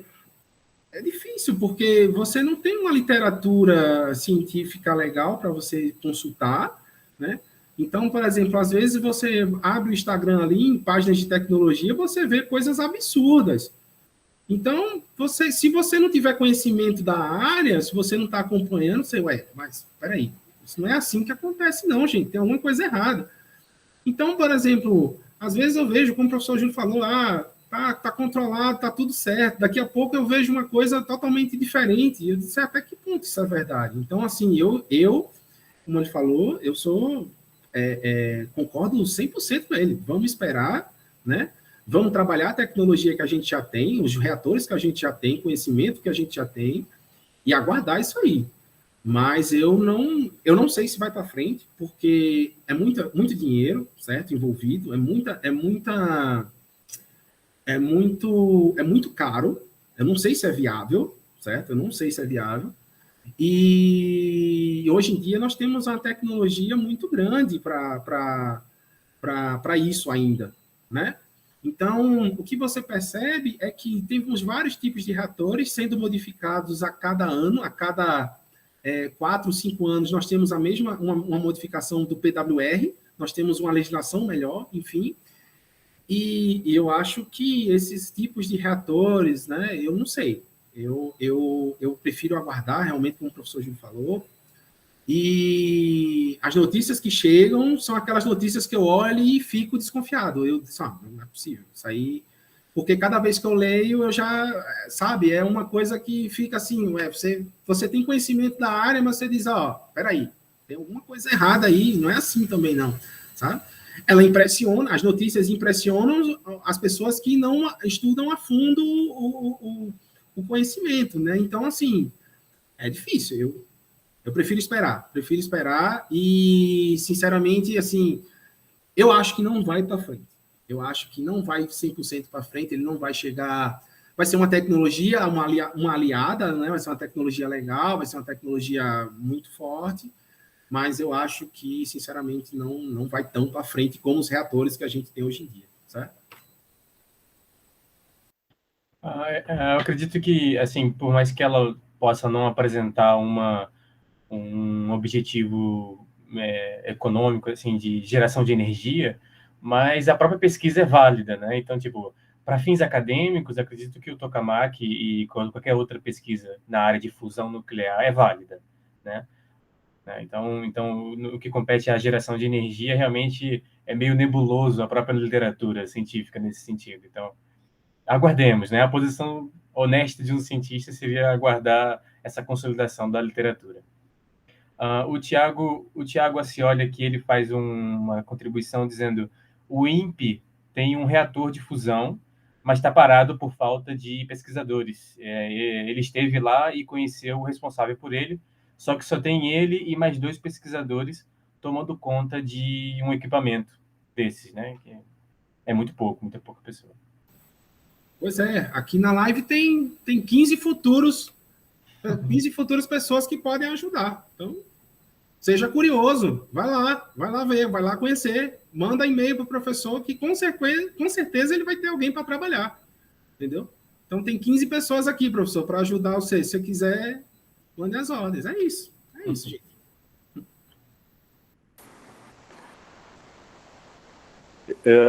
difícil, porque você não tem uma literatura científica legal para você consultar, né? Então, por exemplo, às vezes você abre o Instagram ali, em páginas de tecnologia, você vê coisas absurdas. Então, se você não tiver conhecimento da área, se você não está acompanhando, você, mas peraí, isso não é assim que acontece, não, gente, tem alguma coisa errada. Então, por exemplo, às vezes eu vejo, como o professor Júlio falou, tá controlado, tá tudo certo. Daqui a pouco eu vejo uma coisa totalmente diferente. E eu disse, até que ponto isso é verdade? Então, assim, como ele falou, eu concordo 100% com ele. Vamos esperar, né? Vamos trabalhar a tecnologia que a gente já tem, os reatores que a gente já tem, conhecimento que a gente já tem, e aguardar isso aí. Mas eu não sei se vai para frente, porque é muito dinheiro, certo, envolvido, é muito caro. Eu não sei se é viável, certo? Eu não sei se é viável. E hoje em dia nós temos uma tecnologia muito grande para isso ainda, né? Então, o que você percebe é que temos vários tipos de reatores sendo modificados a cada ano, a cada 4, 5 anos, nós temos uma modificação do PWR, nós temos uma legislação melhor, enfim, e eu acho que esses tipos de reatores, né, eu não sei, eu prefiro aguardar, realmente, como o professor Gil falou, e as notícias que chegam são aquelas notícias que eu olho e fico desconfiado. Eu disse, não é possível. Isso aí... Porque cada vez que eu leio, eu já... Sabe, é uma coisa que fica assim, você tem conhecimento da área, mas você diz, peraí, tem alguma coisa errada aí, não é assim também não, sabe? Ela impressiona, as notícias impressionam as pessoas que não estudam a fundo o conhecimento, né? Então, assim, é difícil. Eu prefiro esperar e, sinceramente, assim, eu acho que não vai para frente. Eu acho que não vai 100% para frente, ele não vai chegar... Vai ser uma tecnologia, uma aliada, né? Vai ser uma tecnologia legal, vai ser uma tecnologia muito forte, mas eu acho que, sinceramente, não vai tão para frente como os reatores que a gente tem hoje em dia, certo? Eu acredito que, assim, por mais que ela possa não apresentar um objetivo econômico, assim, de geração de energia, mas a própria pesquisa é válida, né? Então, tipo, para fins acadêmicos, acredito que o tokamak e qualquer outra pesquisa na área de fusão nuclear é válida, né? Então, o que compete à geração de energia realmente é meio nebuloso a própria literatura científica nesse sentido. Então, aguardemos, né? A posição honesta de um cientista seria aguardar essa consolidação da literatura. O Tiago Acioli aqui, ele faz uma contribuição dizendo: o INPE tem um reator de fusão, mas está parado por falta de pesquisadores. Ele esteve lá e conheceu o responsável por ele, só que só tem ele e mais 2 pesquisadores tomando conta de um equipamento desses, né? Que é muito pouco, muita pouca pessoa. Pois é, aqui na live tem 15 futuras pessoas que podem ajudar. Então, seja curioso, vai lá ver, vai lá conhecer, manda e-mail para o professor que com certeza ele vai ter alguém para trabalhar, entendeu? Então tem 15 pessoas aqui, professor, para ajudar você. Se você quiser, mande as ordens. É isso, gente.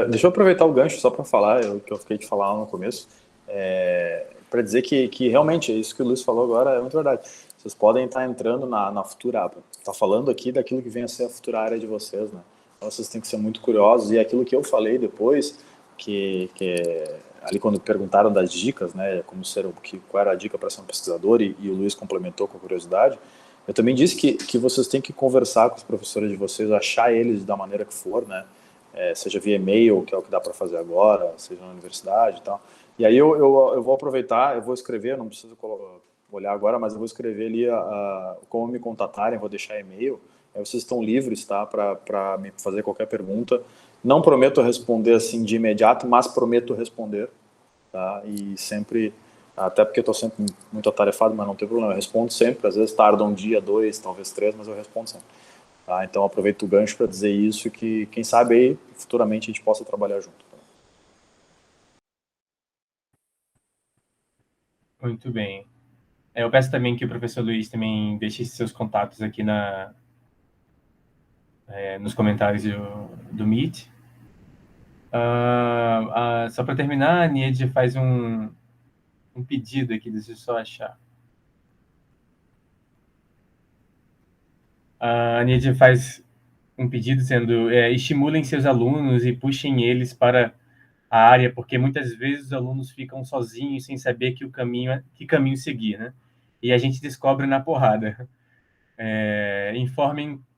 Deixa eu aproveitar o gancho só para falar, que eu fiquei de falar no começo, para dizer que realmente isso que o Luiz falou agora é muito verdade. Vocês podem estar entrando na futura, está falando aqui daquilo que vem a ser a futura área de vocês, né? Então vocês têm que ser muito curiosos, e aquilo que eu falei depois, ali quando perguntaram das dicas, né, qual era a dica para ser um pesquisador, e o Luiz complementou com curiosidade, eu também disse que vocês têm que conversar com os professores de vocês, achar eles da maneira que for, né? Seja via e-mail, que é o que dá para fazer agora, seja na universidade e tal. E aí eu vou aproveitar, eu vou escrever, não preciso olhar agora, mas eu vou escrever ali como me contatarem, vou deixar e-mail. Aí vocês estão livres, tá, para me fazer qualquer pergunta. Não prometo responder assim de imediato, mas prometo responder, tá? E sempre, até porque eu estou sempre muito atarefado, mas não tem problema, eu respondo sempre. Às vezes tarda um dia, 2, talvez 3, mas eu respondo sempre. Tá? Então aproveito o gancho para dizer isso, que quem sabe aí futuramente a gente possa trabalhar junto. Muito bem. Eu peço também que o professor Luiz também deixe seus contatos aqui nos comentários do Meet. Só para terminar, a Nied faz um pedido aqui, deixa eu só achar. A Nied faz um pedido dizendo: estimulem seus alunos e puxem eles para a área, porque muitas vezes os alunos ficam sozinhos sem saber que caminho seguir, né? E a gente descobre na porrada.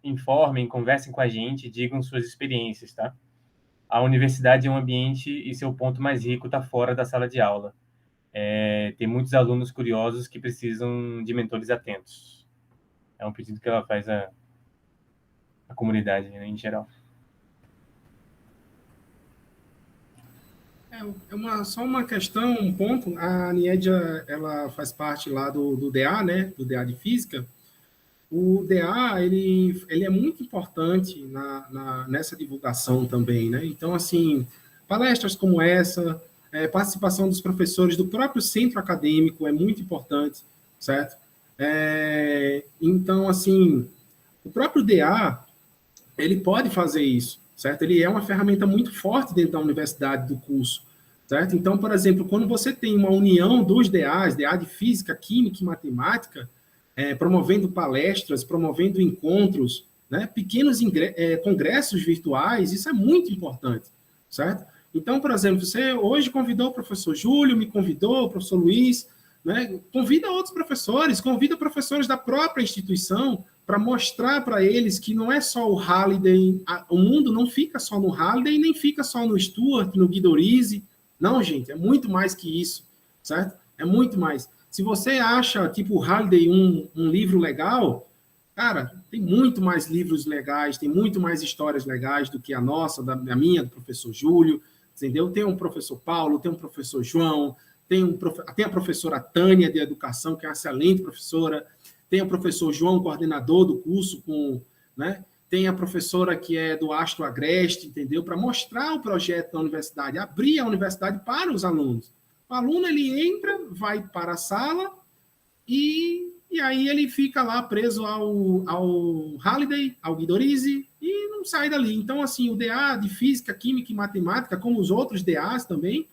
Informem, conversem com a gente, digam suas experiências, tá? A universidade é um ambiente e seu ponto mais rico está fora da sala de aula. Tem muitos alunos curiosos que precisam de mentores atentos. É um pedido que ela faz à comunidade, né, em geral. Só uma questão, um ponto. A Niedia, ela faz parte lá do DA, né? Do DA de Física. O DA, ele é muito importante nessa divulgação também, né? Então, assim, palestras como essa, participação dos professores do próprio centro acadêmico é muito importante, certo? Então, assim, o próprio DA, ele pode fazer isso, certo? Ele é uma ferramenta muito forte dentro da universidade, do curso, certo? Então, por exemplo, quando você tem uma união dos DAs, DA de Física, Química e Matemática, promovendo palestras, promovendo encontros, né? Pequenos congressos virtuais, isso é muito importante, certo? Então, por exemplo, você hoje convidou o professor Júlio, me convidou, o professor Luiz, né? Convida outros professores, convida professores da própria instituição para mostrar para eles que não é só o Halliday, o mundo não fica só no Halliday, nem fica só no Stuart, no Guido Risi. Não, gente, é muito mais que isso, certo? É muito mais. Se você acha, tipo, o Halliday um livro legal, Cara, tem muito mais livros legais, tem muito mais histórias legais do que a nossa, da minha, do professor Júlio, entendeu? Tem um professor Paulo, tem um professor João, tem a professora Tânia de Educação, que é uma excelente professora, tem o professor João, coordenador do curso, né? Tem a professora que é do Astro Agreste, entendeu? Para mostrar o projeto da universidade, abrir a universidade para os alunos. O aluno, ele entra, vai para a sala, e aí ele fica lá preso ao Halliday, ao Guidorizi, e não sai dali. Então, assim, o DA de Física, Química e Matemática, como os outros DAs também,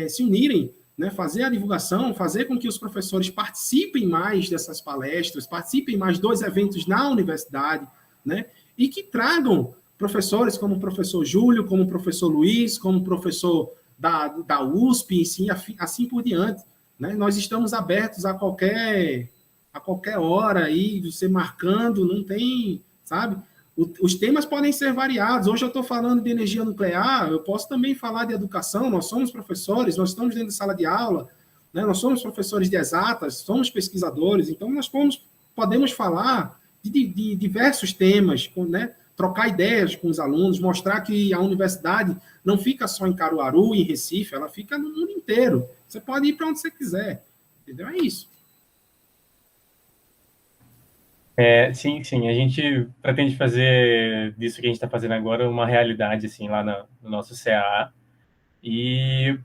se unirem, né, fazer a divulgação, fazer com que os professores participem mais dessas palestras, participem mais dos eventos na universidade, né, e que tragam professores como o professor Júlio, como o professor Luiz, como o professor da USP, assim por diante. Né? Nós estamos abertos a qualquer hora aí, você marcando, não tem, sabe? Os temas podem ser variados. Hoje eu estou falando de energia nuclear, eu posso também falar de educação, nós somos professores, nós estamos dentro de sala de aula, né? Nós somos professores de exatas, somos pesquisadores, então nós podemos falar de diversos temas, né? Trocar ideias com os alunos, mostrar que a universidade não fica só em Caruaru, em Recife, ela fica no mundo inteiro. Você pode ir para onde você quiser. Entendeu? É isso. Sim, sim. A gente pretende fazer disso que a gente está fazendo agora uma realidade, assim, lá no nosso CAA. E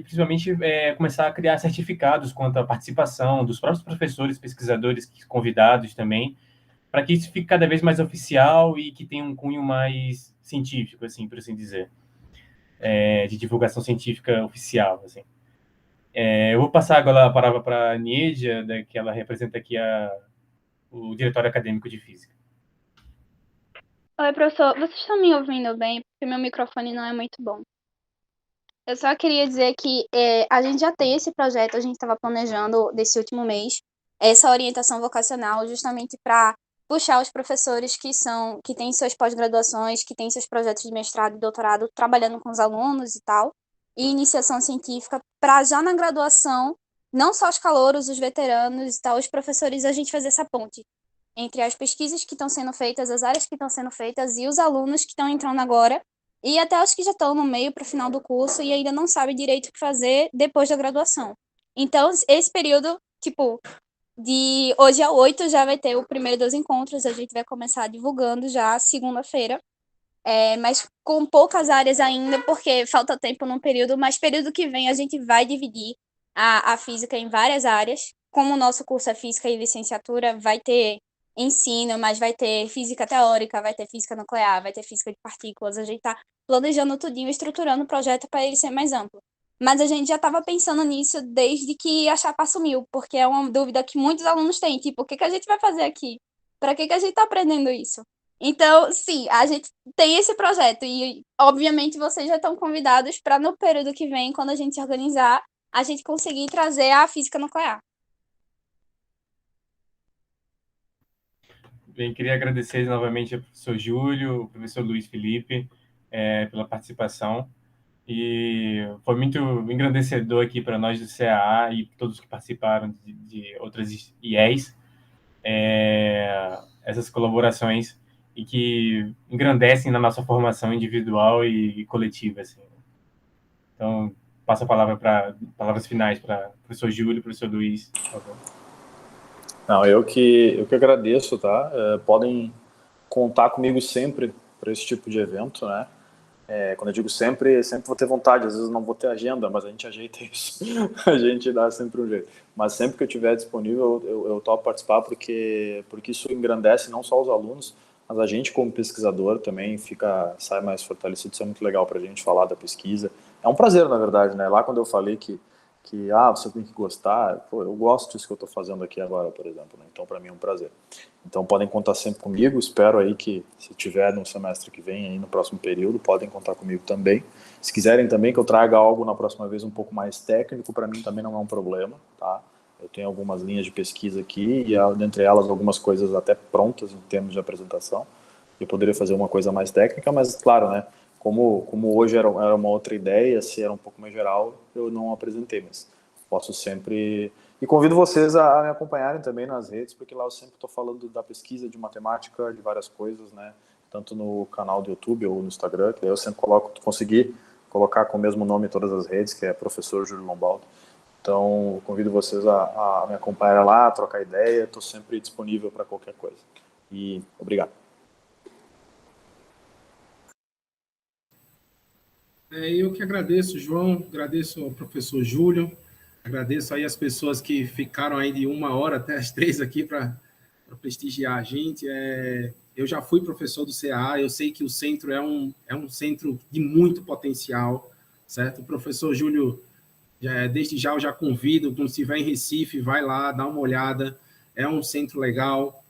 principalmente, começar a criar certificados quanto à participação dos próprios professores, pesquisadores, convidados também, para que isso fique cada vez mais oficial e que tenha um cunho mais científico, assim, por assim dizer, de divulgação científica oficial, assim. Eu vou passar agora a palavra para a Niedia, que ela representa aqui o Diretório Acadêmico de Física. Oi, professor. Vocês estão me ouvindo bem? Porque meu microfone não é muito bom. Eu só queria dizer que a gente já tem esse projeto, a gente estava planejando desse último mês, essa orientação vocacional, justamente para puxar os professores que têm suas pós-graduações, que têm seus projetos de mestrado e doutorado, trabalhando com os alunos e tal, e iniciação científica, para já na graduação, não só os calouros, os veteranos e tal, os professores, a gente fazer essa ponte entre as pesquisas que estão sendo feitas, as áreas que estão sendo feitas e os alunos que estão entrando agora, e até os que já estão no meio para o final do curso e ainda não sabem direito o que fazer depois da graduação. Então, esse período, tipo, de hoje a 8 já vai ter o primeiro dos encontros, a gente vai começar divulgando já segunda-feira, mas com poucas áreas ainda, porque falta tempo num período, mas período que vem a gente vai dividir a física em várias áreas. Como o nosso curso é física e licenciatura, vai ter ensino, mas vai ter física teórica, vai ter física nuclear, vai ter física de partículas. A gente está planejando tudinho, estruturando o projeto para ele ser mais amplo. Mas a gente já estava pensando nisso desde que a chapa assumiu, porque é uma dúvida que muitos alunos têm, tipo, o que a gente vai fazer aqui? Para que a gente está aprendendo isso? Então, sim, a gente tem esse projeto e, obviamente, vocês já estão convidados para, no período que vem, quando a gente se organizar, a gente conseguir trazer a física nuclear. Bem, queria agradecer novamente ao professor Júlio, ao professor Luiz Felipe, pela participação. E foi muito engrandecedor aqui para nós do CAA e todos que participaram de outras IEs, essas colaborações e que engrandecem na nossa formação individual e coletiva. Assim. Então, passo a palavra para palavras finais para o professor Júlio e o professor Luiz, por favor. Não, eu que agradeço, tá? Podem contar comigo sempre para esse tipo de evento, né? Quando eu digo sempre vou ter vontade, às vezes não vou ter agenda, mas a gente ajeita isso, a gente dá sempre um jeito. Mas sempre que eu estiver disponível, eu topo participar, porque isso engrandece não só os alunos, mas a gente como pesquisador também sai mais fortalecido. Isso é muito legal para a gente falar da pesquisa. É um prazer, na verdade, né? Lá quando eu falei que você tem que gostar, pô, eu gosto disso que eu estou fazendo aqui agora, por exemplo, né? Então para mim é um prazer. Então podem contar sempre comigo, espero aí que se tiver no semestre que vem, aí no próximo período, podem contar comigo também. Se quiserem também que eu traga algo na próxima vez um pouco mais técnico, para mim também não é um problema, tá? Eu tenho algumas linhas de pesquisa aqui, e dentre elas algumas coisas até prontas em termos de apresentação. Eu poderia fazer uma coisa mais técnica, mas claro, né? Como hoje era uma outra ideia, se era um pouco mais geral, eu não apresentei, mas posso sempre E convido vocês a me acompanharem também nas redes, porque lá eu sempre estou falando da pesquisa de matemática, de várias coisas, né? Tanto no canal do YouTube ou no Instagram, que daí eu sempre consegui colocar com o mesmo nome em todas as redes, que é Professor Júlio Lombaldo. Então, convido vocês a me acompanhar lá, a trocar ideia, estou sempre disponível para qualquer coisa. E obrigado. Eu que agradeço, João, agradeço ao professor Júlio, agradeço aí as pessoas que ficaram aí de 1 hora até as 3 aqui para prestigiar a gente. Eu já fui professor do CA, eu sei que o centro é um centro de muito potencial, certo? O professor Júlio, desde já eu já convido, quando estiver em Recife, vai lá, dá uma olhada, é um centro legal,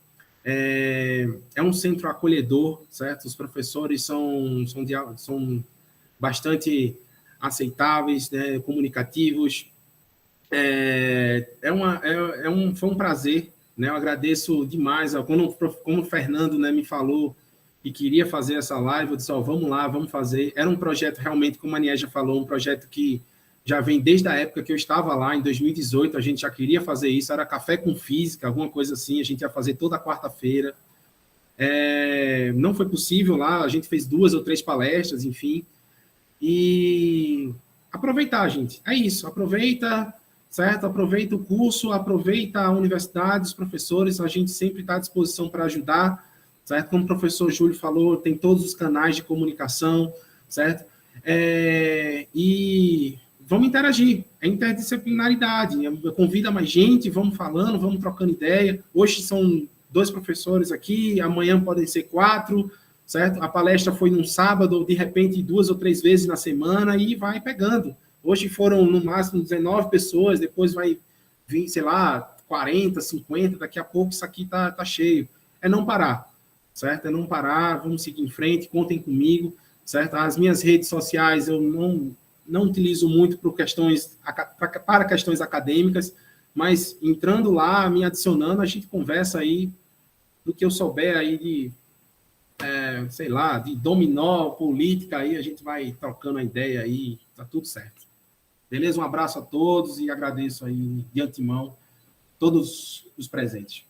é um centro acolhedor, certo? Os professores são bastante aceitáveis, né, comunicativos. Foi um prazer, né? Eu agradeço demais. Como o Fernando, né, me falou que queria fazer essa live, eu disse, vamos lá, vamos fazer. Era um projeto realmente, como a Nieja falou, um projeto que já vem desde a época que eu estava lá, em 2018, a gente já queria fazer isso, era café com física, alguma coisa assim, a gente ia fazer toda quarta-feira. Não foi possível lá, a gente fez 2 ou 3 palestras, enfim, e aproveitar, gente. É isso, aproveita, certo? Aproveita o curso, aproveita a universidade, os professores, a gente sempre está à disposição para ajudar, certo? Como o professor Júlio falou, tem todos os canais de comunicação, certo? E vamos interagir, é interdisciplinaridade, convida mais gente, vamos falando, vamos trocando ideia. Hoje são 2 professores aqui, amanhã podem ser 4, certo? A palestra foi num sábado, de repente 2 ou 3 vezes na semana e vai pegando. Hoje foram no máximo 19 pessoas, depois vai vir, sei lá, 40, 50, daqui a pouco isso aqui tá cheio. É não parar, certo? É não parar, vamos seguir em frente, contem comigo, certo? As minhas redes sociais eu não utilizo muito para questões acadêmicas, mas entrando lá, me adicionando, a gente conversa aí do que eu souber aí de sei lá, de dominó, política, aí a gente vai trocando a ideia aí, tá tudo certo. Beleza? Um abraço a todos e agradeço aí de antemão todos os presentes.